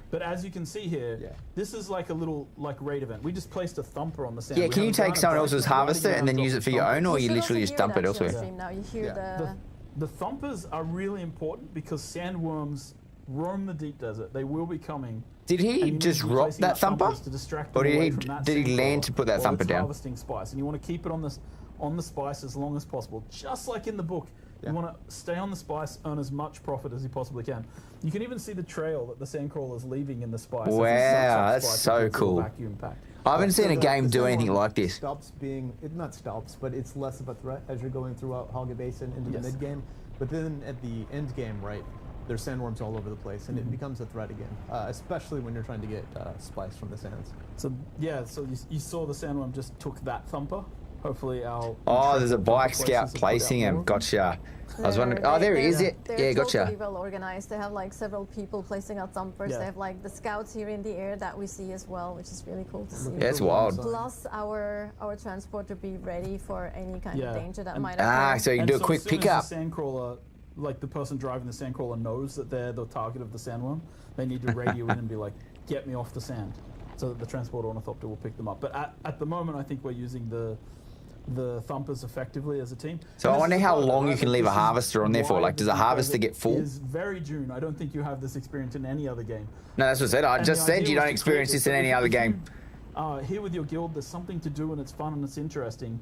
But as you can see here, this is like a little raid event. We just placed a thumper on the sand. Yeah, We can you have a guy take in a someone bike else's riding harvester around and then use it for your dropping own, or You you should literally also just hear dump that it elsewhere? stream now. You hear The thumpers are really important because sandworms roam the deep desert. They will be coming. Did and he you need just to be drop placing that thumper? thumpers to distract Or them did away he- from that did he sand land crawler to put that while thumper it's down? harvesting spice, and you want to keep it on the spice as long as possible, just like in the book. You want to stay on the spice, earn as much profit as you possibly can. You can even see the trail that the sandcrawler is leaving in the spice. as it Wow, sucks up that's spice so into its little cool. Vacuum pack. I haven't seen a the game do sandworm anything like this. Stops being, it not stops, but it's less of a threat as you're going throughout Hogga Basin into the mid game. But then at the end game, right, there's sandworms all over the place, and it becomes a threat again, especially when you're trying to get spice from the sands. So yeah, so you saw the sandworm just took that thumper. Hopefully our Oh, there's a bike places scout have put placing out him. more. Gotcha. I was wondering. Oh, there he is. They're Yeah, totally gotcha. well organized. They have like several people placing out thumpers. Yeah. They have like the scouts here in the air that we see as well, which is really cool to see. Yeah, it's wild. Plus our transport to be ready for any kind Yeah. of danger that And- might occur. So you can And do a so quick as soon pickup. as the sandcrawler, like the person driving the sandcrawler knows that they're the target of the sandworm, they need to radio in and be like, "Get me off the sand," so that the transport ornithopter will pick them up. But at the moment, I think we're using the thumpers effectively as a team. So I And this wonder is the how part that long I you can think leave a this is harvester on there for. why Like, does the a harvester Deep get Desert full? Is very Dune. I don't think you have this experience in any other game. No, that's what I said. I And just the said idea you was don't to experience create this in so any if other you, game. Here with your guild, there's something to do and it's fun and it's interesting.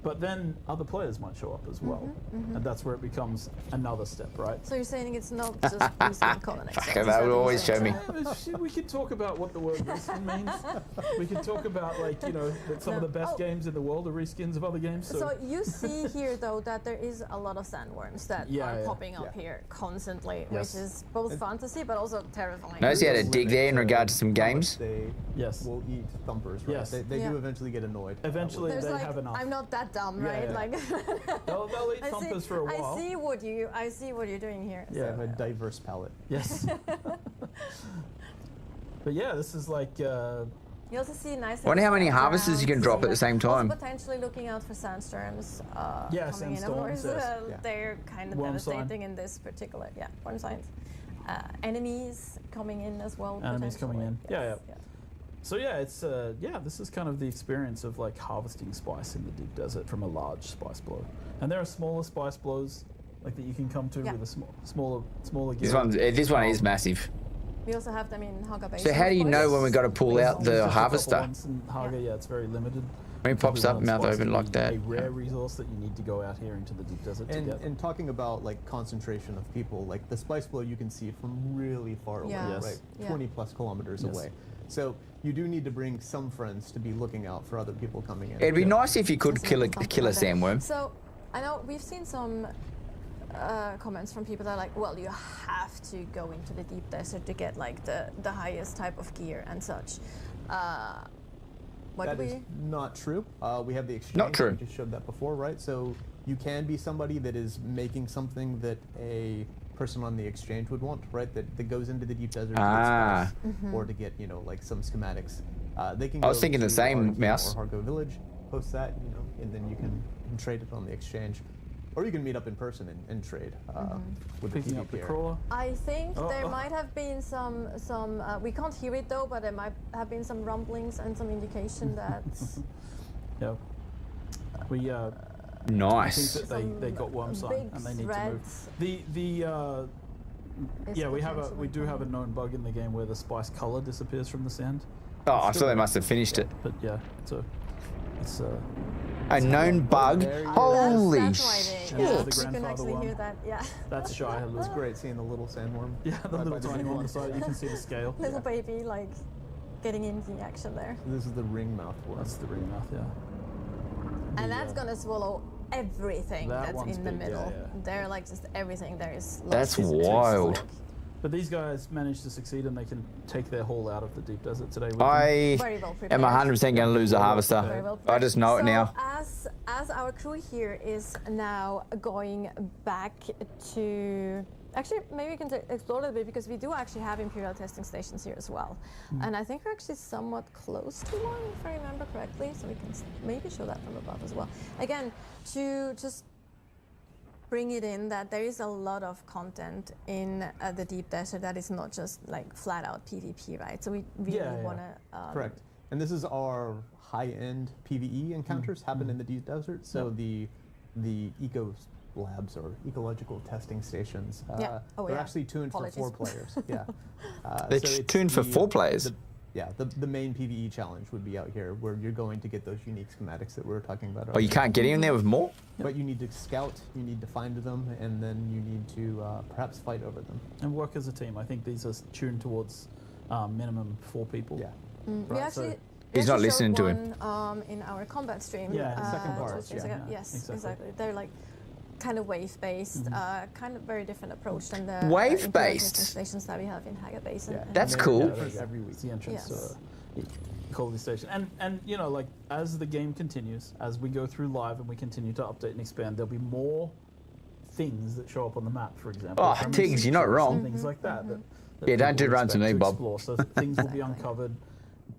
But then other players might show up as well. And that's where it becomes another step, right? So you're saying it's not just reskin colonists. Fuck, that would always show me. We could talk about what the word reskin means. We could talk about, like, you know, that some of the best games in the world are reskins of other games. So you see here, though, that there is a lot of sandworms that are popping up here constantly, which is both fun to see, but also terrifying. Notice you had a dig there in regard to some games. They will eat thumpers, right? Yes. They do eventually get annoyed. Eventually There's they like, have enough. I'm not that dumb, right? yeah. Like They'll eat thumpers for a while. I see what you're doing here. They have a diverse palette. Yes. But yeah, this is like... You also see nice. I wonder how many harvesters you can drop at the same time. Also potentially looking out for sandstorms Yeah, coming in. Of sandstorms, course, yes. they're kind of Worm sign. devastating in this particular. Yeah, worm signs. Enemies coming in as well. Enemies coming in. potentially. Yeah, yeah. So yeah, it's this is kind of the experience of like harvesting spice in the deep desert from a large spice blow. And there are smaller spice blows like that you can come to with a smaller gear. This one is massive. We also have them in Hogga Basin. So how do you of know course. when we got to pull out There's the just a couple harvester? ones in Hogga, yeah, it's very limited. When it pops up, Probably one mouth spice open would like be that. A rare resource that you need to go out here into the deep desert to get. And talking about like concentration of people, like the spice blow you can see from really far away, Yeah. Yes. right? Yeah. 20 plus kilometers Yes. away. So you do need to bring some friends to be looking out for other people coming in. It'd be nice if you could Something kill a like that. sandworm. So I know we've seen some comments from people that are like, well, you have to go into the deep desert to get like the highest type of gear and such. That is not true. We have the exchange. Not true. We just showed that before, right? So you can be somebody that is making something that a person on the exchange would want, right? That goes into the deep desert to get spice or to get, you know, like some schematics. They can. I was go thinking the to same, Arrakis Mouse. Or Hargo Village, post that, you know, and then you can trade it on the exchange, or you can meet up in person and trade with the Picking up the PvPer. crawler. I think there might have been some we can't hear it though, but there might have been some rumblings and some indication that Yeah. We Nice. think that they got worm sign big and they need to move. threats. The Yeah, we do have a known bug in the game where the spice color disappears from the sand. Oh, I thought they must have finished it. But yeah, so it's a known bug. Holy that's shit! why Yeah, you can actually hear that. Yeah. That's shy. It was great seeing the little sandworm. Yeah, the little tiny one on the side. You can see the scale. Little baby like getting into the action there. This is the ring mouth worm. That's the ring mouth. Yeah. And that's gonna swallow everything that's in the middle. Yeah. They're like just everything there is. That's wild. But these guys managed to succeed and they can take their haul out of the deep desert today. I am 100% going to lose a harvester. Well, I just know it now. As our crew here is now going back to... Actually, maybe we can explore a little bit because we do actually have Imperial testing stations here as well. And I think we're actually somewhat close to one, if I remember correctly. So we can maybe show that from above as well. Again, to just bring it in that there is a lot of content in the deep desert that is not just like flat out PvP, right? So we really want to... Correct. And this is our high-end PvE encounters happen in the deep desert. So the eco labs or ecological testing stations, they're actually tuned for 4 players. Yeah. They're tuned for 4 players? The main PvE challenge would be out here where you're going to get those unique schematics that we were talking about earlier. Oh, you can't get in there with more? But you need to scout, you need to find them, and then you need to perhaps fight over them. And work as a team. I think these are tuned towards minimum 4 people. Yeah. We actually... He's not listening to him. In our combat stream. Yeah, the second part. Yes, exactly. They're like kind of wave-based, kind of very different approach than the wave-based stations that we have in Haga Basin. Yeah. That's cool. Every week, the entrance quality station, and you know, like as the game continues, as we go through live and we continue to update and expand, there'll be more things that show up on the map. For example, Tiggs, you're not wrong. Things like that. Yeah, don't do run to me, Bob. So things will be uncovered,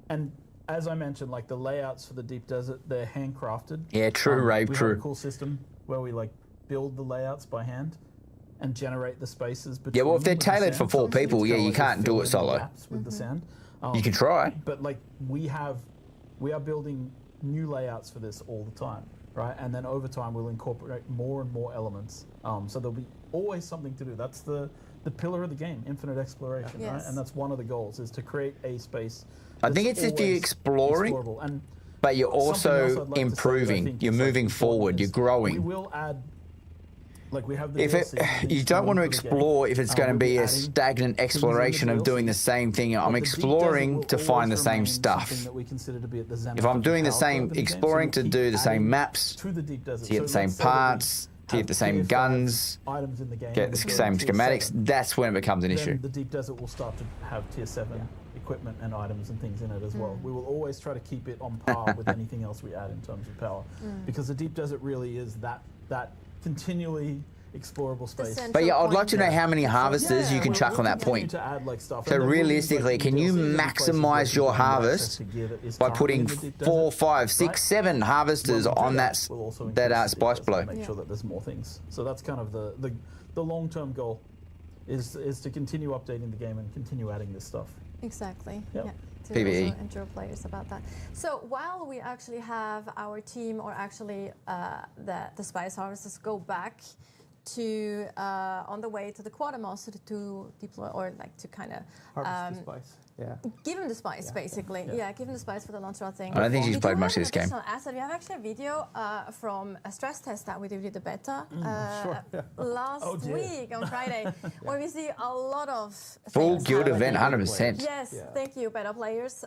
and as I mentioned, like the layouts for the deep desert, they're handcrafted. Yeah, true, Rave, we true. have a cool system where we like build the layouts by hand and generate the spaces between. Yeah, well, if they're tailored for 4 people, yeah, you can't do it solo. With the sand. You can try. But like we are building new layouts for this all the time, right? And then over time we'll incorporate more and more elements. So there'll be always something to do. That's the pillar of the game, infinite exploration, right? And that's one of the goals, is to create a space. I think it's just the exploring, but you're also improving. You're moving forward. You're growing. We will add. Like we have the you don't want to explore if it's going to be a stagnant exploration of doing the same thing. I'm exploring to find the same stuff. If I'm doing the same, exploring to do the same maps, to get the same parts, to get the same guns, get the same schematics, that's when it becomes an issue. The deep desert will start to have tier 7 equipment and items and things in it as well. We will always try to keep it on par with anything else we add in terms of power, because the deep desert really is that continually explorable space. But yeah, I'd like to know how many harvesters you can chuck on that point. To add, like, stuff. So realistically, can you maximize your harvest by putting 4, 5, 6, 7 harvesters on that spice blow? Make sure that there's more things. So that's kind of the long-term goal, is to continue updating the game and continue adding this stuff. Exactly. Yep. Yeah. To PvE. also ensure players about that. So while we actually have our team, or actually the spice harvesters, go back to on the way to the quartermaster to deploy, or like to kind of harvest the spice. Yeah. Give him the spice, basically. Yeah, give him the spice for the Landsraad thing. I don't think he's played much of this game. Asset. We have actually a video from a stress test that we did with the beta last week on Friday, where we see a lot of full guild event, 100%. Yes, thank you, beta players.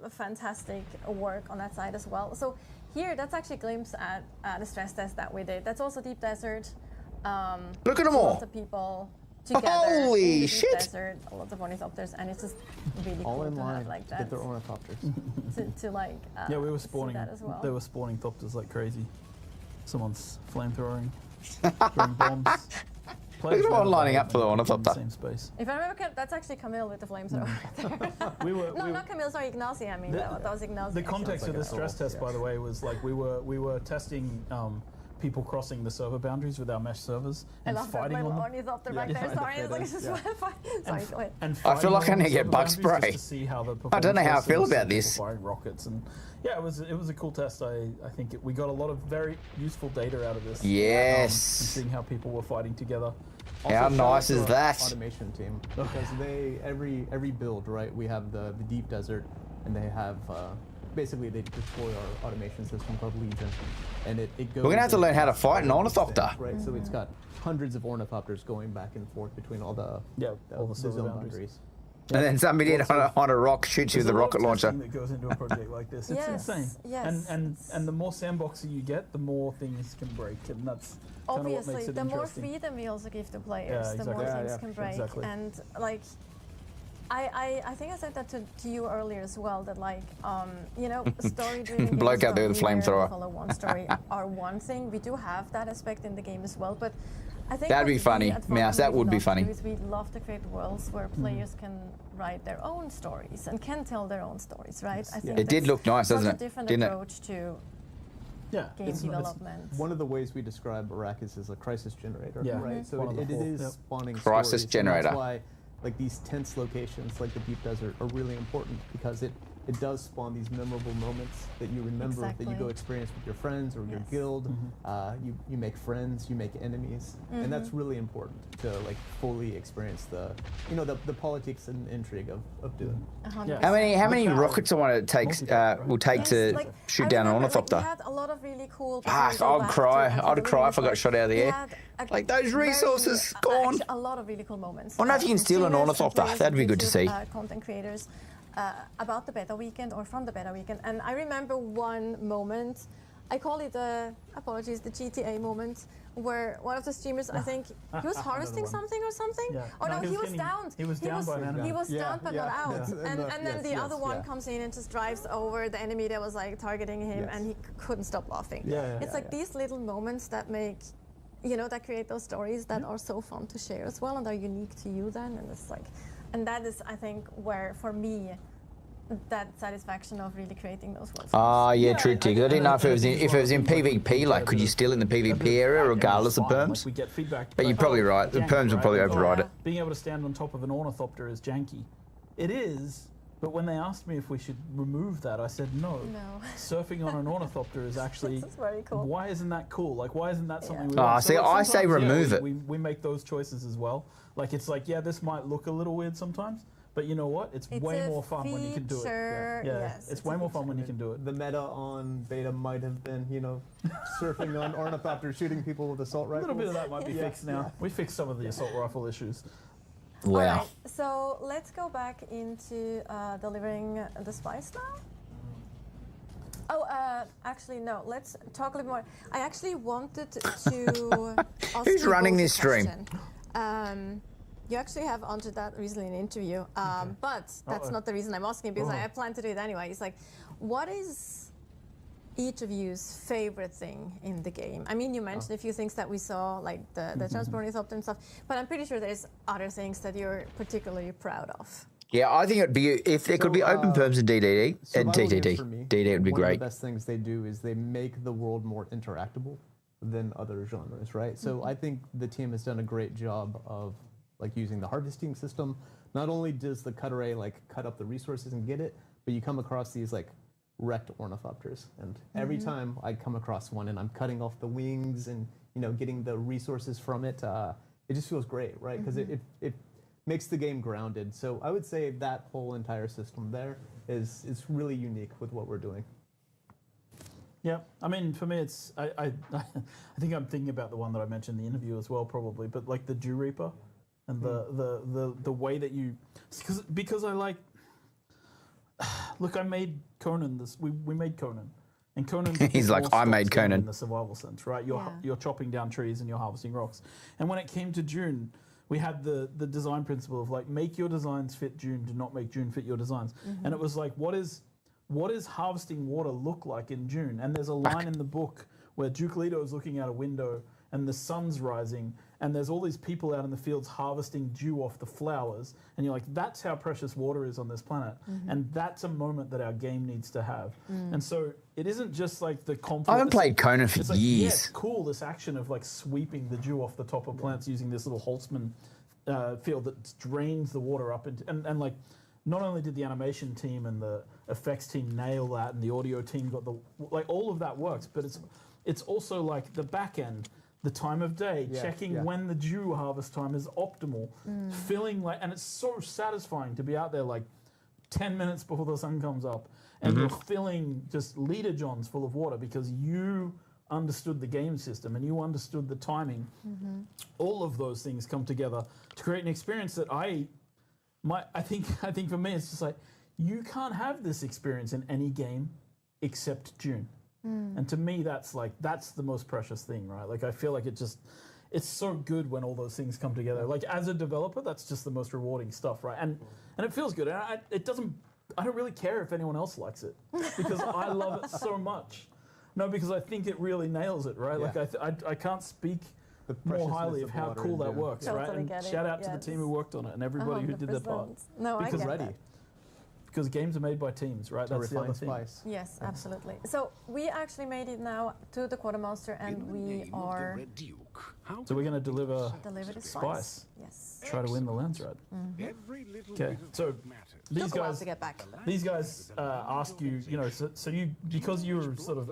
Fantastic work on that side as well. So here, that's actually a glimpse at the stress test that we did. That's also deep desert. Look at them all. Lots of people together. Holy in the shit! Desert, a lot of ornithopters, and it's just really all cool in to line have like to that. get their ornithopters. to like we were spawning that as well. They were spawning thopters like crazy. Someone's flamethrowing, throwing bombs. Look at them all lining up for the ornithopter. Same space. If I remember, that's actually Camille with the flamethrower. Not Camille. Sorry, Ignacy. I mean, that was Ignacy. The context of this stress test, by the way, was like we were testing people crossing the server boundaries with our mesh servers I and love that fighting on little them. Ornithopter back there. Sorry, it's like, it's just sorry, go ahead. And I feel like fighting I on need to the get server bug boundaries spray. just to see how the I don't know how I performance feel was, about and people this. firing rockets, and yeah, it was a cool test. I think we got a lot of very useful data out of this. Yes. And seeing how people were fighting together. How shout out nice to is our that? automation team, because they every build, right? We have the deep desert, and they have basically they deploy our automation system called Legion, and it goes. We're gonna have to and learn how to does fight an all these Ornithopter. things, right? So it's got hundreds of Ornithopters going back and forth between all the all the server zone boundaries. And then somebody on a rock shoots you with a rocket launcher. That goes into a project like this. It's Yes, insane. yes, And the more sandboxy you get, the more things can break, and that's kind of what Obviously, makes it the more interesting. freedom we also give to players, Yeah, the exactly. more Yeah, things yeah, can break. exactly. And like, I think I said that to you earlier as well. That like, you know, story-driven Bloke games out there with a don't linearly flamethrower. follow one story are one thing. We do have that aspect in the game as well, but I think That'd what be funny. we at Mouse, Valve that really would be love to funny. do is we love to create worlds where players can write their own stories and can tell their own stories, right? I think It did that's look nice, such doesn't a it? different Didn't it? approach to Yeah, game it's development. One of the ways we describe Arrakis is a crisis generator, Yeah. right? So One of the it four. is Yep. spawning Crisis stories, and generator. that's why like these tense locations like the deep desert are really important, because it does spawn these memorable moments that you remember, that you go Exactly. experience with your friends or your Yes. guild. You make friends, you make enemies, and that's really important to like fully experience the the politics and intrigue of Dune. 100%. How many The power. rockets I want it takes will take Yes, to like, shoot I down an remember, Ornithopter? Like, we had a lot of really cool. Ah, before we go I'd back cry. to I'd cry if I got like, shot out of the we air. had Like, those very, resources gone. A lot of really cool moments. I wonder if you can from steal an streamers and Ornithopter. players That'd and be good to YouTube, see. Content creators about the beta weekend or from the beta weekend, and I remember one moment. I call it the GTA moment, where one of the streamers, I think, he was harvesting one. something or something. Yeah. Oh no, he was getting- downed. He was downed by an enemy. He was Yeah, stunned but yeah, not out. yeah. And then the Yes, other one yeah. comes in and just drives over the enemy that was like targeting him, Yes. and he couldn't stop laughing. It's like these little moments that make, that create those stories that are so fun to share as well and are unique to you then. And it's like, and that is, I think, where for me, that satisfaction of really creating those worlds. Ah, yeah, true, Tig. I didn't know if it was in Like, PvP. Like, could you steal in the PvP area regardless of perms? Like we get feedback. But you're probably right. The perms will probably override it. Being able to stand on top of an Ornithopter is janky. It is, but when they asked me if we should remove that, I said no. No. Surfing on an Ornithopter is actually. This is very cool. Why isn't that cool? Like, why isn't that something we Ah, want? see, I say sometimes, remove it. We make those choices as well. Like, it's like, yeah, this might look a little weird sometimes, but you know what? It's way a more fun when you can do it. feature, Yeah, yes, it's a way more fun feature. when you can do it. The meta on beta might have been, surfing on Ornithopter, shooting people with assault A rifles. little bit of that might be fixed now. We fixed some of the assault rifle issues. All Wow. right, so let's go back into delivering the spice now. Oh, actually, no. Let's talk a little more. I actually wanted to ask Who's you running both a this stream? question. You actually have answered that recently in an interview, but that's not the reason I'm asking, because I plan to do it anyway. It's like, what is each of you's favorite thing in the game? I mean, you mentioned a few things that we saw, like the transport Ornithopter and stuff, but I'm pretty sure there's other things that you're particularly proud of. Yeah, I think it'd be if there could be open perms in DDD and Survival TTT. games for me, DD would be one of great. the best things they do is they make the world more interactable than other genres, right? So I think the team has done a great job of like using the harvesting system. Not only does the cut array like cut up the resources and get it, but you come across these like wrecked Ornithopters, and every time I come across one and I'm cutting off the wings and getting the resources from it, it just feels great, right? Because it makes the game grounded. So I would say that whole entire system there is really unique with what we're doing. Yeah, I mean, for me, it's I think I'm thinking about the one that I mentioned in the interview as well, probably. But like the Dew Reaper, and the way that you, because I like. Look, I made Conan. We made Conan, and Conan. He's like, I made Conan in the survival sense, right? You're chopping down trees and you're harvesting rocks. And when it came to Dune, we had the design principle of like, make your designs fit Dune, do not make Dune fit your designs. And it was like, what is harvesting water look like in Dune? And there's a line in the book where Duke Leto is looking out a window and the sun's rising, and there's all these people out in the fields harvesting dew off the flowers, and you're like, that's how precious water is on this planet, and that's a moment that our game needs to have. And so it isn't just like the conflict. I haven't played Kona for it's like, years. yeah, it's cool, this action of like sweeping the dew off the top of plants using this little Holtzman field that drains the water up into, and like, not only did the animation team and the effects team nail that, and the audio team got the, like, all of that works, but it's also like the back end, the time of day, checking when the dew harvest time is optimal, filling like, and it's so satisfying to be out there like 10 minutes before the sun comes up, and you're filling just liter johns full of water because you understood the game system and you understood the timing. All of those things come together to create an experience that I think for me it's just like, you can't have this experience in any game except Dune. And to me that's the most precious thing, right? Like, I feel like it's so good when all those things come together. Like, as a developer, that's just the most rewarding stuff, right? And it feels good. And I don't really care if anyone else likes it because I love it so much. No, because I think it really nails it, right? Yeah. Like, I can't speak more highly of how cool that works, right? Totally And shout out to the team who worked on it and everybody who did their part. No, because I get that. Because games are made by teams, right? That's the other thing. Spice. Yes, absolutely. So we actually made it now to the quartermaster, and we are So we're going to deliver the spice. Yes. Try to win the Landsraad. Okay, so these Took a while guys, to get back. ask you, so you, because you're sort of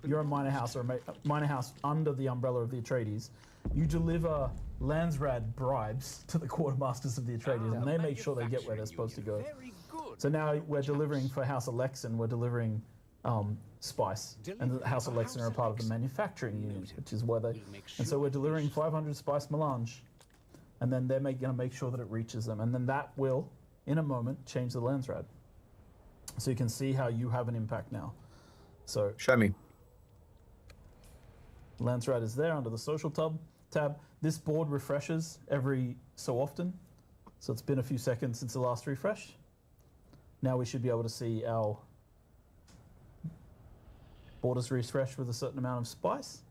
you're a minor house or a minor house under the umbrella of the Atreides, you deliver Landsraad bribes to the quartermasters of the Atreides, and they make sure they get where they're supposed to go. So now we're delivering for House Alexan, we're delivering spice, and the House Alexan are a part of the manufacturing unit, which is where they, and so we're delivering 500 spice melange, and then they're going to make sure that it reaches them, and then that will, in a moment, change the Landsraad. So you can see how you have an impact now. So Show me. Landsraad is there under the social tab. This board refreshes every so often, so it's been a few seconds since the last refresh. Now we should be able to see our borders refresh with a certain amount of spice.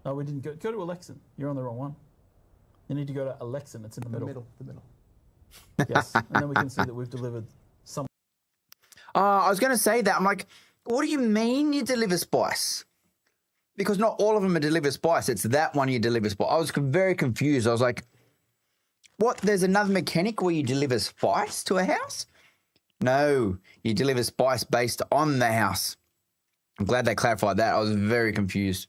No, we didn't go to Alexan. You're on the wrong one. You need to go to Alexan. It's in the middle. The middle. Yes, and then we can see that we've delivered some. I was going to say that. I'm like, what do you mean you deliver spice? Because not all of them are deliver spice. It's that one you deliver spice. I was very confused. I was like, what? There's another mechanic where you deliver spice to a house? No, you deliver spice based on the house. I'm glad they clarified that. I was very confused.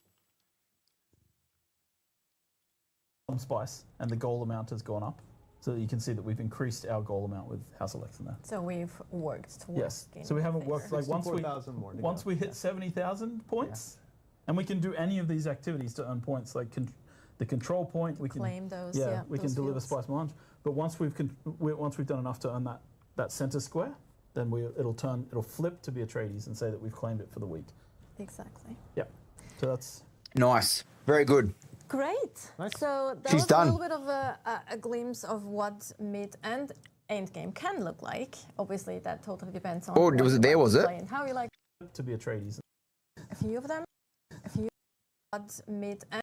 Some spice, and the goal amount has gone up. So that you can see that we've increased our goal amount with House Alexan there. So we've worked towards. Yes. So we haven't worked, like, once we hit 70,000 points, and we can do any of these activities to earn points, like the control point, we can claim those. we can deliver spice melange. But once we've done enough to earn that center square, then it'll flip to be Atreides and say that we've claimed it for the week. Exactly. Yep. So that's nice. Very good. Great. Nice. So that She's was done. a little bit of a glimpse of what mid and end game can look like. Obviously, that totally depends on. Oh, was it there? Was it? And how you like to be Atreides. a few of them. A few what mid and.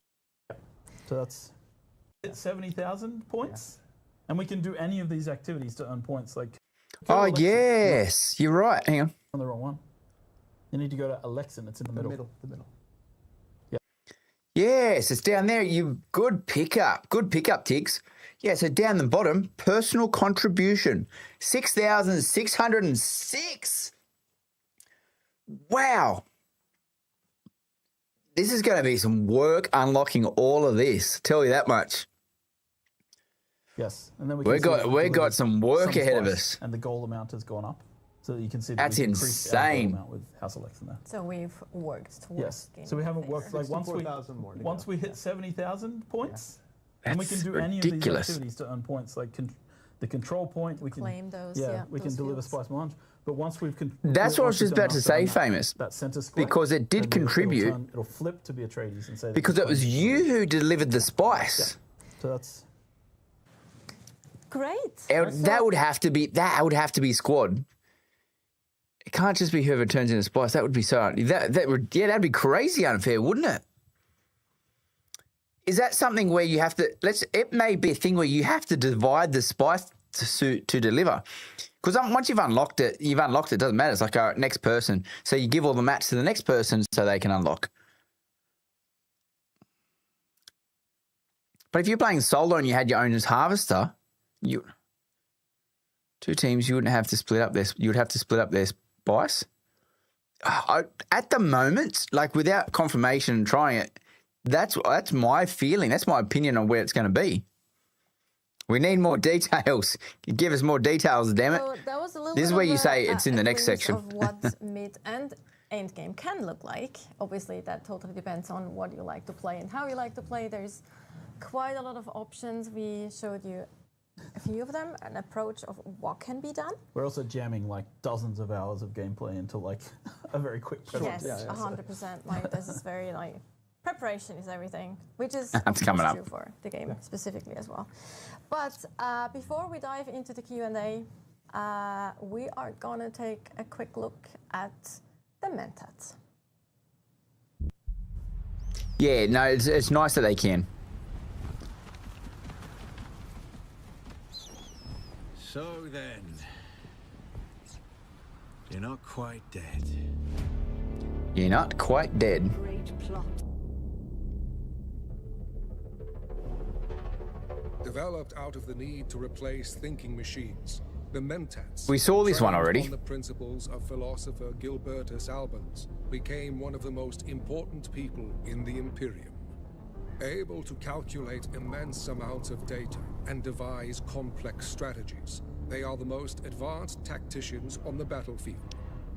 So that's 70,000 points, and we can do any of these activities to earn points. Like, Oh, yes. You're right. Hang on. on the wrong one. You need to go to Alexan. It's in the middle. The middle. Yes, it's down there. Good pickup. Good pickup, Tiggs. Yeah, so down the bottom, personal contribution, 6,606. Wow. This is going to be some work unlocking all of this. Tell you that much. Yes, and then we got some work ahead of us. And the goal amount has gone up, so that you can see that That's we've increased our goal insane. amount with House Alexan there. So we've worked towards. Yes. gaining So we haven't favor. worked, like, once we 64,000 more to once go. we hit 70,000 points, and we can That's do any of these ridiculous. activities to earn points, like the control point. We can Claim those, we can those deliver fields. spice melange. But once we've That's what I was just about to say, Famous. That center square, Because it did then contribute. It'll flip to be Atreides and say that Because we've it was claimed you who delivered the spice. So that's Great. That would have to be squad. It can't just be whoever turns into spice. That would be so that'd be crazy unfair, wouldn't it? is that something where you have to, it may be a thing where you have to divide the spice to deliver. Because once you've unlocked it, it doesn't matter. It's like our next person. So you give all the mats to the next person so they can unlock. But if you're playing solo and you had your own as harvester, two teams, you wouldn't have to split up this. You would have to split up their spice. At the moment, like without confirmation and trying it, that's my feeling. That's my opinion on where it's going to be. We need more details. Give us more details, damn it. So that was a little This is bit where of you a- say it's in the a next glimpse section. of what mid and end game can look like. Obviously, that totally depends on what you like to play and how you like to play. There's quite a lot of options. We showed you a few of them, an approach of what can be done. We're also jamming like dozens of hours of gameplay into like a very quick presentation. Yes, 100%. Like this is very like preparation is everything, which is That's coming up. true for the game specifically as well. But before we dive into the Q&A, we are gonna take a quick look at the Mentat. Yeah, no, it's nice that they can. So then, you're not quite dead. You're not quite dead. Great plot. Developed out of the need to replace thinking machines, the Mentats, We saw this one trained already. on the principles of philosopher Gilbertus Albans, became one of the most important people in the Imperium. Able to calculate immense amounts of data and devise complex strategies, they are the most advanced tacticians on the battlefield.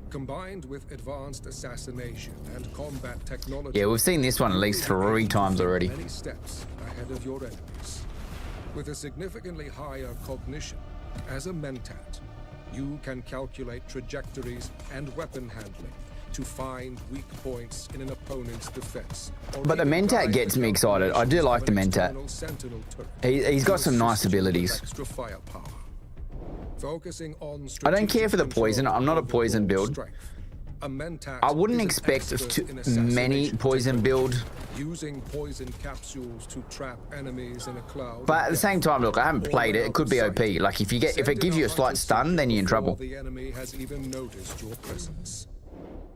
Combined with advanced assassination and combat technology, Yeah, we've seen this one at least 3 times already. many steps ahead of your enemies. With a significantly higher cognition, as a Mentat, you can calculate trajectories and weapon handling to find weak points in an opponent's defense. But the Mentat gets me excited. I do like the Mentat. He's got some nice abilities. Extra firepower. Focusing on I don't care for the strategic poison. control I'm not a over poison your build. strength. A Mentat I wouldn't is an expect expert in many assassination poison techniques, build. using poison capsules to trap enemies in a cloud. But at of the same death. time, look, I haven't played it. It could be OP. Like if it gives you a slight stun, then you're in trouble. The enemy has even noticed your presence.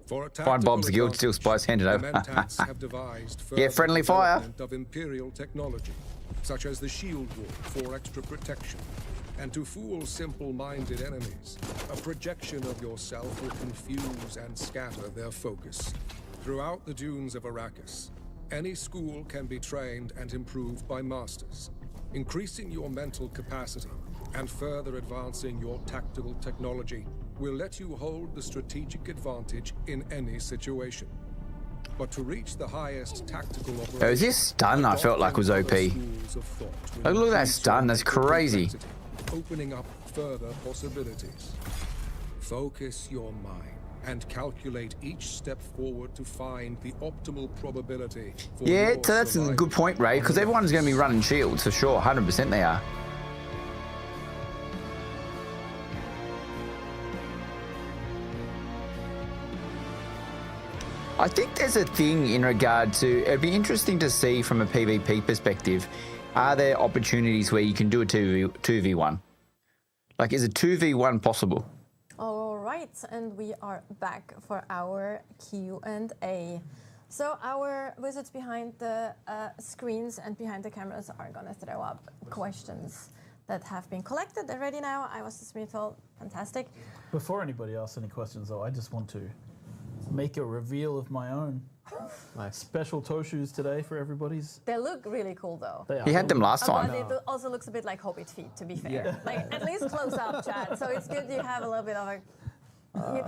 For a Find Bob's tactical guild, steal advantage, spice, hand it the over. Mentats have devised Yeah, friendly fire. development of Imperial technology, such as the shield wall for extra protection. And to fool simple-minded enemies, a projection of yourself will confuse and scatter their focus. Throughout the dunes of Arrakis, any school can be trained and improved by masters, increasing your mental capacity and further advancing your tactical technology will let you hold the strategic advantage in any situation. But to reach the highest tactical operations, Oh, is this stun I felt like was OP. Oh, look at that stun, that's crazy. Opening up further possibilities. Focus your mind and calculate each step forward to find the optimal probability for Yeah, your so that's a survival. good point, Ray, because everyone's going to be running shields for sure. 100% they are. I think there's a thing in regard to, it'd be interesting to see from a PvP perspective, are there opportunities where you can do a 2v1? Like, is a 2v1 possible? All right, and we are back for our Q&A. So our wizards behind the screens and behind the cameras are gonna throw up questions that have been collected. They're ready now. I was just being told, fantastic. Before anybody asks any questions, though, I just want to make a reveal of my own. Special toe shoes today for everybody's. They look really cool though. They are. He had them last But time. it also looks a bit like Hobbit feet, to be fair. Like at least close up, Chad. So it's good you have a little bit of a.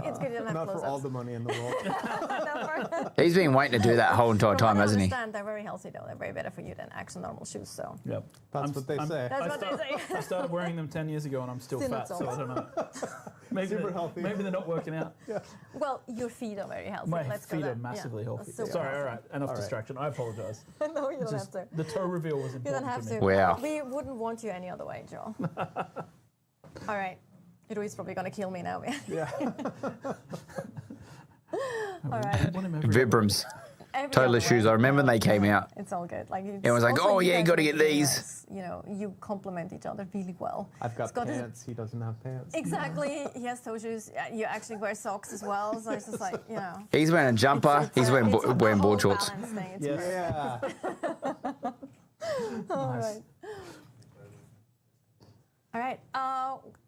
It's good you don't have Not close for all the money in the world. He's been waiting to do that whole entire time, hasn't he? understand, they're very healthy though. They're very better for you than actual normal shoes. So Yep. That's what they say. that's what they say. I started wearing them 10 years ago and I'm still Still fat, not so I don't know. Maybe Super they're, healthy. maybe they're not working out. Well, your feet are very healthy. My Let's go feet there. are massively Yeah, healthy. super Sorry, all healthy. right. Enough distraction. I apologize. No, you don't Just have to. the toe reveal was You important don't have to me. to. Wow. We wouldn't want you any other way, Joel. All right. Rui's probably going to kill me now, man. Yeah. All right. Want him every other Vibrams. every Total other Shoes. way. I remember when they came out. It's all good. Like Everyone's like, also oh yeah, you guys got to make get really these. nice, you know, you complement each other really well. I've got It's got pants. He doesn't have pants. Exactly. He has toe shoes. You actually wear socks as well. So it's just like, you know. He's wearing a jumper. He's wearing it's a wearing whole board shorts. balance thing. It's Yes. great. Yeah. All right. All right.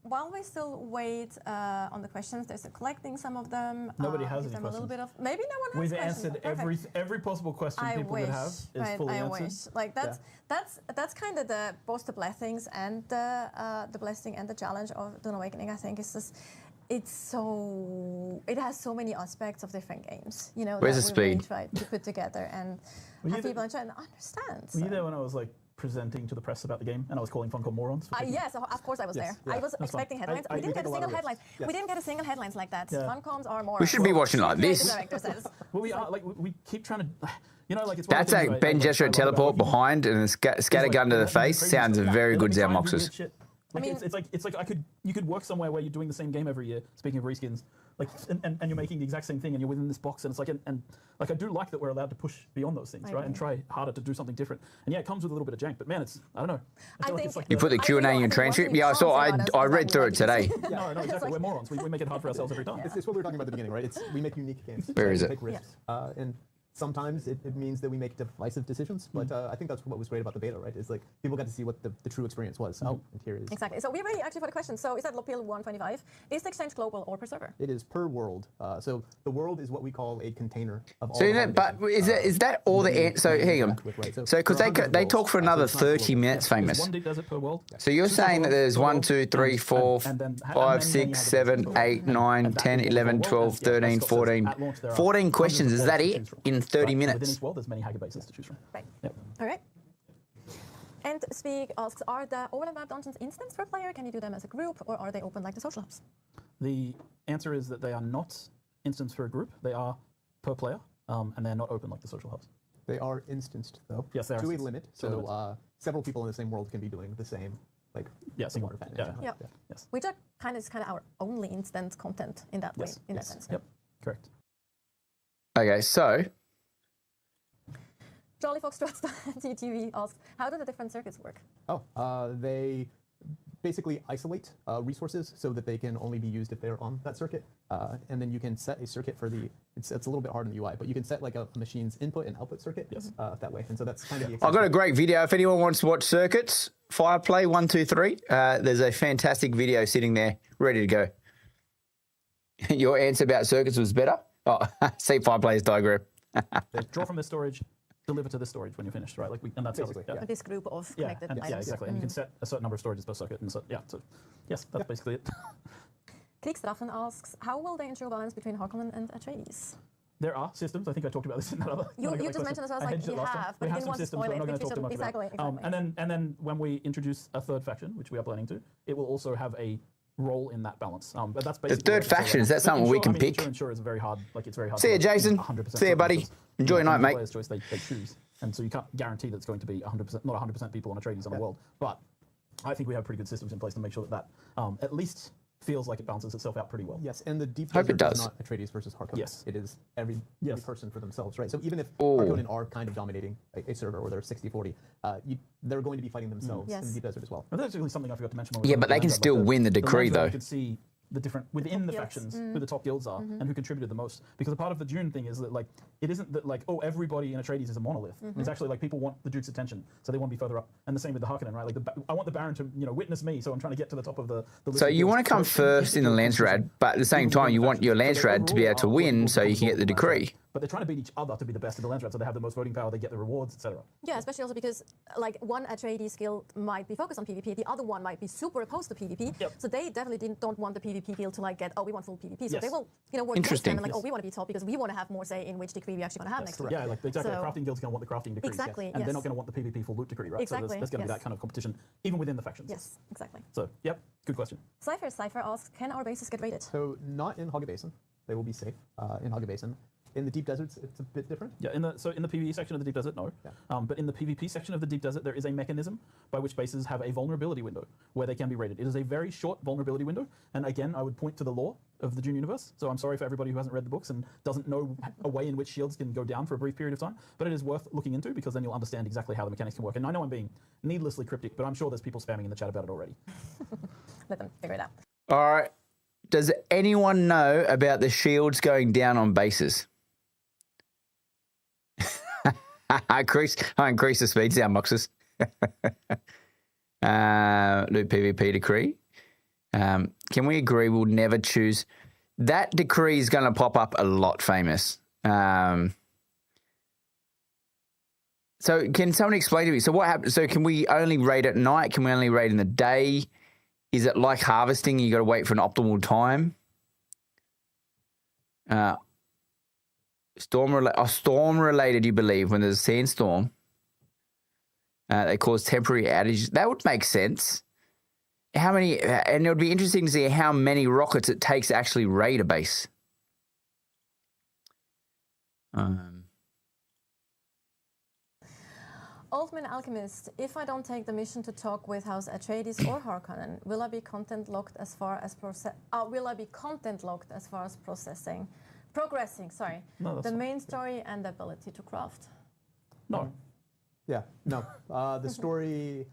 While we still wait on the questions, there's collecting some of them. Nobody has give any them a little questions. bit of maybe no one has We've questions. answered Perfect. every possible question I people wish, could have is right? fully I answered. wish. Like that's kind of the both the blessings and the blessing and the challenge of Dune Awakening. I think is just it has so many aspects of different games. You know, Where's that the we really speed? try to put together and Were you have the- people try and understand. Were you so. there when I was like presenting to the press about the game and I was calling Funcom morons? for thinking- Yes, of course I was Yes, there. yeah, I was that's expecting fine. headlines. I- We didn't we get take a a lot single of headline. risks. Yes. We didn't get a single headlines like that. Yeah. Funcoms are more. We should be watching like creative this. director says. Well, we are like we keep trying to, you know, like it's. One of That's the a things I- Ben I like Gesserit about teleport working- behind and a It's scatter like, gun to the let me face. be Sounds crazy. very Let good, me try and do Zermoxes. weird shit. Like I mean- it's like you could work somewhere where you're doing the same game every year. Speaking of reskins, like and you're making the exact same thing and you're within this box and it's like and like I do like that we're allowed to push beyond those things, I right? And agree. try harder to do something different. And yeah, it comes with a little bit of jank, but man, it's I don't know. I feel like think- it's like You put the I Q&A think in your what transcript. we Yeah, I saw. can't say about us I is read that through we it today. no, exactly. like- We're morons. We make it hard for ourselves every time. It's what we were talking about at the beginning, right? We make unique games. Where right? is We it? Take risks. And sometimes it means that we make divisive decisions, but I think that's what was great about the beta, right? Is like people got to see what the true experience was. Oh, and here it is. Exactly. So we're ready actually for the question. So is that Lopil 125? Is the exchange global or per server? It is per world. So the world is what we call a container of all. So, the but holidays, is that all that the? we- So that we hang on. interact with, right? So because there are hundreds of they worlds, talk for so another it's not 30 global. minutes, There's famous. one deep desert per world. So you're Two saying that worlds there's per 1, world, 2, 3, and 4, then how 5, many 6, other 7, versions per 8, world? 9, And that 10, is 11, per 12, world, and 13, as Scott says, 14. at launch there are 14 hundreds questions. of Is that worlds to it choose from. in 30 Right? minutes? Within each world, there's many hacker bases to choose from. Right. Yep. All right. And Speak asks, are the overlap dungeons instance per player? Can you do them as a group or are they open like the social hubs? The answer is that they are not instance for a group. They are per player, and they're not open like the social hubs. They are instanced though. Yes, they are to a instanced. limit. To a So limit. several people in the same world can be doing the same, like Yeah, single. water fan. Yeah. Yep. Yes. Which are kind of our only instant content in that way, Yes. in Yes. that sense. Yep. Correct. Okay, so Jolly Fox TTV asks, how do the different circuits work? They basically isolate resources so that they can only be used if they're on that circuit. And then you can set a circuit for the, it's a little bit hard in the UI, but you can set like a machine's input and output circuit that way. And so that's kind of the I've got a great video. If anyone wants to watch circuits, Fireplay 1, 2, 3. There's a fantastic video sitting there, ready to go. Your answer about circuits was better. Oh, see Fireplay's diagram. They draw from this storage, deliver to this storage when you're finished, right? Like and that's Basically, yeah. This group of Yeah, connected and, items. yeah, exactly. And you can set a certain number of storages per circuit, and so yeah. So yes, that's basically it. Kriegstraffen asks, how will they ensure balance between Harkonnen and Atreides? There are systems. I think I talked about this in that other. You when I got just that mentioned as well, I like hedged it you last time. have, We but you have didn't some want to systems, spoil but I'm it, not going which to we talk too much should- about it. exactly. And then when we introduce a third faction, which we are planning to, it will also have a role in that balance. But that's basically third what it's all faction, is about. that something we can I mean, pick? Ensure is very hard. Like it's very hard. See to ya, Jason. 100% See ya, buddy. because, Enjoy your night, from the mate. player's choice, they choose, and so you can't guarantee that it's going to be 100%, not 100% people on Atreides on the world. But I think we have pretty good systems in place to make sure that at least feels like it balances itself out pretty well. Yes, and the deep Hope it desert is does. not Atreides versus Harkonnen. Yes. It is every person for themselves, right? So even if Oh. Harkonnen are kind of dominating a server or they're 60-40, they're going to be fighting themselves in Yes. the deep desert as well. And that's actually something I forgot to mention. When we Yeah, were but they talking can about still win the decree, Landsraad, though. You could see the different within the guilds. factions who the top guilds are and who contributed the most. Because a part of the Dune thing is that like it isn't that like everybody in Atreides is a monolith. It's actually like people want the Duke's attention, so they want to be further up. And the same with the Harkonnen, right? Like I want the Baron to witness me, so I'm trying to get to the top of the list. So of you guilds. want to come So first in the it's Landsraad, but at the same time, you want your Landsraad to be able to win so you can get the decree. But they're trying to beat each other to be the best in the Landsraad, so they have the most voting power, they get the rewards, etc. Yeah, especially also because like one Atreides guild might be focused on PvP, the other one might be super opposed to PvP. Yep. So they definitely don't want the PvP guild to like get, oh, we want full PvP. So Yes. they will, work against Interesting. them and like, oh, we want to be top because we want to have more say in which decree we actually want to have next week. Yeah, like exactly. So- Crafting guilds are going to want the crafting decrees, Exactly, and they're yes. not going to want the PvP full loot decree, right? Exactly, So there's going to be yes. that kind of competition, even within the factions. Yes, exactly. So, yep, good question. Cypher asks, can our bases get raided? So not in Hogga Basin. They will be safe in Hogga Basin. In the deep deserts, it's a bit different. Yeah, in the PvE section of the Deep Desert, no. Yeah. But in the PvP section of the Deep Desert, there is a mechanism by which bases have a vulnerability window where they can be raided. It is a very short vulnerability window, and again, I would point to the lore of the Dune universe. So I'm sorry for everybody who hasn't read the books and doesn't know a way in which shields can go down for a brief period of time. But it is worth looking into because then you'll understand exactly how the mechanics can work. And I know I'm being needlessly cryptic, but I'm sure there's people spamming in the chat about it already. Let them figure it out. All right. Does anyone know about the shields going down on bases? Increase the speed sound boxes. Loot PvP decree. Can we agree we'll never choose? That decree is going to pop up a lot, famous. So can someone explain to me? So what happens? So can we only raid at night? Can we only raid in the day? Is it like harvesting? You got to wait for an optimal time. Storm related, you believe, when there's a sandstorm, they cause temporary outages. That would make sense. How many? And it would be interesting to see how many rockets it takes to actually raid a base. Oldman Alchemist, if I don't take the mission to talk with House Atreides or Harkonnen, will I be content locked as far as progressing? Sorry, No, the main story and the ability to craft. No. Yeah, no. The story,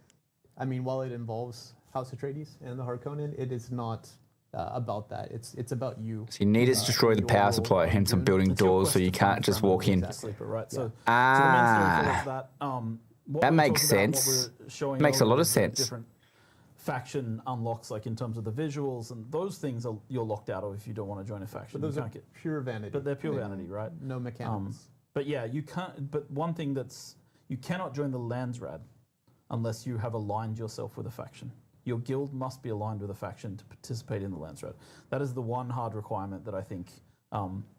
I mean, while it involves House Atreides and the Harkonnen, it is not about that. It's about you. So you need to destroy the power supply, hence I'm building doors so you can't just walk in. Sleeper, right? So, Ah. so the main story follows that. What That we makes talked about, sense. what we're showing Makes a over lot of is the sense. Different faction unlocks, like in terms of the visuals and those things, you're locked out of if you don't want to join a faction. But those You are can't get, pure vanity. but they're pure vanity, right? No mechanics. But yeah, you can't. But one thing you cannot join the Landsraad unless you have aligned yourself with a faction. Your guild must be aligned with a faction to participate in the Landsraad. That is the one hard requirement that I think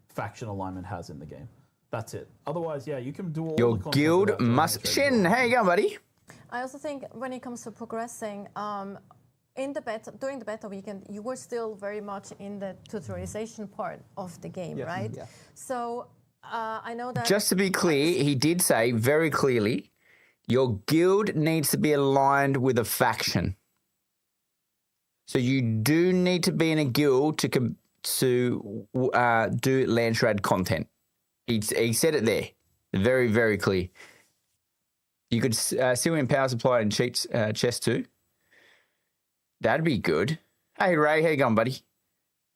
faction alignment has in the game. That's it. Otherwise, yeah, you can do all Your the content guild without joining must. the trade Shin, guild. how you going, buddy? I also think when it comes to progressing, in the beta, during the beta weekend, you were still very much in the tutorialization part of the game, Yes, right? yeah. So I know that. Just to be clear, he did say very clearly, your guild needs to be aligned with a faction. So you do need to be in a guild to do Landsraad content. He said it there, very, very clear. You could still in power supply and cheats chest too. That'd be good. Hey Ray, how you going, buddy?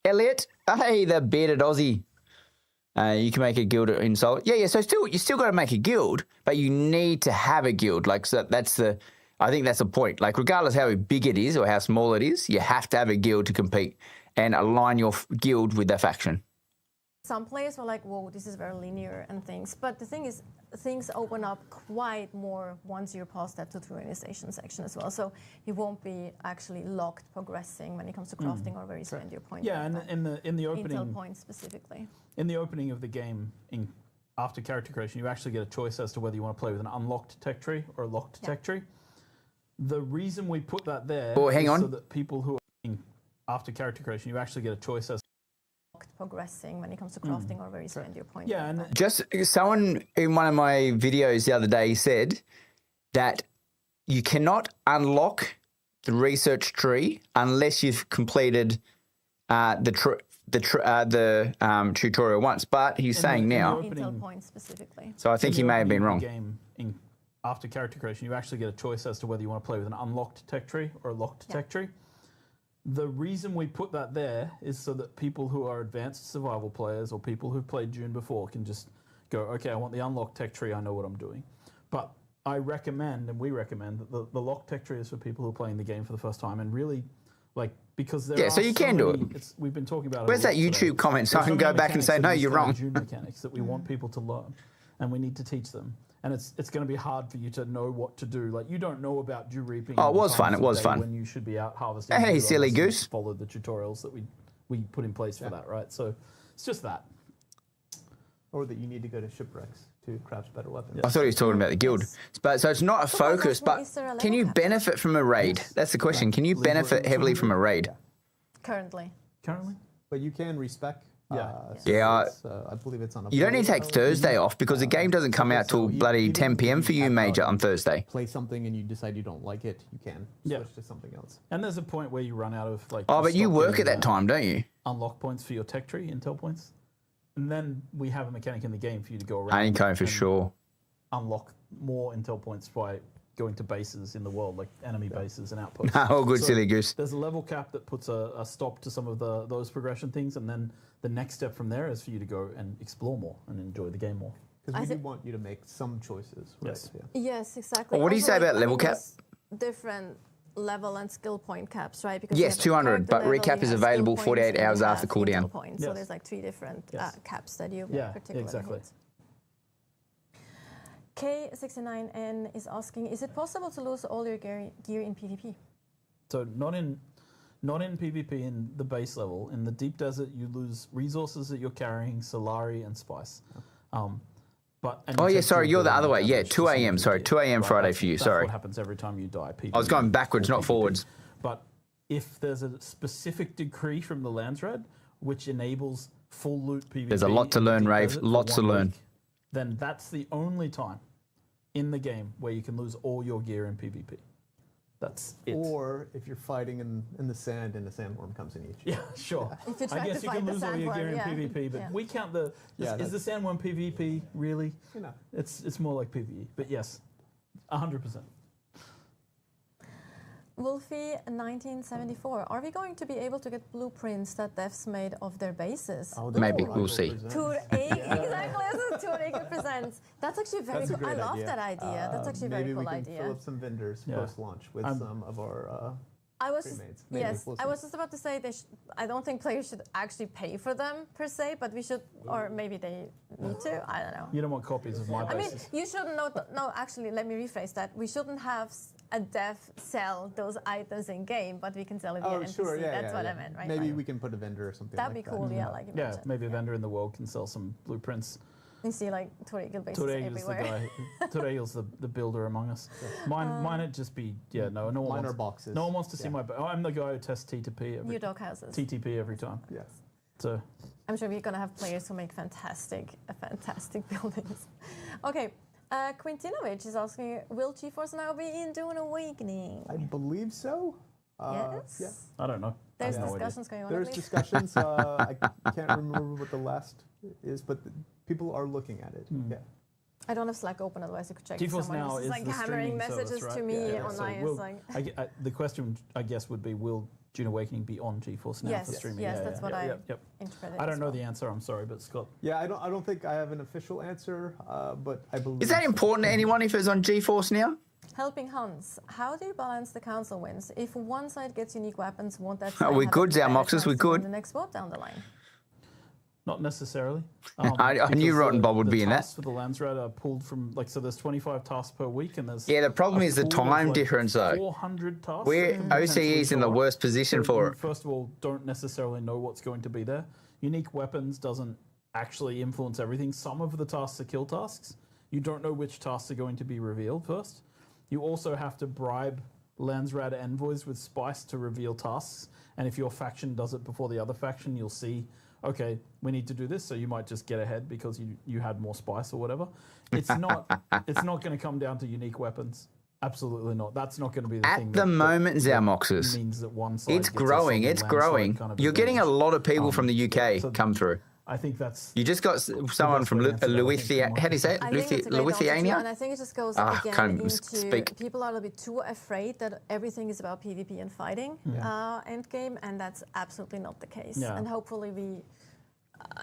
Elliot, hey, the bearded Aussie. You can make a guild in solo. Yeah. So you still got to make a guild, but you need to have a guild. Like so I think that's the point. Like regardless how big it is or how small it is, you have to have a guild to compete and align your guild with that faction. Some players were like, whoa, this is very linear and things. But the thing is, things open up quite more once you're past that tutorialization section as well. So you won't be actually locked progressing when it comes to crafting or where you spend your points. Yeah, and in the opening, Intel points specifically. in the opening of the game, after character creation, you actually get a choice as to whether you want to play with an unlocked tech tree or a locked tech tree. The reason we put that there is so that people who are after character creation, you actually get a choice as progressing when it comes to crafting or where you spend your points. Yeah, and Just someone in one of my videos the other day said that you cannot unlock the research tree unless you've completed the tutorial once. But he's saying now. Intel points specifically. So I think he may have been wrong. After character creation, you actually get a choice as to whether you want to play with an unlocked tech tree or a locked tech tree. The reason we put that there is so that people who are advanced survival players or people who've played Dune before can just go, okay, I want the unlocked tech tree, I know what I'm doing. But I recommend, and we recommend, that the locked tech tree is for people who are playing the game for the first time and really, like, because there are so you can do it. We've been talking about it. Where's that YouTube comment so I can go back and say, no, you're wrong. Dune mechanics that we want people to learn, and we need to teach them. And it's going to be hard for you to know what to do. Like, you don't know about dew reaping. Oh, it was fun. It was fun. When you should be out harvesting. Hey, silly goose. Follow the tutorials that we put in place for that, right? So it's just that. Or that you need to go to shipwrecks to craft better weapons. I thought he was talking about the guild. But so it's not a focus, but is there a can level you cap? benefit from a raid? That's the question. Can you benefit heavily from a raid? Currently. Currently? But you can respec I believe it's on a You don't need to take Thursday off because the game doesn't come out till bloody 10 p.m. for you, Major, on Thursday. Play something and you decide you don't like it, you can switch to something else. And there's a point where you run out of like. Oh, but you work at that time, don't you? Unlock points for your tech tree, intel points, and then we have a mechanic in the game for you to go around. Honeycomb for sure. Unlock more intel points by going to bases in the world, like enemy bases and outposts. Oh, good, silly goose. There's a level cap that puts a stop to some of those progression things, and then the next step from there is for you to go and explore more and enjoy the game more. Because we do want you to make some choices, right? Yes. Yes, exactly. Well, what do you say about level cap? Different level and skill point caps, right? Because Yes, 200, but recap is available 48 hours after cooldown. So there's like 3 different caps that you particularly hit. K69N is asking, is it possible to lose all your gear in PvP? So not in PvP in the base level. In the deep desert, you lose resources that you're carrying, Solari and Spice. Sorry, you're the other way. Yeah, 2 a.m. Sorry, 2 a.m. Friday for you. That's sorry. What happens every time you die. PvP, I was going backwards, not forwards. But if there's a specific decree from the Landsraad which enables full loot PvP, there's a lot to learn, Rave. Lots to learn. Then that's the only time in the game where you can lose all your gear in PvP. That's it. Or if you're fighting in the sand and a sandworm comes and eats you. Yeah, sure. If you try I guess to you fight can the lose all your gear in sandworm, PvP, but we count the. Is the sandworm PvP really? No. It's more like PvE. But yes, 100%. Wolfie1974, are we going to be able to get blueprints that devs made of their bases? Maybe, we'll see. Exactly, this is 2% That's actually very cool. I love that idea. That's actually a very cool idea. Maybe we can fill up some vendors post-launch with some of our I was just about to say I don't think players should actually pay for them per se, but we should, or maybe they need to. I don't know. You don't want copies of my bases. I mean, you shouldn't. No, actually, let me rephrase that. We shouldn't have a dev sell those items in game, but we can sell it via NPC. Sure, That's what I meant, right? Maybe we can put a vendor or something. That'd be cool. Yeah, like you mentioned. Maybe a vendor in the world can sell some blueprints. You see, like Torigil bases everywhere. Torigil's the builder among us. Mine would just be no one wants boxes. No one wants to see my. I'm the guy who tests TTP New dog houses. TTP every time. Yes. So. I'm sure we're gonna have players who make fantastic buildings. Okay. Quintinovich is asking, will GeForce now be in Dune Awakening? I believe so. Yes? Yeah. I don't know. There's discussions going on. There's discussions. I can't remember what the last is, but people are looking at it. Yeah. I don't have Slack open, otherwise you could check. GeForce Someone Now is is like the hammering messages service, right? to me online. So the question, I guess, would be, will Dune Awakening be on GeForce Now for streaming? Yes, that's what I interpreted. I don't know the answer. I'm sorry, but Scott. Yeah, I don't think I have an official answer, but I believe. Is that important to anyone if it's on GeForce Now? Helping Hans, how do you balance the council wins? If one side gets unique weapons, won't that side we're good, Zalmoxes, we're good. The next vote down the line. Not necessarily. I knew Rotten Bob would be in that. The tasks for the Landsraad are pulled from, so there's 25 tasks per week, and there's... Yeah, the problem is the time difference, though. 400 tasks. We're OCE's in the worst position for it. First of all, don't necessarily know what's going to be there. Unique weapons doesn't actually influence everything. Some of the tasks are kill tasks. You don't know which tasks are going to be revealed first. You also have to bribe Landsraad envoys with spice to reveal tasks. And if your faction does it before the other faction, you'll see, okay, we need to do this. So you might just get ahead because you had more spice or whatever. It's not going to come down to unique weapons. Absolutely not. That's not going to be the thing. At the moment, Zalmoxes, means that one side it's growing. It's growing. You're getting a lot of people from the UK come through. I think that's... You just got someone from Lithuania. How do you say it? Lithuania? And I think it just goes again into people are a little bit too afraid that everything is about PvP and fighting endgame, and that's absolutely not the case. Yeah. And hopefully we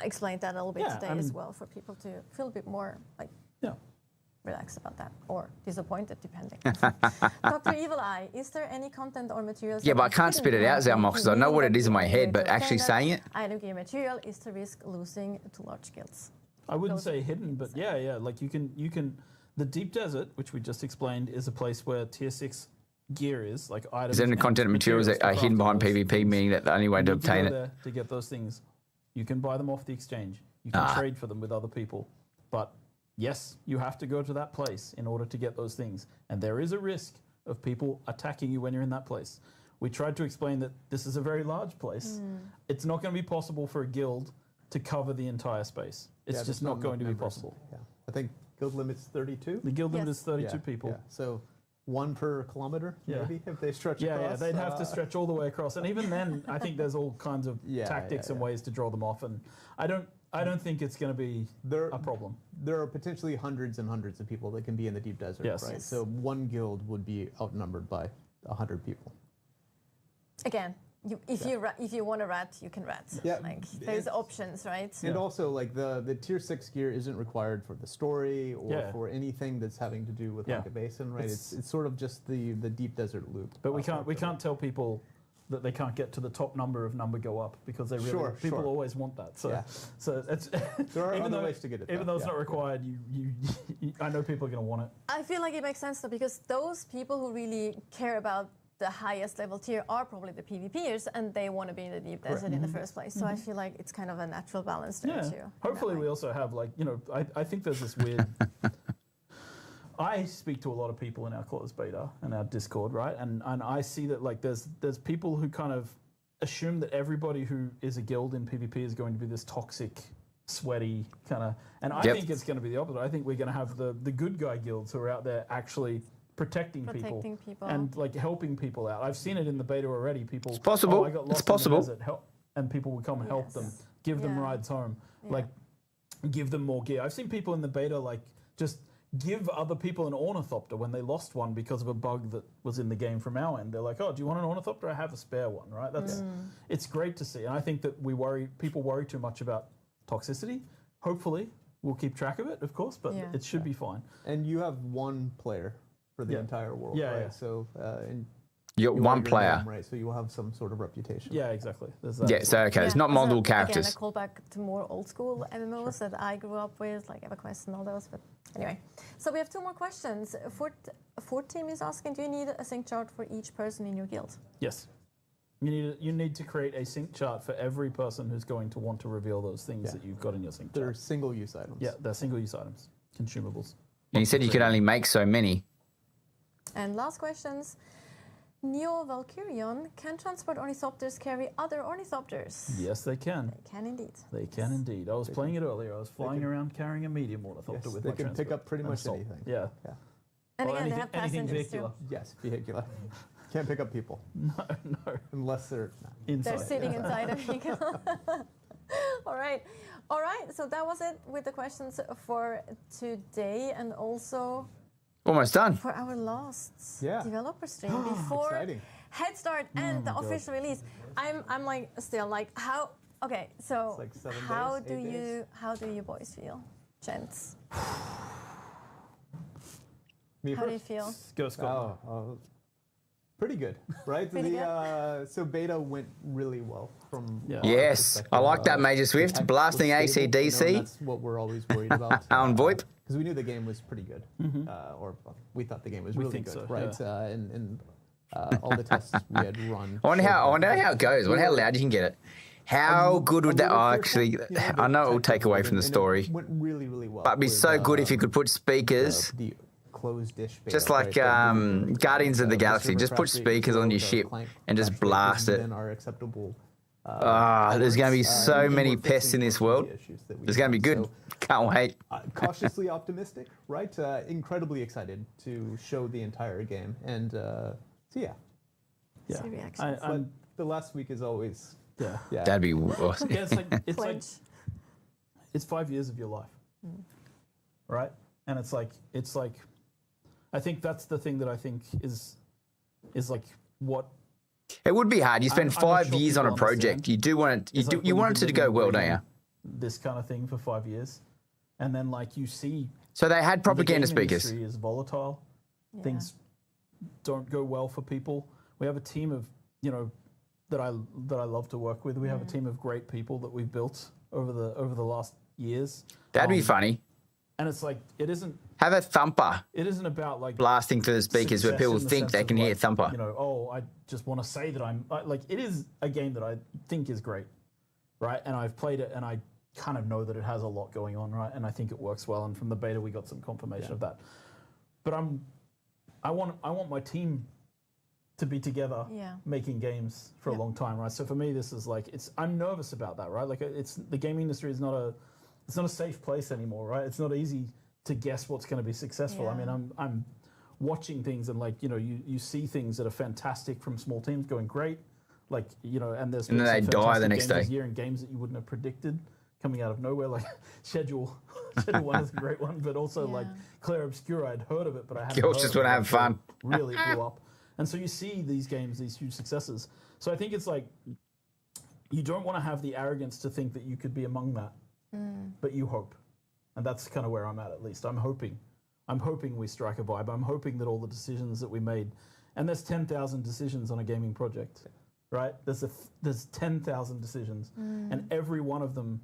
explained that a little bit today as well for people to feel a bit more relaxed about that, or disappointed, depending. Dr. Evil Eye, is there any content or materials? Yeah, but I can't spit it out, Zalmox, because I know what it is in my head, but actually saying it. Item gear material is to risk losing to large guilds. I wouldn't say hidden, but like you can. The deep desert, which we just explained, is a place where tier 6 gear is, like items. Is there any content and materials that are hidden behind PvP, meaning that the only way to obtain it? To get those things, you can buy them off the exchange. You can trade for them with other people, but yes, you have to go to that place in order to get those things. And there is a risk of people attacking you when you're in that place. We tried to explain that this is a very large place. It's not going to be possible for a guild to cover the entire space. It's just not going to be possible. Yeah. I think guild limit's 32. The guild limit is 32 people. Yeah. So 1 per kilometer, maybe, if they stretch across. Yeah, they'd have to stretch all the way across. And even then, I think there's all kinds of tactics and ways to draw them off. And I don't think it's going to be a problem. There are potentially hundreds and hundreds of people that can be in the deep desert, right? Yes. So 1 guild would be outnumbered by 100 people. Again, if you want to rat, you can rat. Yeah. Like there's options, right? And also, like the tier 6 gear isn't required for the story or for anything that's having to do with like a basin, right? It's sort of just the deep desert loop. But we can't tell people that they can't get to the top number go up because they really people always want that. So it's there are other ways to get it. Even though it's not required, you I know people are going to want it. I feel like it makes sense though, because those people who really care about the highest level tier are probably the PvPers, and they want to be in the deep desert in the first place. So I feel like it's kind of a natural balance there too. Hopefully we also have like, I think there's this weird... I speak to a lot of people in our closed beta and our Discord, right? And I see that like there's people who kind of assume that everybody who is a guild in PvP is going to be this toxic, sweaty kind of... And I think it's going to be the opposite. I think we're going to have the good guy guilds who are out there actually... Protecting people and like helping people out. I've seen it in the beta already. People, it's possible. I got lost it's possible. In the desert, and people would come help them, give them rides home, like give them more gear. I've seen people in the beta like just give other people an Ornithopter when they lost one because of a bug that was in the game from our end. They're like, "Oh, do you want an Ornithopter? I have a spare one." Right? That's it's great to see, and I think that people worry too much about toxicity. Hopefully, we'll keep track of it, of course, but it should be fine. And you have 1 player for the entire world, right? Yeah. So you got 1 player, name, right? So you will have some sort of reputation. Yeah, exactly. So it's not multiple characters. Again, a callback to more old school MMOs that I grew up with, like EverQuest and all those. But anyway, so we have 2 more questions. Fort Team is asking, do you need a sync chart for each person in your guild? Yes. You need to create a sync chart for every person who's going to want to reveal those things that you've got in your sync chart. They're single-use items. Yeah, they're single-use items, consumables. And you said you could only make so many. And last questions. Neo Valkyrion, can transport ornithopters carry other ornithopters? Yes, they can. They can indeed. They can indeed. I was playing it earlier. I was flying around carrying a medium ornithopter with my They can pick up pretty much anything. Yeah. And Well, again, they anything- have anything passengers vehicular. too. Yes, vehicular. Can't pick up people No. unless they're... Inside. They're sitting inside a vehicle. All right. So that was it with the questions for today, and also Almost done. for our last developer stream before Exciting. Head Start and the official release. I'm like still like how. Okay, so like 7 how days, do 8 days? how do you boys feel, gents? Me How do you first? feel? Go, Scott. Pretty good, right? Pretty good? So beta went really well from our Yes, perspective. I like that, Major Swift. tech Blasting was stable. AC/DC. That's what we're always worried about. On VoIP. Because we knew the game was pretty good, or we thought the game was We really think good, so, right? And all the tests we had run. I wonder how it goes. I wonder how loud you can get it. How good would that? Oh, actually, I know it will take away from the story. It went really, really well. But it'd be with, so good if you could put speakers, the closed dish beta, just like right? Guardians of the Galaxy. Just put speakers on your ship and just blast it. Are acceptable. There's going to be so many pests in this world. It's going to be good. Can't wait. Cautiously optimistic, right? Incredibly excited to show the entire game, and so yeah. See reactions. But the last week is always Yeah. That'd be awesome. Yeah, it's 5 years of your life, right? And it's like I think that's the thing that I think is like what It would be hard. You spend I'm not 5 sure years on a people project. understand. You do want it. It's like You when want it you've to been go living well, and don't you? breathing this kind of thing for 5 years, and then like you see So they had propaganda the game speakers. industry is volatile. Yeah. Things don't go well for people. We have a team of that I love to work with. We have a team of great people that we've built over the last years. That'd be funny. And it's like it isn't Have a thumper it isn't about like blasting through the speakers where success people in the think sense they of, can hear like, thumper. I just want to say that I'm like it is a game that I think is great, right? And I've played it and I kind of know that it has a lot going on, right? And I think it works well. And from the beta, we got some confirmation of that. But I want my team to be together Yeah. making games for a long time, right? So for me, this is like I'm nervous about that, right? Like the gaming industry is not a safe place anymore, right? It's not easy to guess what's going to be successful. I Yeah. mean, I'm watching things and like you see things that are fantastic from small teams going great, like and there's And then they die the next day. this year and games that you wouldn't have predicted coming out of nowhere, like Schedule 1 is a great one, but also like Claire Obscura, I'd heard of it, but I hadn't. Girls heard just of want to it have fun. Really blew up. And so you see these games, these huge successes. So I think it's like you don't want to have the arrogance to think that you could be among that, but you hope. And that's kind of where I'm at least. I'm hoping we strike a vibe. I'm hoping that all the decisions that we made, and there's 10,000 decisions on a gaming project, right? There's 10,000 decisions, and every one of them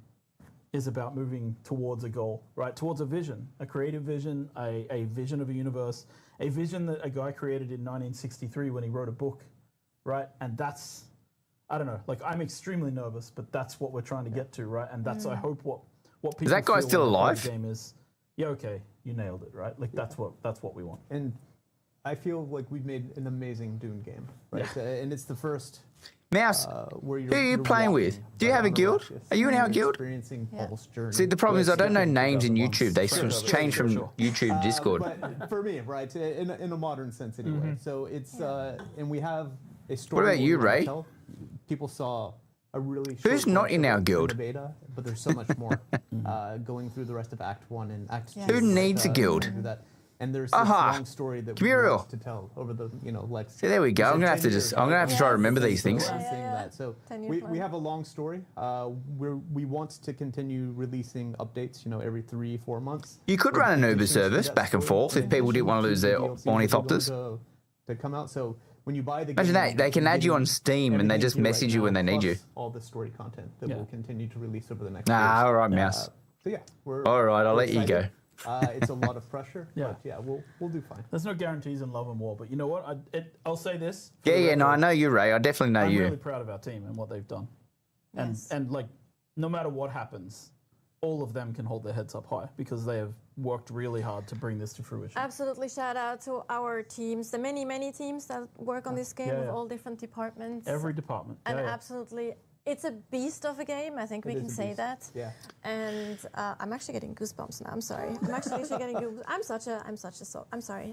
is about moving towards a goal, right? Towards a vision, a creative vision, a vision of a universe, a vision that a guy created in 1963 when he wrote a book, right? And that's, I don't know, like I'm extremely nervous, but that's what we're trying to get to, right? And that's, I hope, what people Is that guy feel still when they play alive? the game is, yeah, okay, you nailed it, right? Like that's what we want. And I feel like we've made an amazing Dune game, right? And it's the first. Mouse, where who are you playing with? Do you have a guild? Are you in our guild? Experiencing Paul's journey. See, the problem is I don't know names in YouTube. They Sure. change from Sure. YouTube Discord. But for me, right, in a modern sense anyway. So it's, and we have a story. What about we you, wanna Ray? tell. People saw a really Who's short not in one our in guild? the beta, but there's so much more going through the rest of Act 1 and Act 2. Who needs a guild? Do that. And there's this Aha. long story that Come we here, want to tell over the, like. See, there we go. I'm gonna have to try to remember these things. Saying that. So 10-year we plan. have a long story. We want to continue releasing updates, every 3-4 months. You could We're run an Uber continuing to service that back and story forth if in people didn't addition want to lose the their DLCs that are ornithopters. going to come out. So when you buy the Imagine game, that. They can add you on Steam and they everything just here right message you when now, they need you. plus all the story content that Yeah. we'll continue to release over the next Nah, years. all right, Mouse. So yeah, we're All right, I'll we're let you go. excited. It's a lot of pressure, Yeah. but yeah, we'll do fine. There's no guarantees in love and war, but you know what? I'll say this. for Yeah, the yeah, no, I record. know you, Ray. I definitely know I'm you. really proud of our team and what they've done. And Yes. and like no matter what happens, all of them can hold their heads up high because they have worked really hard to bring this to fruition. Absolutely, shout out to our teams, the many teams that work on this game Yeah, with yeah. all different departments. Every department. And Yeah, yeah. absolutely, it's a beast of a game. I think we It can is a say beast. that. Yeah. And I'm actually getting goosebumps now. I'm sorry. I'm actually getting goosebumps. I'm sorry.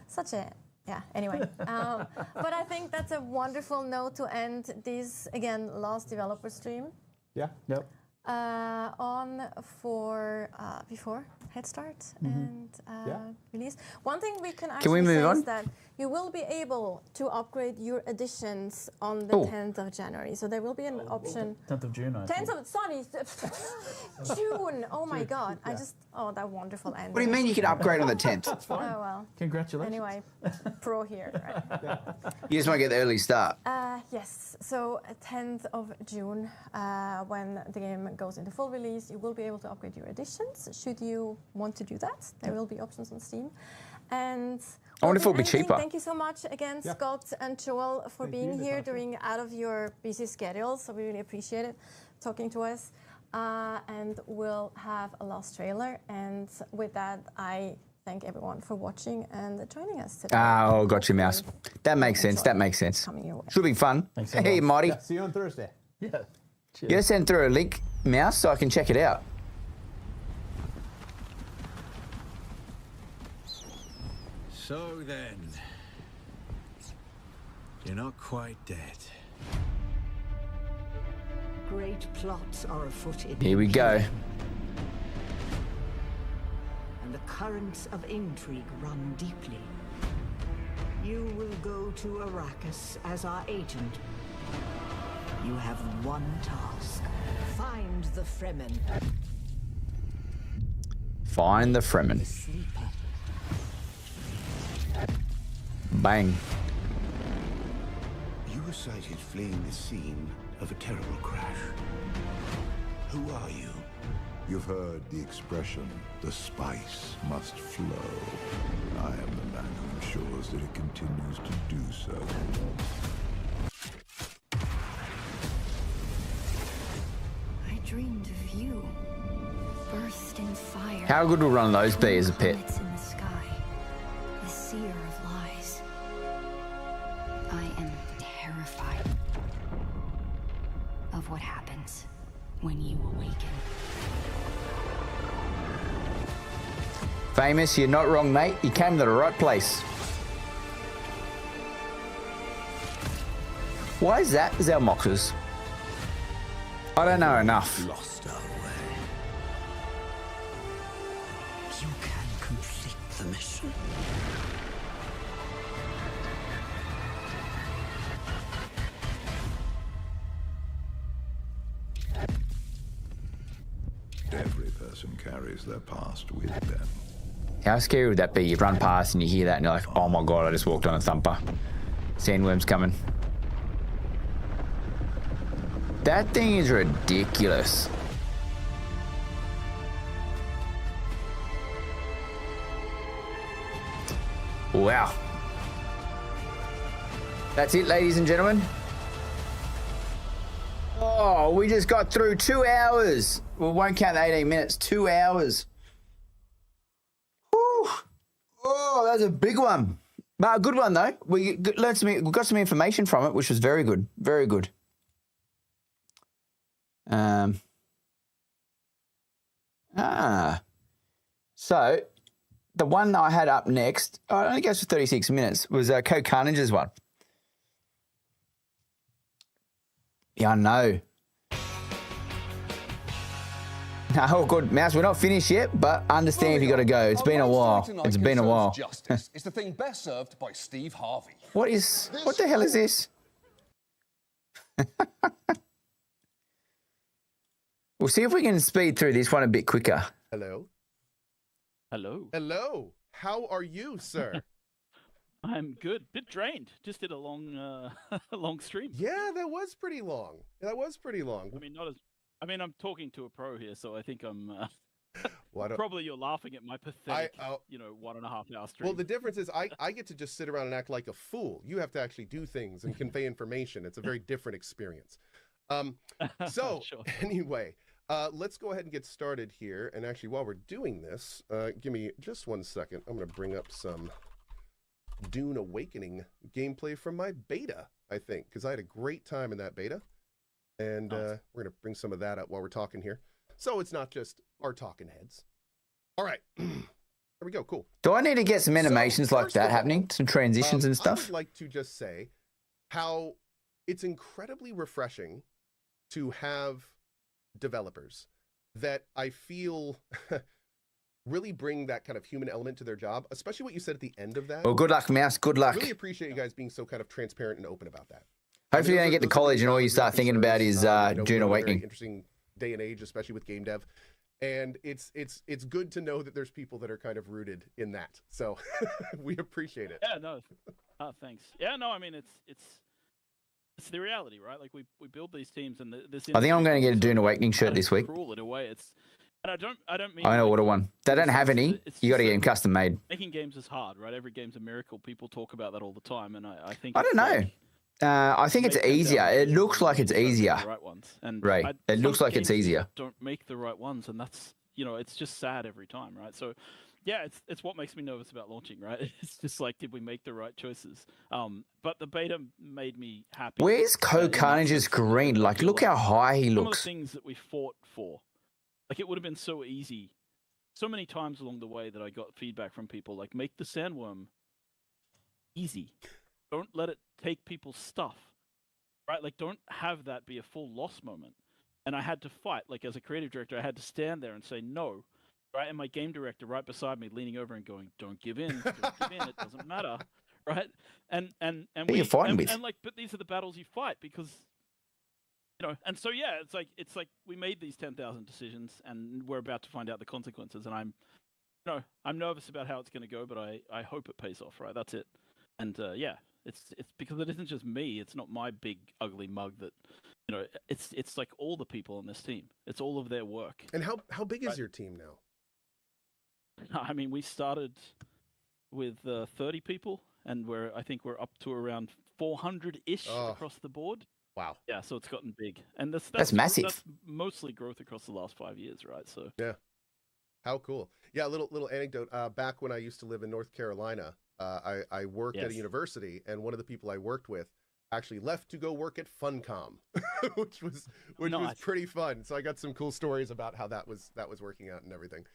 Such a. Yeah. Anyway, but I think that's a wonderful note to end this last developer stream. Yeah. Yep. On for before Head Start and release. One thing we can actually move say on? is that you will be able to upgrade your editions on the Oh. 10th of January. So there will be an option. 10th of June, I 10th think. of sorry, June. Oh my God! I just that wonderful ending. What do you mean you can upgrade on the 10th? Oh well. Congratulations. Anyway, pro here. Right? You just want to get the early start. Yes, so 10th of June, when the game goes into full release, you will be able to upgrade your editions. Should you want to do that, there will be options on Steam. And I wonder if it'll be anything, cheaper. Thank you so much again, Scott and Joel, for being here during out of your busy schedules. So we really appreciate it, talking to us. And we'll have a last trailer. And with that, I thank everyone for watching and joining us today. Oh, got you, Mouse. That makes sense. That makes sense. Coming your way. Should be fun. Thanks so Hey, much. Marty. Yeah. See you on Thursday. Yeah. Cheers. You gotta send through a link, Mouse, so I can check it out. So then, you're not quite dead. Great plots are afoot in Here we go. and the currents of intrigue run deeply. You will go to Arrakis as our agent. You have one task. Find the Fremen, Find the Fremen. the sleeper. Bang. You were sighted fleeing the scene of a terrible crash. Who are you? You've heard the expression, the spice must flow. I am the man who ensures that it continues to do so. I dreamed of you. Burst in fire. How good will one of those be as a pet? Comets in the sky. The seer of lies. terrified of what happens when you awaken. Famous, you're not wrong, mate. You came to the right place. Why is that? Is our mockers? I don't know enough. Lost our way. You can complete the mission. Every person carries their past with them. How scary would that be? You run past and you hear that and you're like, oh my god, I just walked on a thumper. Sandworm's coming. That thing is ridiculous. Wow. That's it, ladies and gentlemen. Oh, we just got through 2 hours. Well, won't count the 18 minutes. 2 hours. Whew. Oh, that's a big one. But a good one, though. We got some information from it, which was very good. Very good. So the one I had up next, it only goes for 36 minutes, was Code Carnage's one. Yeah, I know. No, good. Mouse, we're not finished yet, but understand if you got to go. It's been a while. It's been a while. Justice is the thing best served by Steve Harvey. What the hell is this? We'll see if we can speed through this one a bit quicker. Hello. Hello. Hello. How are you, sir? I'm good. Bit drained. Just did a long, long stream. Yeah, that was pretty long. That was pretty long. I mean, not as. I mean, I'm talking to a pro here, so I think I'm. Well, probably you're laughing at my pathetic, 1.5 hour stream. Well, the difference is I get to just sit around and act like a fool. You have to actually do things and convey information. It's a very different experience. So Sure. Anyway, let's go ahead and get started here. And actually, while we're doing this, give me just 1 second. I'm going to bring up some Dune Awakening gameplay from my beta, I think, because I had a great time in that beta. And we're going to bring some of that up while we're talking here. So it's not just our talking heads. All right. There we go. Cool. Do I need to get some animations like that happening? Some transitions and stuff? I would like to just say how it's incredibly refreshing to have developers that I feel really bring that kind of human element to their job, especially what you said at the end of that. Well, good luck, Mouse. Good luck. I really appreciate you guys being so kind of transparent and open about that. Hopefully you don't get to college and all you start thinking about is Dune Awakening. Interesting day and age, especially with game dev. And it's good to know that there's people that are kind of rooted in that. So we appreciate it. Yeah, no. Thanks. Yeah, no, I mean, it's the reality, right? Like we build these teams and this. I think I'm going to get a Dune Awakening shirt this week. Cruel in a way. And I don't mean. I know what a one. They don't have any. You got to get them custom made. Making games is hard, right? Every game's a miracle. People talk about that all the time, and I think. I don't know. I think it's easier. It looks like it's easier. Right ones. And right. It looks like it's easier. Don't make the right ones, and that's it's just sad every time, right? So, yeah, it's what makes me nervous about launching, right? It's just like, did we make the right choices? But the beta made me happy. Where's Code Carnage's green? Like, look how high he looks. Some of the things that we fought for, like it would have been so easy. So many times along the way that I got feedback from people like, make the sandworm easy. Don't let it take people's stuff, right? Like, don't have that be a full loss moment. And I had to fight. Like, as a creative director, I had to stand there and say no, right? And my game director right beside me, leaning over and going, "Don't give in. Don't give in. It doesn't matter." Right? And you're fighting with. And like, but these are the battles you fight because, And so yeah, it's like we made these 10,000 decisions, and we're about to find out the consequences. And I'm nervous about how it's going to go, but I hope it pays off. Right? That's it. And yeah. It's because it isn't just me. It's not my big ugly mug that, it's like all the people on this team. It's all of their work. And how big is your team now? I mean, we started with 30 people, and I think we're up to around 400-ish across the board. Wow. Yeah, so it's gotten big, and that's massive. That's mostly growth across the last 5 years, right? So yeah, how cool. Yeah, a little anecdote. Back when I used to live in North Carolina. I worked at a university, and one of the people I worked with actually left to go work at Funcom, which was Nice. pretty fun. So I got some cool stories about how that was working out and everything.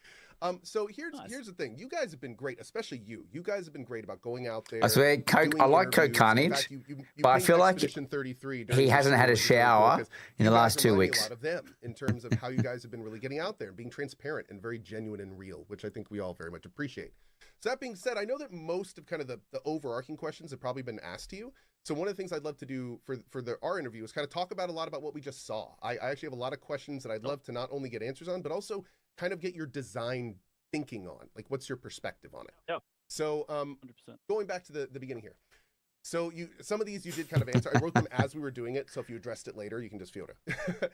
So here's the thing. You guys have been great, especially you. You guys have been great about going out there. I swear, doing I like Coke interviews. In Carnage, fact, you but I pinged feel like Expedition 33 he during hasn't your had a show, which is really cool, shower 'cause in the you guys last 2 remind me weeks. A lot of them in terms of how you guys have been really getting out there and being transparent and very genuine and real, which I think we all very much appreciate. So that being said, I know that most of kind of the overarching questions have probably been asked to you. So one of the things I'd love to do for our interview is kind of talk about a lot about what we just saw. I actually have a lot of questions that I'd love to not only get answers on, but also kind of get your design thinking on. Like, what's your perspective on it? Yeah. So 100%. going back to the beginning here. So some of these you did kind of answer. I wrote them as we were doing it, so if you addressed it later, you can just feel it.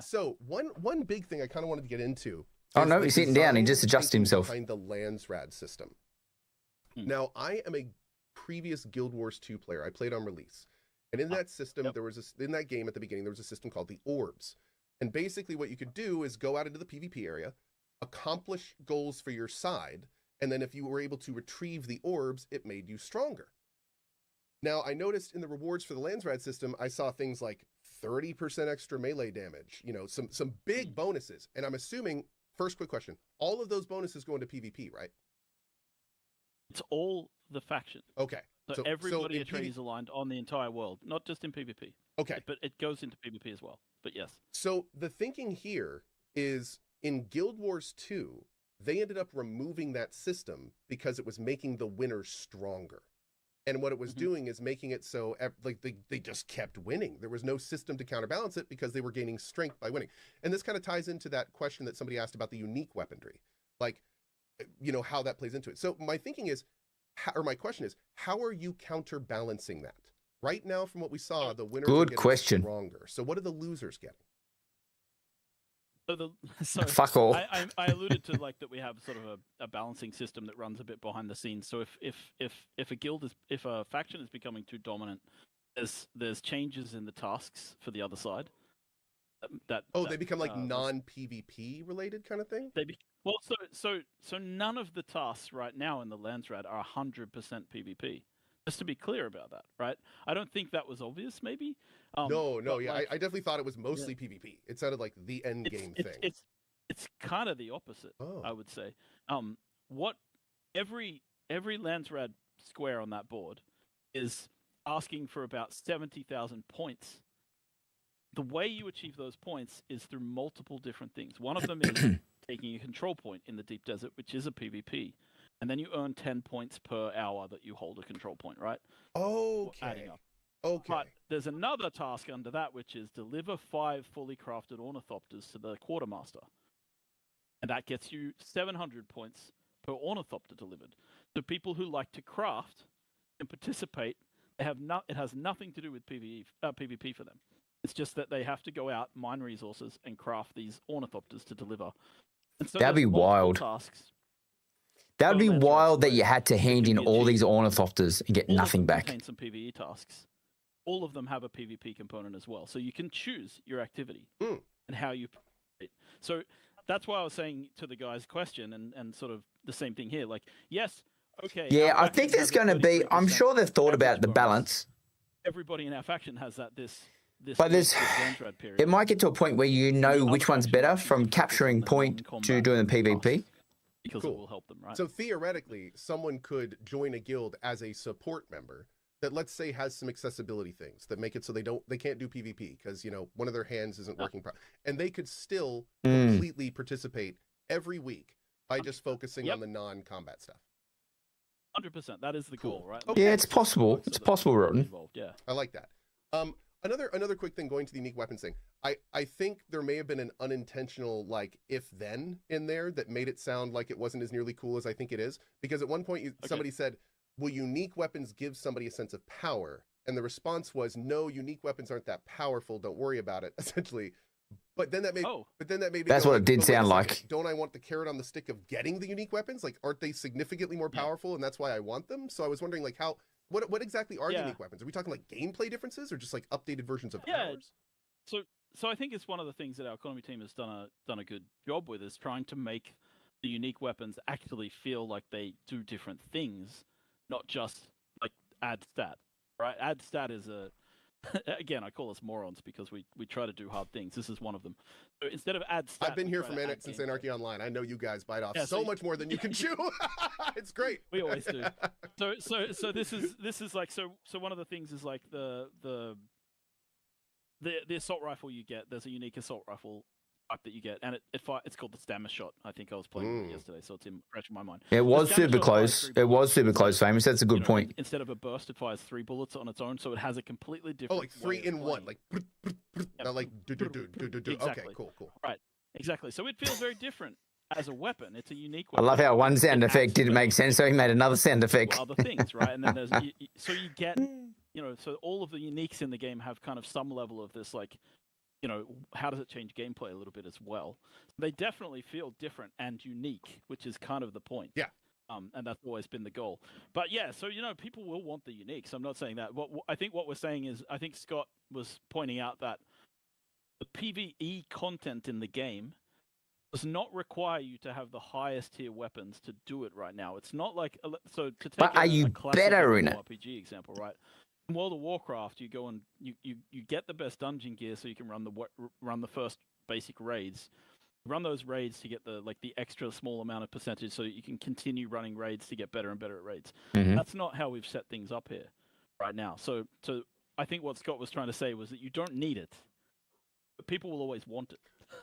So one big thing I kind of wanted to get into. Oh no, he's sitting down. He just adjusted himself. Behind the Landsraad system. Now, I am a previous Guild Wars 2 player. I played on release. And in that system, there was in that game at the beginning, there was a system called the Orbs. And basically what you could do is go out into the PvP area, accomplish goals for your side, and then if you were able to retrieve the orbs, it made you stronger. Now, I noticed in the rewards for the Landsraad system, I saw things like 30% extra melee damage, you know, some big bonuses. And I'm assuming, first quick question, all of those bonuses go into PvP, right? It's all the faction. Okay. So everybody is aligned on the entire world, not just in PvP. Okay. But it goes into PvP as well. But yes. So the thinking here is in Guild Wars 2, they ended up removing that system because it was making the winners stronger. And what it was doing is making it so like they just kept winning. There was no system to counterbalance it because they were gaining strength by winning. And this kind of ties into that question that somebody asked about the unique weaponry. Like, you know, how that plays into it. So my thinking is, my question is, how are you counterbalancing that? Right now, from what we saw, the winners are getting stronger. So what are the losers getting? So fuck all. I alluded to like that we have sort of a balancing system that runs a bit behind the scenes. So if a guild if a faction is becoming too dominant, there's changes in the tasks for the other side. They become like non-PvP related kind of thing? So none of the tasks right now in the Landsraad are 100% PvP. Just to be clear about that, right? I don't think that was obvious, maybe. No, yeah, I definitely thought it was mostly PvP. It sounded like the end game thing. It's kind of the opposite, I would say. What every Landsraad square on that board is asking for about 70,000 points. The way you achieve those points is through multiple different things. One of them is taking a control point in the deep desert, which is a PvP. And then you earn 10 points per hour that you hold a control point, right? Okay. Adding up. Okay. But there's another task under that, which is deliver 5 fully crafted Ornithopters to the quartermaster. And that gets you 700 points per Ornithopter delivered. So people who like to craft and participate, it has nothing to do with PvP for them. It's just that they have to go out, mine resources, and craft these Ornithopters to deliver. And so that'd be wild. Tasks. That would be wild that you had to hand in all these Ornithopters and get nothing back. Contain some PvE tasks. All of them have a PvP component as well, so you can choose your activity and how you. So that's why I was saying to the guy's question, and sort of the same thing here. Like, yes, okay. Yeah, I think there's going to be. I'm sure they've thought about the balance. Everybody in our faction has that. But it might get to a point where you know which one's better from capturing point to doing the PvP. Because it will help them, right? So theoretically, someone could join a guild as a support member that, let's say, has some accessibility things that make it so they can't do PvP because, you know, one of their hands isn't working properly, and they could still completely participate every week by just focusing on the non-combat stuff. 100%. That is the goal, right? Yeah, it's possible. It's possible, Rotten. Yeah, I like that. Another quick thing going to the unique weapons thing. I think there may have been an unintentional like if then in there that made it sound like it wasn't as nearly cool as I think it is. Because at one point somebody said, will unique weapons give somebody a sense of power? And the response was, no, unique weapons aren't that powerful. Don't worry about it, essentially. But then that made me That's go, what it did sound like. Don't I want the carrot on the stick of getting the unique weapons? Like, aren't they significantly more powerful and that's why I want them? So I was wondering like what exactly are unique weapons? Are we talking like gameplay differences or just like updated versions of powers? So I think it's one of the things that our economy team has done a good job with is trying to make the unique weapons actually feel like they do different things, not just like add stat. right? Add stat is a again, I call us morons because we try to do hard things. This is one of them. So instead of add stat, I've been here since Anarchy Online. I know you guys bite off so much more than you can chew. It's great. We always do. So this is like so one of the things is like the assault rifle you get. There's a unique assault rifle type that you get, and it's called the stammer shot. I think I was playing with it yesterday, so it's fresh in my mind. It was super close. It was super close, Famous. That's a good point. Instead of a burst, it fires 3 bullets on its own, so it has a completely different. Oh, like 3 in 1, like like do. Exactly. Okay, cool. Right, exactly. So it feels very different as a weapon. It's a unique weapon. I love how one sound effect didn't make sense, so he made another sound effect. Other things, right? And then there's so you get, so all of the uniques in the game have kind of some level of this, like, how does it change gameplay a little bit as well? They definitely feel different and unique, which is kind of the point. Yeah. And that's always been the goal. But yeah, so people will want the uniques. I'm not saying that. I think what we're saying is, I think Scott was pointing out that the PvE content in the game does not require you to have the highest tier weapons to do it right now. It's not like so to take. But are you better in it? RPG example, right? In World of Warcraft, you go and you get the best dungeon gear so you can run the first basic raids. Run those raids to get the extra small amount of percentage so you can continue running raids to get better and better at raids. Mm-hmm. That's not how we've set things up here right now. So I think what Scott was trying to say was that you don't need it, but people will always want it.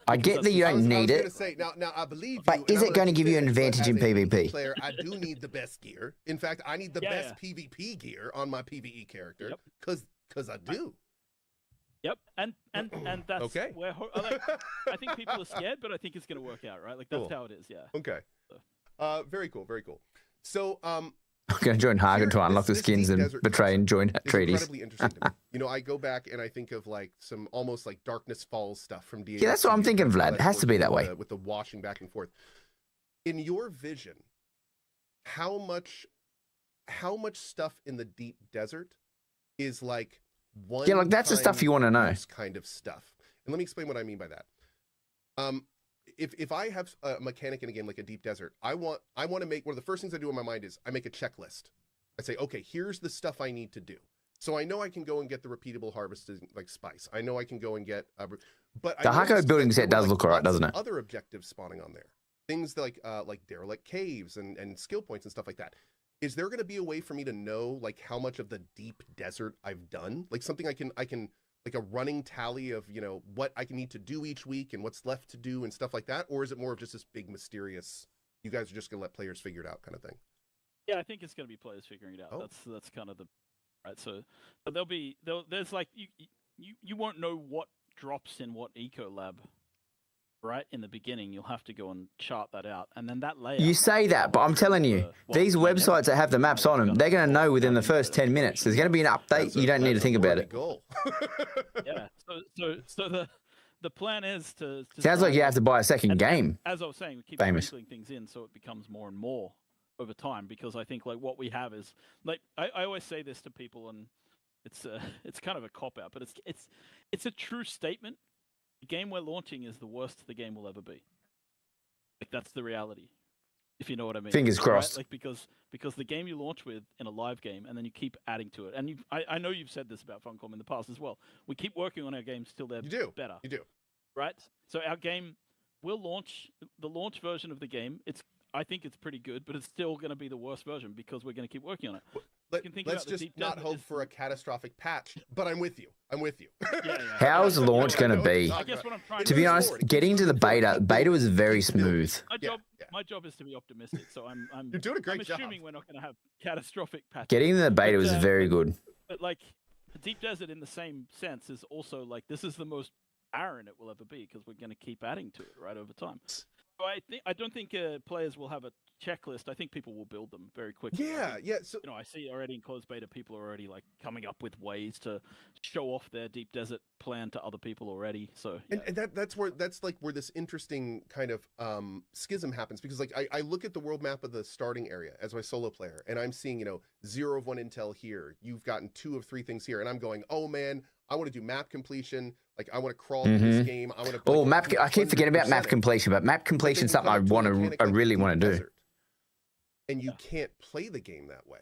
I get that you don't need it. Say, now I believe you. But is it going to give you an advantage in PvP? Player, I do need the best gear. In fact, I need the best PvP gear on my PvE character because I do. Yep, and that's okay. Where I think people are scared, but I think it's going to work out, right? Like that's how it is. Yeah. Okay. Very cool. Very cool. So I'm going to join Hagen to unlock the skins and betray and join treaties. Incredibly interesting to me. I go back and I think of like some almost like Darkness Falls stuff from DA. Yeah, that's what I'm thinking, Vlad. It has to be that way. With the washing back and forth. In your vision, how much stuff in the deep desert is like one? Yeah, like that's the stuff you want to know. Kind of stuff. And let me explain what I mean by that. If I have a mechanic in a game like a deep desert, I want to make one of the first things I do in my mind is I make a checklist. I say, okay, here's the stuff I need to do. So I know I can go and get the repeatable harvested like spice. I know I can go and get, but the Hako building set does look alright, doesn't it? Other objectives spawning on there, things like derelict caves and skill points and stuff like that. Is there going to be a way for me to know like how much of the deep desert I've done? Like something I can. Like a running tally of, what I can need to do each week and what's left to do and stuff like that? Or is it more of just this big mysterious, you guys are just going to let players figure it out kind of thing? Yeah, I think it's going to be players figuring it out. Oh. That's kind of the, right. So there's like, you won't know what drops in what eco lab, right? In the beginning, you'll have to go and chart that out. And then that layout. You say that, but I'm telling you, these websites that have the maps on them, they're going to know within the first 10 minutes. There's going to be an update. You don't need to think about it. Yeah. So the plan is to sounds like you have to buy a second game. As I was saying, we keep sprinkling things in so it becomes more and more over time, because I think like what we have is like I always say this to people, and it's kind of a cop out, but it's a true statement. The game we're launching is the worst the game will ever be. Like that's the reality, if you know what I mean. Fingers crossed. Right? Like because the game you launch with in a live game, and then you keep adding to it. And I know you've said this about Funcom in the past as well. We keep working on our games till they're better. You do. Right? So our game will launch, the launch version of the game. I think it's pretty good, but it's still going to be the worst version because we're going to keep working on it. Let's just not hope for a catastrophic patch, but I'm with you. Yeah. How's the launch going to be? I guess what I'm trying to be honest, getting to the beta was very smooth. My job is to be optimistic, so I'm You're doing a great job. I'm assuming we're not going to have catastrophic patches. Getting to the beta was very good. But like, the Deep Desert in the same sense is also like, this is the most barren it will ever be because we're going to keep adding to it right over time. So I don't think players will have a checklist. I think people will build them very quickly. Yeah. So I see already in closed beta, people are already like coming up with ways to show off their deep desert plan to other people already. So yeah. And that's where this interesting kind of schism happens, because like I look at the world map of the starting area as my solo player, and I'm seeing 0 of 1 intel here. You've gotten 2 of 3 things here, and I'm going, oh man, I want to do map completion. Like I want to crawl through this game. I want to. Oh, map! I keep forgetting about map completion, but map completion is something I really want to do. And you can't play the game that way.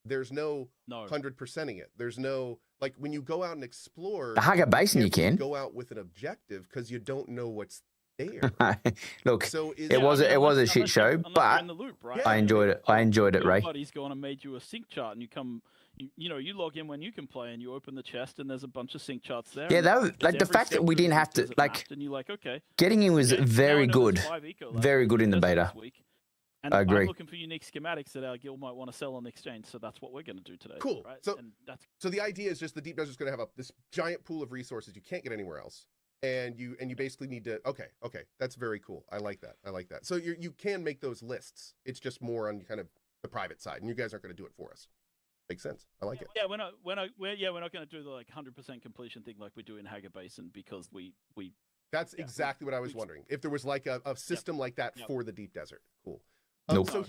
There's no 100%ing it. There's no, like, when you go out and explore... The Haga Basin you can. Go out with an objective because you don't know what's there. Look, so it was a shit show, but loop, right? I enjoyed it. I enjoyed it, Ray. Everybody's gone and made you a sync chart, and you come... You log in when you can play, and you open the chest, and there's a bunch of sync charts there. Yeah, that was, like the fact that we didn't have to and you're like, okay, getting in was very good, very good in the beta. And I agree. I'm looking for unique schematics that our guild might want to sell on the exchange, so that's what we're going to do today. Cool. Right? So the idea is just the Deep Desert's going to have this giant pool of resources you can't get anywhere else, and you basically need to. Okay, that's very cool. I like that. So you can make those lists. It's just more on kind of the private side, and you guys aren't going to do it for us. Makes sense. I like it. Yeah, we're not going to do the 100% completion thing like we do in Haga Basin because we. That's exactly what I was wondering. If there was like a system like that for the Deep Desert, cool. Nope. So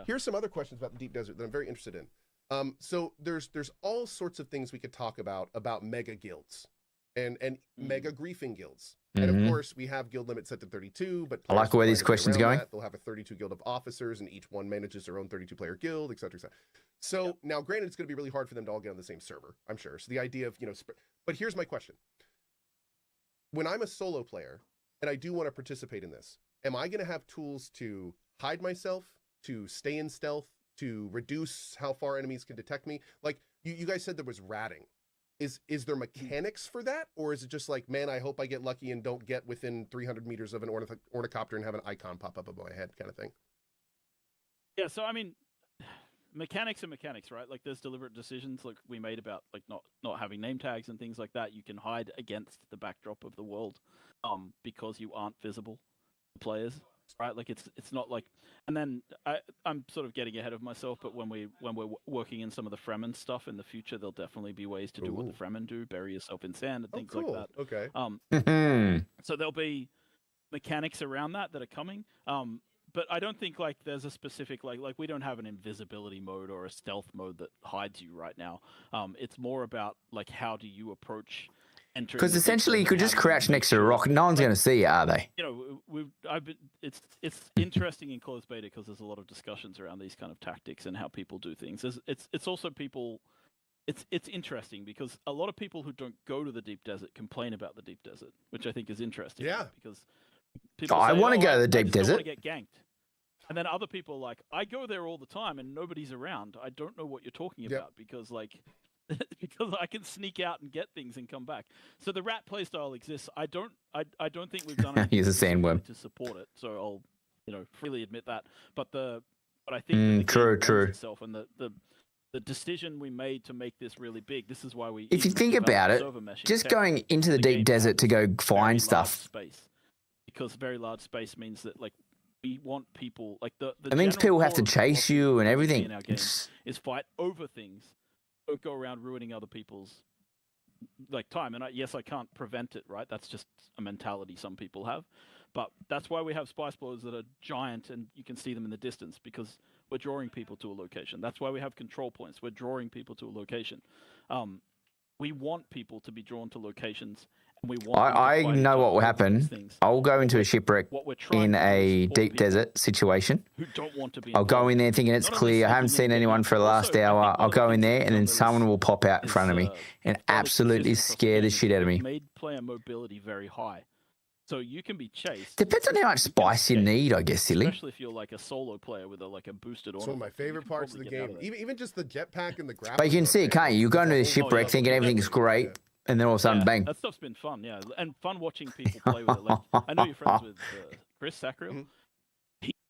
here's some other questions about the Deep Desert that I'm very interested in. So there's all sorts of things we could talk about mega guilds and mega griefing guilds. And of course, we have guild limit set to 32, but I like the way these questions are going. They'll have a 32 guild of officers, and each one manages their own 32-player guild, et cetera, et cetera. So now, granted, it's going to be really hard for them to all get on the same server, I'm sure. So the idea of, but here's my question. When I'm a solo player, and I do want to participate in this, am I going to have tools to hide myself, to stay in stealth, to reduce how far enemies can detect me? Like, you guys said there was ratting. Is there mechanics for that? Or is it just like, man, I hope I get lucky and don't get within 300 meters of an ornithopter and have an icon pop up above my head kind of thing? Yeah, so I mean, mechanics are mechanics, right? Like there's deliberate decisions like we made about like not having name tags and things like that. You can hide against the backdrop of the world because you aren't visible to players. Right, like it's not like, and then I'm sort of getting ahead of myself. But when we're working in some of the Fremen stuff in the future, there'll definitely be ways to do what the Fremen do, bury yourself in sand and things like that. Okay. So there'll be mechanics around that are coming. But I don't think like there's a specific like we don't have an invisibility mode or a stealth mode that hides you right now. It's more about like how do you approach. Because essentially, you could just crouch next to a rock. No one's going to see you, are they? It's interesting in closed beta because there's a lot of discussions around these kind of tactics and how people do things. It's also people. It's interesting because a lot of people who don't go to the Deep Desert complain about the Deep Desert, which I think is interesting. Yeah. Because people I want to go to the Deep Desert. I want to get ganked. And then other people are like, I go there all the time and nobody's around. I don't know what you're talking about because like. Because I can sneak out and get things and come back. So the rat playstyle exists. I don't think we've done anything He's a sandworm to support it. So I'll freely admit that. But I think true. Itself and the decision we made to make this really big. This is why we. If you think about it, just going into the Deep Desert to go find stuff. Space, because very large space means that like we want people like the. It means people have to chase you and everything. In our game is fight over things. Don't go around ruining other people's like time. And yes, I can't prevent it, right? That's just a mentality some people have. But that's why we have spice blowers that are giant and you can see them in the distance because we're drawing people to a location. That's why we have control points. We're drawing people to a location. We want people to be drawn to locations. And we want I know what will happen. I'll go into a shipwreck in a deep desert situation. Who don't want to be I'll go in there thinking it's clear. I haven't seen anyone for the last hour. I'll go in there and then someone will pop out in front of me and absolutely scare the shit out of me. Made player mobility very high. So you can be chased. Depends on how much spice you need, I guess, silly. Especially if you're like a solo player with a boosted It's one of my favorite parts of the game. Even just the jetpack and the grapple. But you can see it, can't you? You go into the shipwreck thinking everything's great. And then all of a sudden, bang. That stuff's been fun, yeah. And fun watching people play with it. Like, I know you're friends with Chris Sacriel.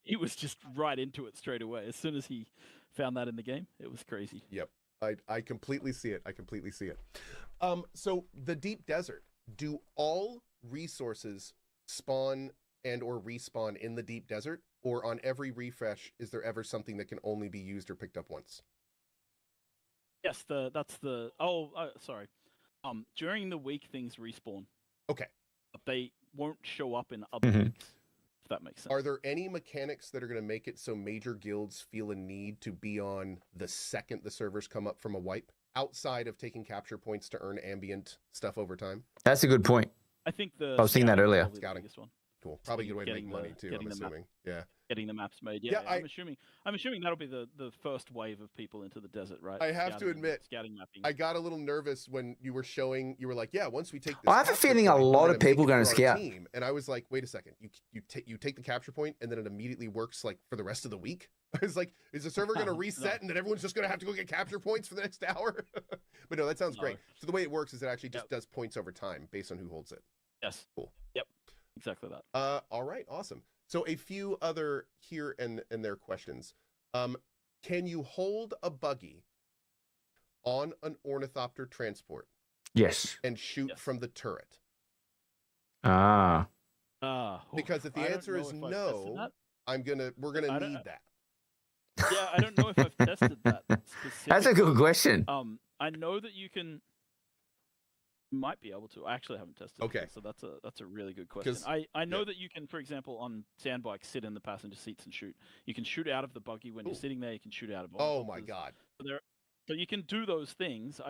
He was just right into it straight away. As soon as he found that in the game, it was crazy. Yep. I completely see it. So the Deep Desert, do all resources spawn and or respawn in the Deep Desert? Or on every refresh, is there ever something that can only be used or picked up once? Yes, sorry. During the week, things respawn. Okay. But they won't show up in other weeks, if that makes sense. Are there any mechanics that are going to make it so major guilds feel a need to be on the second the servers come up from a wipe, outside of taking capture points to earn ambient stuff over time? That's a good point. I think I was thinking that earlier. Scouting. Cool. Probably a good way to make money, too, I'm assuming. Yeah. getting the maps made. Yeah, I'm assuming that'll be the first wave of people into the desert, right? I have to admit, scouting mapping. I got a little nervous when you were showing. You were like, "Yeah, once we take this." I have a feeling a lot of people going to scout. Team. And I was like, "Wait a second, you take the capture point, and then it immediately works like for the rest of the week." I was like, "Is the server going to reset, and then everyone's just going to have to go get capture points for the next hour?" But no, that sounds great. So the way it works is it actually just does points over time based on who holds it. Yes. Cool. Yep. Exactly that. All right. Awesome. So a few other here and there questions. Can you hold a buggy on an Ornithopter transport? Yes. And shoot from the turret? Ah. Because if the answer is no, we're gonna need that. Yeah, I don't know if I've tested that. That's a good question. I know that you can. Might be able to. I actually haven't tested. Okay. So that's a really good question. I know that you can, for example, on sand bikes, sit in the passenger seats and shoot. You can shoot out of the buggy when you're sitting there. You can shoot out of. Oh my god. So you can do those things.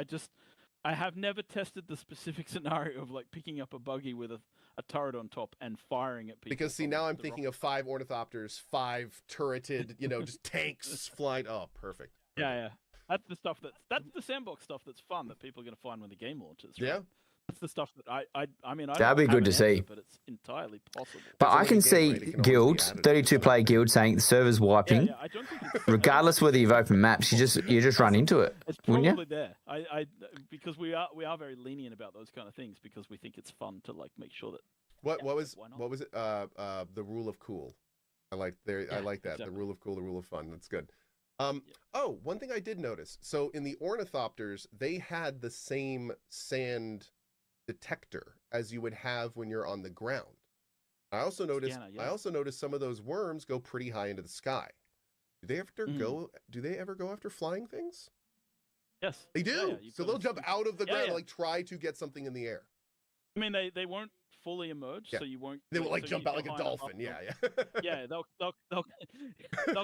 I have never tested the specific scenario of like picking up a buggy with a turret on top and firing at people. Because see, now I'm thinking of 5 Ornithopters, 5 turreted, just tanks flying. Oh, perfect. Yeah. That's the stuff that's the sandbox stuff that's fun that people are going to find when the game launches. Right? Yeah. That's the stuff that I mean, that'd be good to see. But it's entirely possible. But I can see guild, 32-player guild, saying the server's wiping. Yeah, I don't think regardless whether you've opened maps, you just run into it, wouldn't you? Probably there. I because we are very lenient about those kind of things because we think it's fun to like make sure that. What was it? The rule of cool. I like that. Exactly. The rule of cool, the rule of fun. That's good. Oh, one thing I did notice. So in the Ornithopters, they had the same sand detector as you would have when you're on the ground. I also noticed some of those worms go pretty high into the sky. Do they ever go after flying things? Yes. They do. Yeah, so they'll jump out of the ground and like try to get something in the air. I mean, they won't fully emerge, so you won't. They will like jump out like a dolphin. Yeah, they'll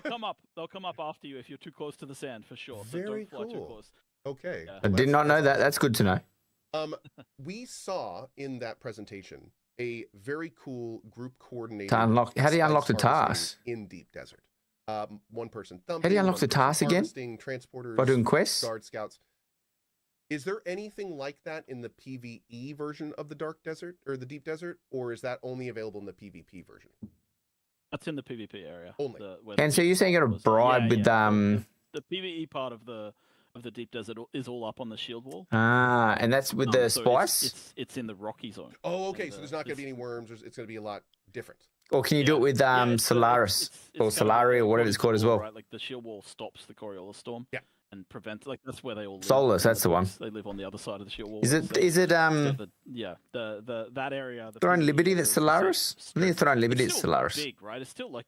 come up. They'll come up after you if you're too close to the sand for sure. So Very don't fly too cool. close. Okay. I did not know that. That's good to know. We saw in that presentation a very cool group coordinated. How do you unlock the task in Deep Desert? One person thumping. How do you unlock the task again? Transporters, by doing quests? Guard scouts. Is there anything like that in the PvE version of the Dark Desert or the Deep Desert, or is that only available in the PvP version? That's in the PvP area. Only. And so you're saying you got a bribe with the PvE part of the Deep Desert is all up on the shield wall. Ah, and that's with the spice? It's in the rocky zone. Oh, okay. So there's not going to be any worms. It's going to be a lot different. Or can you do it with Solaris or Solari or whatever it's called as well? Right, like the shield wall stops the Coriolis storm. Yeah. And prevents, like, that's where they all live. Solus, that's the one. They live on the other side of the shield wall. Is it that area. Throwing Liberty that's Solaris? I think Throwing Liberty is Solaris. Big, right? It's still like,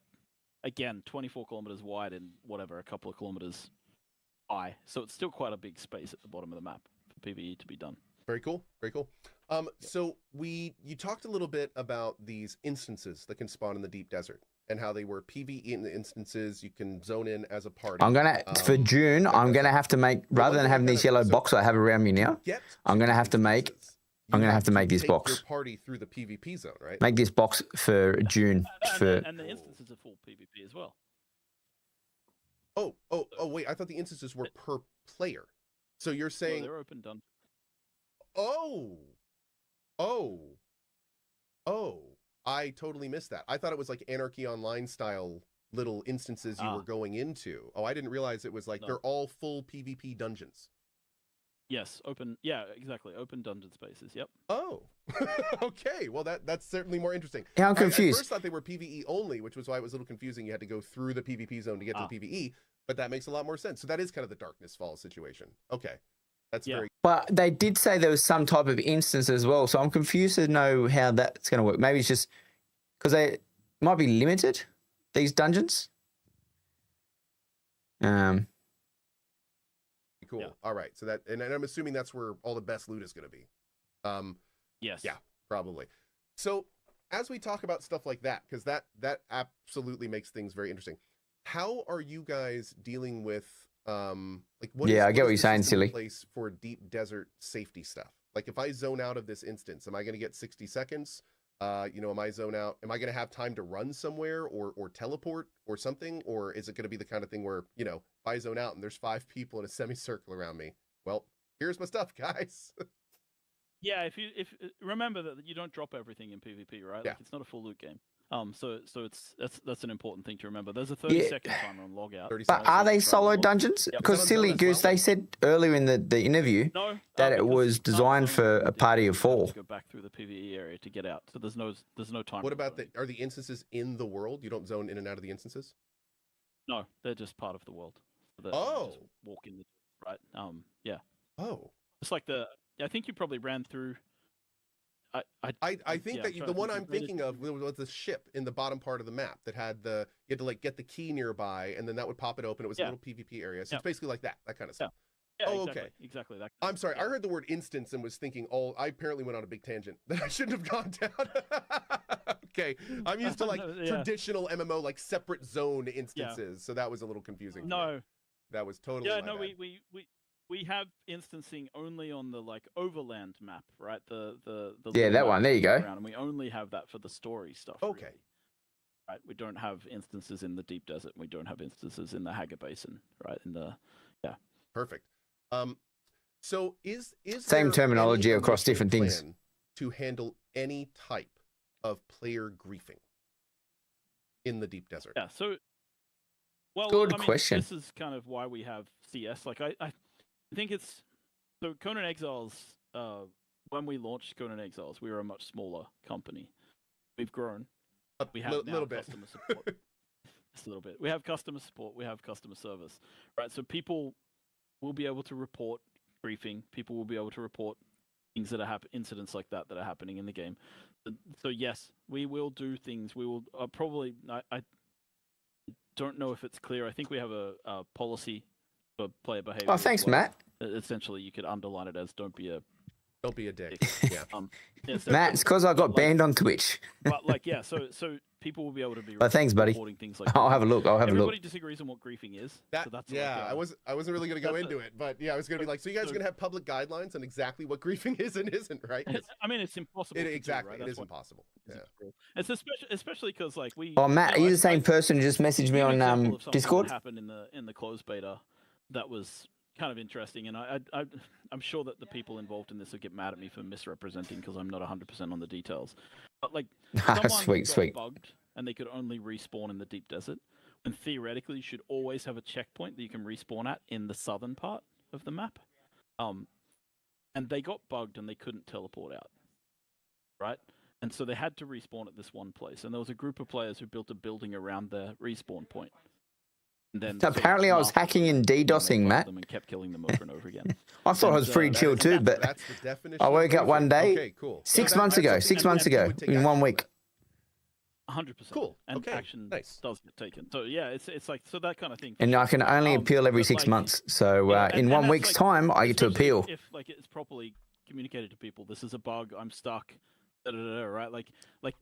again, 24 kilometers wide and whatever, a couple of kilometers high. So it's still quite a big space at the bottom of the map for PvE to be done. Very cool. Very cool. So you talked a little bit about these instances that can spawn in the Deep Desert and how they were PvE instances. You can zone in as a party. I'm gonna for June. I'm gonna have to make rather than having these yellow boxes I have around me now. I'm gonna have to make. I'm gonna have to make this box. Your party through the PvP zone, right? Make this box for June. And the instances are full PvP as well. Oh! Wait, I thought the instances were per player. So you're saying they're open done. Oh, I totally missed that. I thought it was like Anarchy Online style little instances you were going into. Oh, I didn't realize it was like they're all full PvP dungeons. Yes, open. Yeah, exactly. Open dungeon spaces. Yep. Oh, okay. Well, that's certainly more interesting. Yeah, I'm confused. I first thought they were PvE only, which was why it was a little confusing. You had to go through the PvP zone to get to the PvE, but that makes a lot more sense. So that is kind of the Darkness Falls situation. Okay. That's very. But they did say there was some type of instance as well, so I'm confused to know how that's going to work. Maybe it's just because they might be limited, these dungeons. Cool. Yeah. All right. So that, and I'm assuming that's where all the best loot is going to be. Yes. Yeah, probably. So as we talk about stuff like that, because that absolutely makes things very interesting. How are you guys dealing with? Like what I get what you're saying, silly. Place for Deep Desert safety stuff. Like if I zone out of this instance, am I going to get 60 seconds? Am I zone out? Am I going to have time to run somewhere or teleport or something? Or is it going to be the kind of thing where, if I zone out and there's 5 people in a semicircle around me, well, here's my stuff, guys. Yeah, if remember that you don't drop everything in PvP, right? Yeah. Like, it's not a full loot game. So that's an important thing to remember. There's a 30-second timer on logout. But are they solo dungeons? Because Silly Goose, they said earlier in the interview that it was designed for a party of 4. Go back through the PvE area to get out. So there's no time. What about are the instances in the world? You don't zone in and out of the instances? No, they're just part of the world. So just walk in, right? Yeah. Oh. It's like I think you probably ran through. I think that the one I'm thinking of was the ship in the bottom part of the map that had you had to like get the key nearby, and then that would pop it open. It was a little PvP area. So it's basically like that kind of stuff. Yeah, exactly. Okay. Exactly that. I'm sorry. I heard the word instance and was thinking, I apparently went on a big tangent that I shouldn't have gone down. Okay. I'm used to like traditional MMO, like separate zone instances. So that was a little confusing. No. That was totally my bad. We have instancing only on the like overland map, right? The that one. There you go. And we only have that for the story stuff. Okay. Really. Right. We don't have instances in the deep desert. We don't have instances in the Haga Basin, right? Perfect. So is same there terminology any across different things plan to handle any type of player griefing in the deep desert? Yeah. So, well, good question. This is kind of why we have CS. Like I think it's so Conan Exiles. When we launched Conan Exiles, we were a much smaller company. We've grown. We have now customer support. Just a little bit. We have customer support. We have customer service. Right. So people will be able to report griefing. People will be able to report things that are incidents like that are happening in the game. So yes, we will do things. We will probably. I don't know if it's clear. I think we have a policy for player behavior. Oh, thanks, Matt. Essentially, you could underline it as "Don't be a dick." Yeah. Matt, it's because I got banned on Twitch. But so people will be able to be. Thanks, buddy. Things like I'll have a look. Everybody disagrees on what griefing is. I wasn't really going to go into it, but yeah, I was going to be like, so you guys are going to have public guidelines on exactly what griefing is and isn't, right? I mean, it's impossible. Exactly, to do, right? It is impossible. Yeah. It's especially because like we. Oh, Matt, are you the same person who just messaged me on Discord? That happened in the closed beta. That was kind of interesting, and I'm sure that the people involved in this will get mad at me for misrepresenting because I'm not 100% on the details. But like, someone got bugged and they could only respawn in the deep desert, and theoretically you should always have a checkpoint that you can respawn at in the southern part of the map. And they got bugged and they couldn't teleport out, right? And so they had to respawn at this one place, and there was a group of players who built a building around their respawn point. Then apparently I was hacking and DDoSing, Matt. And kept killing them over and over again. I thought I was pretty chill too, but that's the definition I woke up one day, okay, cool. 6 months ago, in 1 week. 100%. Cool. And action does get taken. So yeah, it's like so that kind of thing. And I can only appeal every 6 months. So in 1 week's time, I get to appeal. If like it's properly communicated to people, this is a bug. I'm stuck. Right? Like.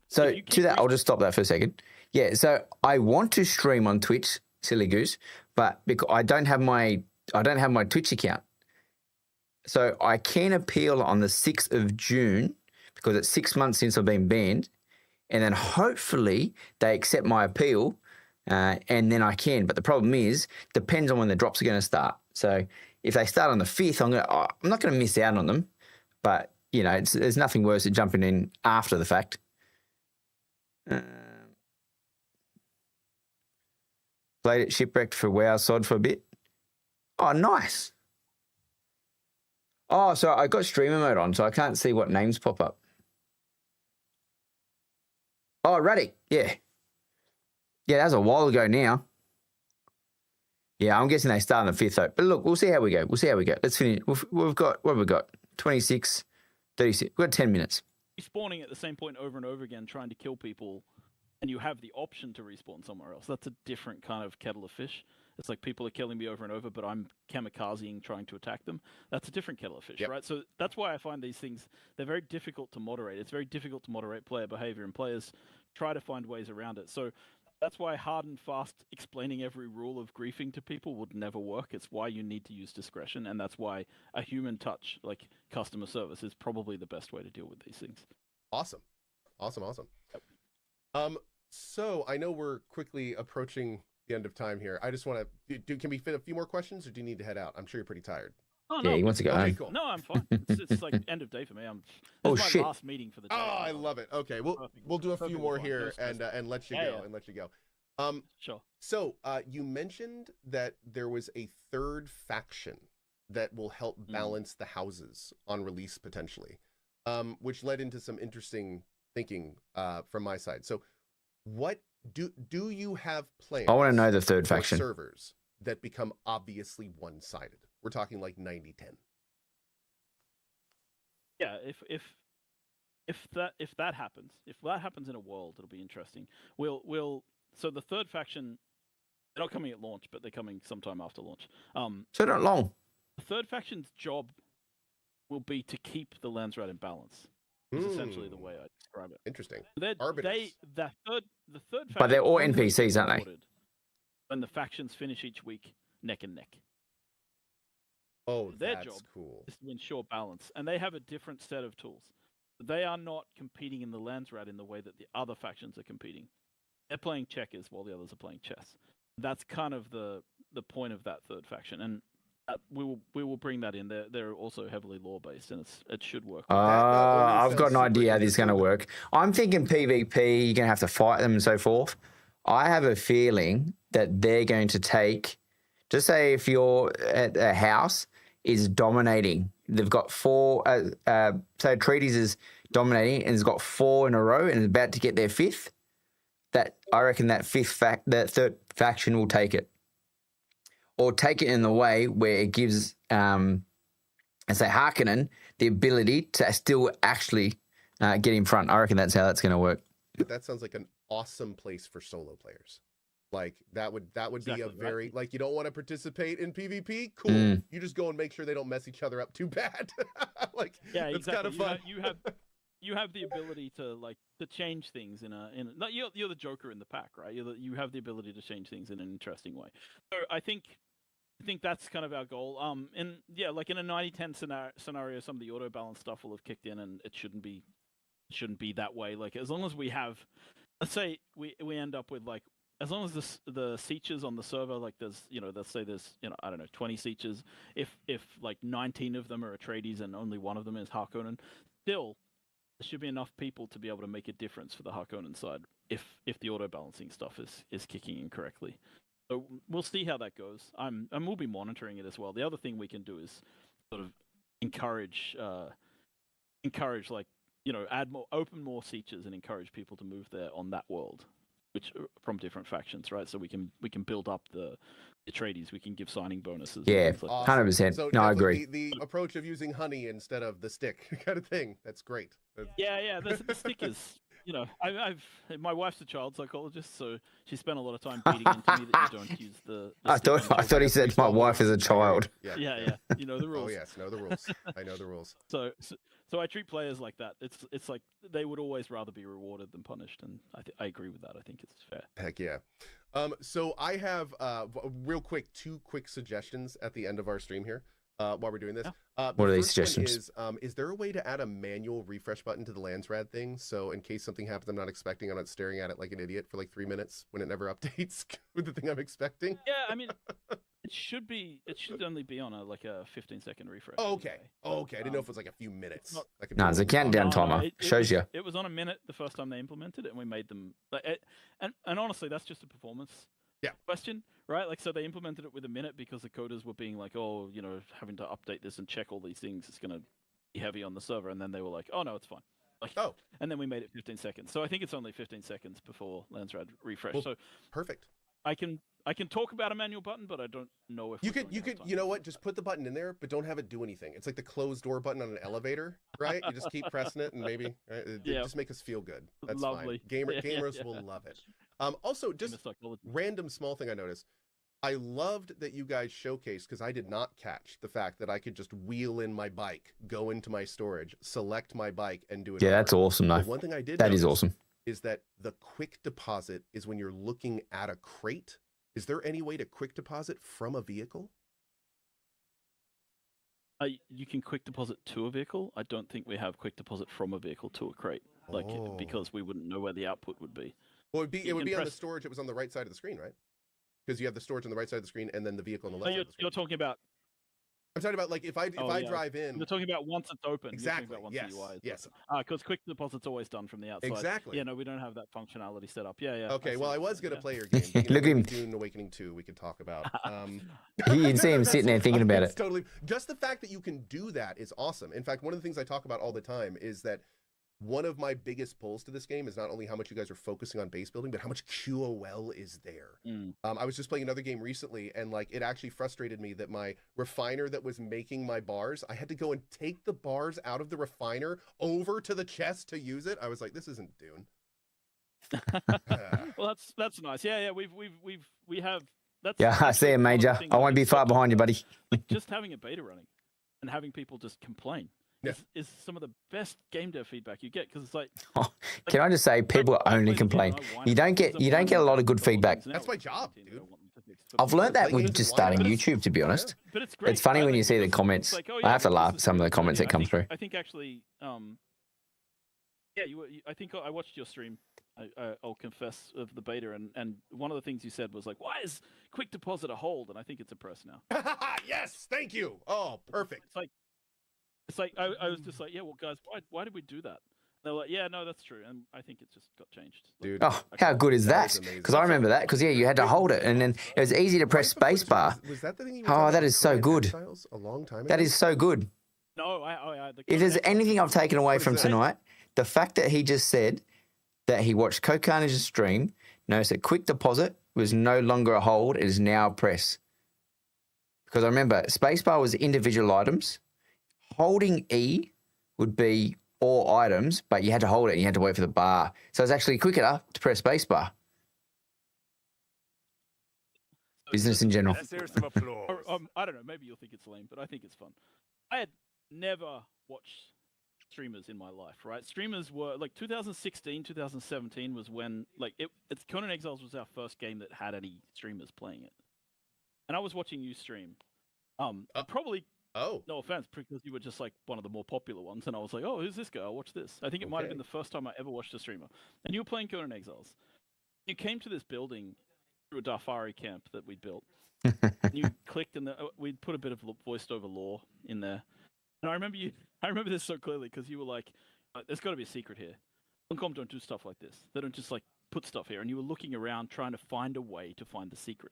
So to that, I'll just stop that for a second. Yeah. So I want to stream on Twitch, Silly Goose, but because I don't have my Twitch account, so I can appeal on the 6th of June because it's 6 months since I've been banned, and then hopefully they accept my appeal, and then I can. But the problem is, depends on when the drops are going to start. So if they start on the 5th, I'm not going to miss out on them, but you know, there's nothing worse than jumping in after the fact. Played at Shiprekt for WoW Sod for a bit. Oh, nice. Oh, so I got streamer mode on, so I can't see what names pop up. Oh, Ruddy. Yeah. Yeah, that was a while ago now. Yeah, I'm guessing they start on the 5th, though. But look, we'll see how we go. Let's finish. We've got, what have we got? 26, 36. We've got 10 minutes. Spawning at the same point over and over again, trying to kill people, and you have the option to respawn somewhere else. That's a different kind of kettle of fish. It's like people are killing me over and over, but I'm kamikazing trying to attack them. That's a different kettle of fish, right? So that's why I find these things, they're very difficult to moderate. It's very difficult to moderate player behavior, and players try to find ways around it. So that's why hard and fast explaining every rule of griefing to people would never work. It's why you need to use discretion, and that's why a human touch, like customer service, is probably the best way to deal with these things. Awesome. Awesome. So I know we're quickly approaching the end of time here. I just want to can we fit a few more questions, or do you need to head out? I'm sure you're pretty tired. Oh, Yeah, no, he wants to go home. cool. No, I'm fine. It's like end of day for me. This is my shit. last meeting for the day. Oh, I love it. Okay, we'll do a few more here and let you go and let you go. Sure. So you mentioned that there was a third faction that will help balance the houses on release potentially, which led into some interesting thinking from my side. So what do you have plans? I want to know the third faction. Servers that become obviously one-sided. We're talking like 90-10. Yeah, if that happens in a world, it'll be interesting. So the third faction, they're not coming at launch, but they're coming sometime after launch. So not long. The third faction's job will be to keep the Landsraad in balance. Is essentially the way I describe it. Interesting. The third faction, But they're all NPCs, aren't they? When the factions finish each week neck and neck. Oh, their that's job cool. is to ensure balance, and they have a different set of tools. They are not competing in the Landsraad in the way that the other factions are competing. They're playing checkers while the others are playing chess. That's kind of the point of that third faction, and we will bring that in. They're also heavily lore based, and it should work. I've got an idea how this is going to work. I'm thinking PvP. You're going to have to fight them and so forth. I have a feeling that they're going to take. Just say if you're at a house is dominating, they've got 4. So Treaties is dominating and has got 4 in a row and is about to get their 5th. That I reckon that third faction will take it, or take it in the way where it gives, say Harkonnen the ability to still actually get in front. I reckon that's how that's going to work. That sounds like an awesome place for solo players. Like that would exactly be a very like, you don't want to participate in PvP. Cool. You just go and make sure they don't mess each other up too bad. Like it's kind of fun. You have the ability to change things you're the Joker in the pack, right? You have the ability to change things in an interesting way. So I think that's kind of our goal. And yeah, like in a 90-10 scenario, some of the auto balance stuff will have kicked in, and it shouldn't be that way. Like as long as we have, let's say we end up with as long as the seaches on the server, let's say there's I don't know 20 seaches. If 19 of them are Atreides and only one of them is Harkonnen, still there should be enough people to be able to make a difference for the Harkonnen side if the auto balancing stuff is kicking in correctly. So we'll see how that goes. And we'll be monitoring it as well. The other thing we can do is sort of encourage open more seaches and encourage people to move there on that world, which from different factions, right? So we can build up the Atreides. We can give signing bonuses. Yeah, 100%. So no, I agree. The approach of using honey instead of the stick kind of thing. That's great. Yeah. The stick is, my wife's a child psychologist, so she spent a lot of time beating into me that you don't use the I thought he said my wife is a child. Yeah. You know the rules. Oh yes, know the rules. I know the rules. So I treat players like that. It's like they would always rather be rewarded than punished, and I agree with that. I think it's fair. Heck yeah. So I have real quick 2 quick suggestions at the end of our stream here while we're doing this. What are these suggestions? Is there a way to add a manual refresh button to the Landsraad thing? So in case something happens I'm not expecting, I'm not staring at it like an idiot for 3 minutes when it never updates with the thing I'm expecting? Yeah, I mean, it should only be on a 15-second refresh. Oh, okay. I didn't know if it was a few minutes. No, it's a countdown timer. Shows you. It was on a minute the first time they implemented it, and we made them and honestly, that's just a performance question, right? So they implemented it with a minute because the coders were being having to update this and check all these things. It's going to be heavy on the server, and then they were like, oh no, it's fine. And then we made it 15 seconds. So I think it's only 15 seconds before Landsraad refresh. Well, so perfect. I can talk about a manual button, but I don't know if you could you know what, just put the button in there, but don't have it do anything. It's like the closed door button on an elevator, right? You just keep pressing it, and maybe just make us feel good. That's lovely. Fine. Gamers will love it. Also, just random small thing I noticed. I loved that you guys showcased, because I did not catch the fact that I could just wheel in my bike, go into my storage, select my bike, and do it. Yeah, that's awesome, though. One thing I did is awesome. Is that the quick deposit is when you're looking at a crate. Is there any way to quick deposit from a vehicle? You can quick deposit to a vehicle. I don't think we have quick deposit from a vehicle to a crate, because we wouldn't know where the output would be. Well, it would be on the storage. It was on the right side of the screen, right? Because you have the storage on the right side of the screen and then the vehicle on the left side of the screen. You're talking about... I'm talking about, like, if I drive in... You're talking about once it's open. Exactly, You're talking about once yes. Because quick deposit's always done from the outside. Exactly. Yeah, no, we don't have that functionality set up. Yeah. Okay, well, I was going to play your game. Look at him. Dune Awakening 2 we could talk about. You can see him sitting there thinking about it. Totally. Just the fact that you can do that is awesome. In fact, one of the things I talk about all the time is that one of my biggest pulls to this game is not only how much you guys are focusing on base building, but how much QOL is there. I was just playing another game recently, and like it actually frustrated me that my refiner that was making my bars, I had to go and take the bars out of the refiner over to the chest to use it. I was like, this isn't Dune. Well, that's nice. Yeah. We have. That's I see it, Major. I won't be far behind you, buddy. Just having a beta running and having people just complain. Is some of the best game dev feedback you get, because it's like, can I just say, people only complain. You don't get a lot of good feedback. That's my job, dude. I've learned that with just starting YouTube, to be honest. But it's great. It's funny when you see the comments. Like, I have to laugh at some of the comments that come through. I think actually, I think I watched your stream. I'll confess, of the beta, and one of the things you said was like, why is quick deposit a hold? And I think it's a press now. Yes, thank you. Oh, perfect. It's like I was just like, yeah, well, guys, why did we do that? They're like, yeah, no, that's true, and I think it just got changed. Dude, how good is that? Because I remember that. Because you had to hold it, and then it was easy to press spacebar. Was that the thing? That is so good. A long time ago? That is so good. No, if there's anything I've taken away from tonight, the fact that he just said that he watched Carnage's stream, noticed that quick deposit was no longer a hold; it is now a press. Because I remember spacebar was individual items. Holding E would be all items, but you had to hold it and you had to wait for the bar. So it's actually quicker to press spacebar. Business in general. There's some applause. I don't know, maybe you'll think it's lame, but I think it's fun. I had never watched streamers in my life, right? Streamers were like 2016, 2017 was when it's Conan Exiles was our first game that had any streamers playing it. And I was watching you stream. Probably no offense, because you were just like one of the more popular ones, and I was like, oh, who's this guy? I'll watch this. I think it might have been the first time I ever watched a streamer. And you were playing Conan Exiles. You came to this building through a Darfari camp that we'd built. And you clicked, and we'd put a bit of voiced over lore in there. And I remember this so clearly, because you were like, there's got to be a secret here. Funcom don't do stuff like this. They don't just like put stuff here. And you were looking around trying to find a way to find the secret.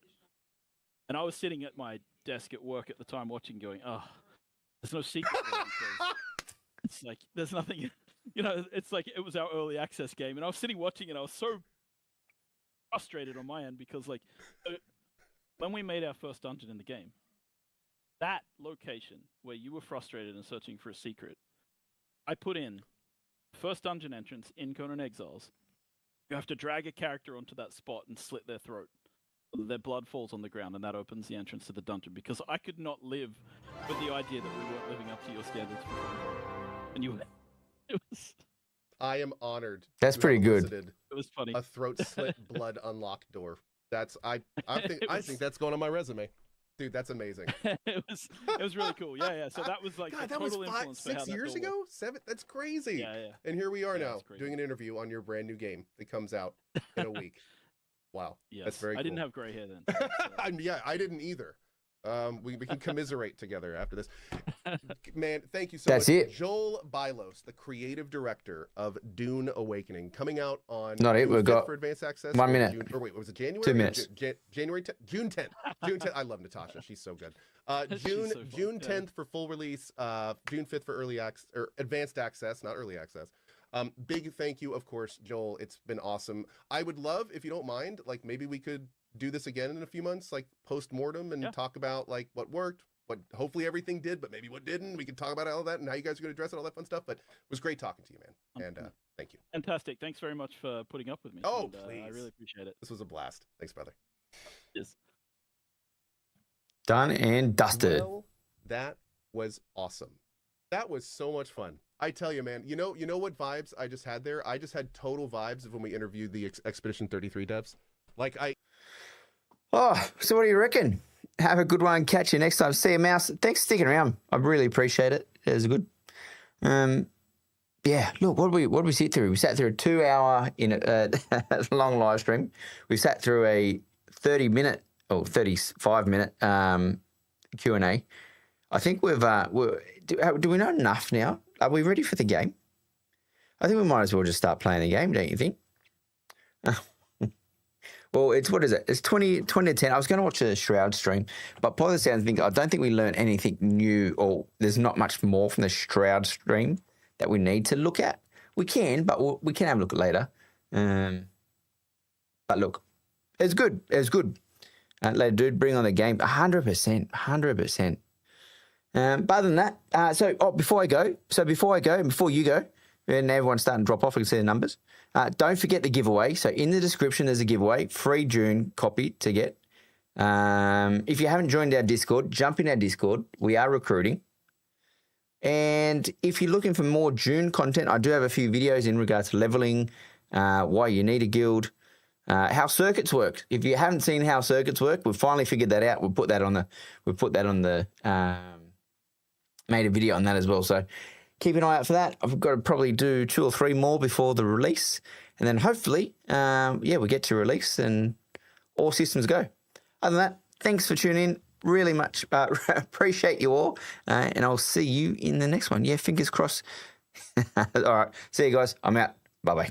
And I was sitting at my desk at work at the time watching, going, oh, there's no secret there, because it's like, there's nothing, it's like it was our early access game. And I was sitting watching, and I was so frustrated on my end, because like, when we made our first dungeon in the game, that location where you were frustrated and searching for a secret, I put in first dungeon entrance in Conan Exiles. You have to drag a character onto that spot and slit their throat. Their blood falls on the ground, and that opens the entrance to the dungeon, because I could not live with the idea that we weren't living up to your standards. And it was... I am honored. That's pretty good. It was funny. A throat slit, blood unlocked door. I think that's going on my resume. Dude, that's amazing. It was really cool. Yeah. So that was like God, that was 6 years ago? 7? That's crazy. Yeah. And here we are now doing an interview on your brand new game that comes out in a week. Wow. Yes. That's very cool. I didn't have gray hair then. So. Yeah, I didn't either. We can commiserate together after this. Man, thank you so much. That's it. Joel Bylos, the creative director of Dune Awakening, coming out on Not it. We've got for advanced access. 1 minute. Was it January? 2 minutes. January 10th. June 10th. June 10th. I love Natasha. She's so good. June 10th for full release. June 5th for early access or advanced access, not early access. Big thank you, of course, Joel. It's been awesome. I would love, if you don't mind, like maybe we could do this again in a few months, like post-mortem, and talk about like what worked, what hopefully everything did, but maybe what didn't. We could talk about all that and how you guys are going to address it, all that fun stuff. But it was great talking to you, man. And thank you. Fantastic. Thanks very much for putting up with me. Oh, please. I really appreciate it. This was a blast. Thanks, brother. Yes. Done and dusted. Well, that was awesome. That was so much fun. I tell you, man, you know what vibes I just had there? I just had total vibes of when we interviewed the Expedition 33 devs. Like Oh, so what do you reckon? Have a good one. Catch you next time. See you, Mouse. Thanks for sticking around. I really appreciate it. It was good. Yeah, look, what did we sit through? We sat through a 2-hour long live stream. We sat through a 30-minute or 35-minute Q&A. I think do we know enough now? Are we ready for the game? I think we might as well just start playing the game, don't you think? Well, what is it? It's 20 to 10. I was going to watch a Shroud stream, but by the sounds of things, I don't think we learned anything new, or there's not much more from the Shroud stream that we need to look at. We can, but we can have a look at later. But look, it's good. It's good. Later, dude, bring on the game. 100%. 100%. But other than that, before you go, and everyone's starting to drop off, we can see the numbers. Don't forget the giveaway. So in the description, there's a giveaway, free Dune copy to get. If you haven't joined our Discord, jump in our Discord. We are recruiting. And if you're looking for more Dune content, I do have a few videos in regards to leveling, why you need a guild, how circuits work. If you haven't seen how circuits work, we've finally figured that out. We've put that on the made a video on that as well. So keep an eye out for that. I've got to probably do 2 or 3 more before the release. And then hopefully, we get to release and all systems go. Other than that, thanks for tuning in. Really much appreciate you all. And I'll see you in the next one. Yeah, fingers crossed. All right. See you guys. I'm out. Bye-bye.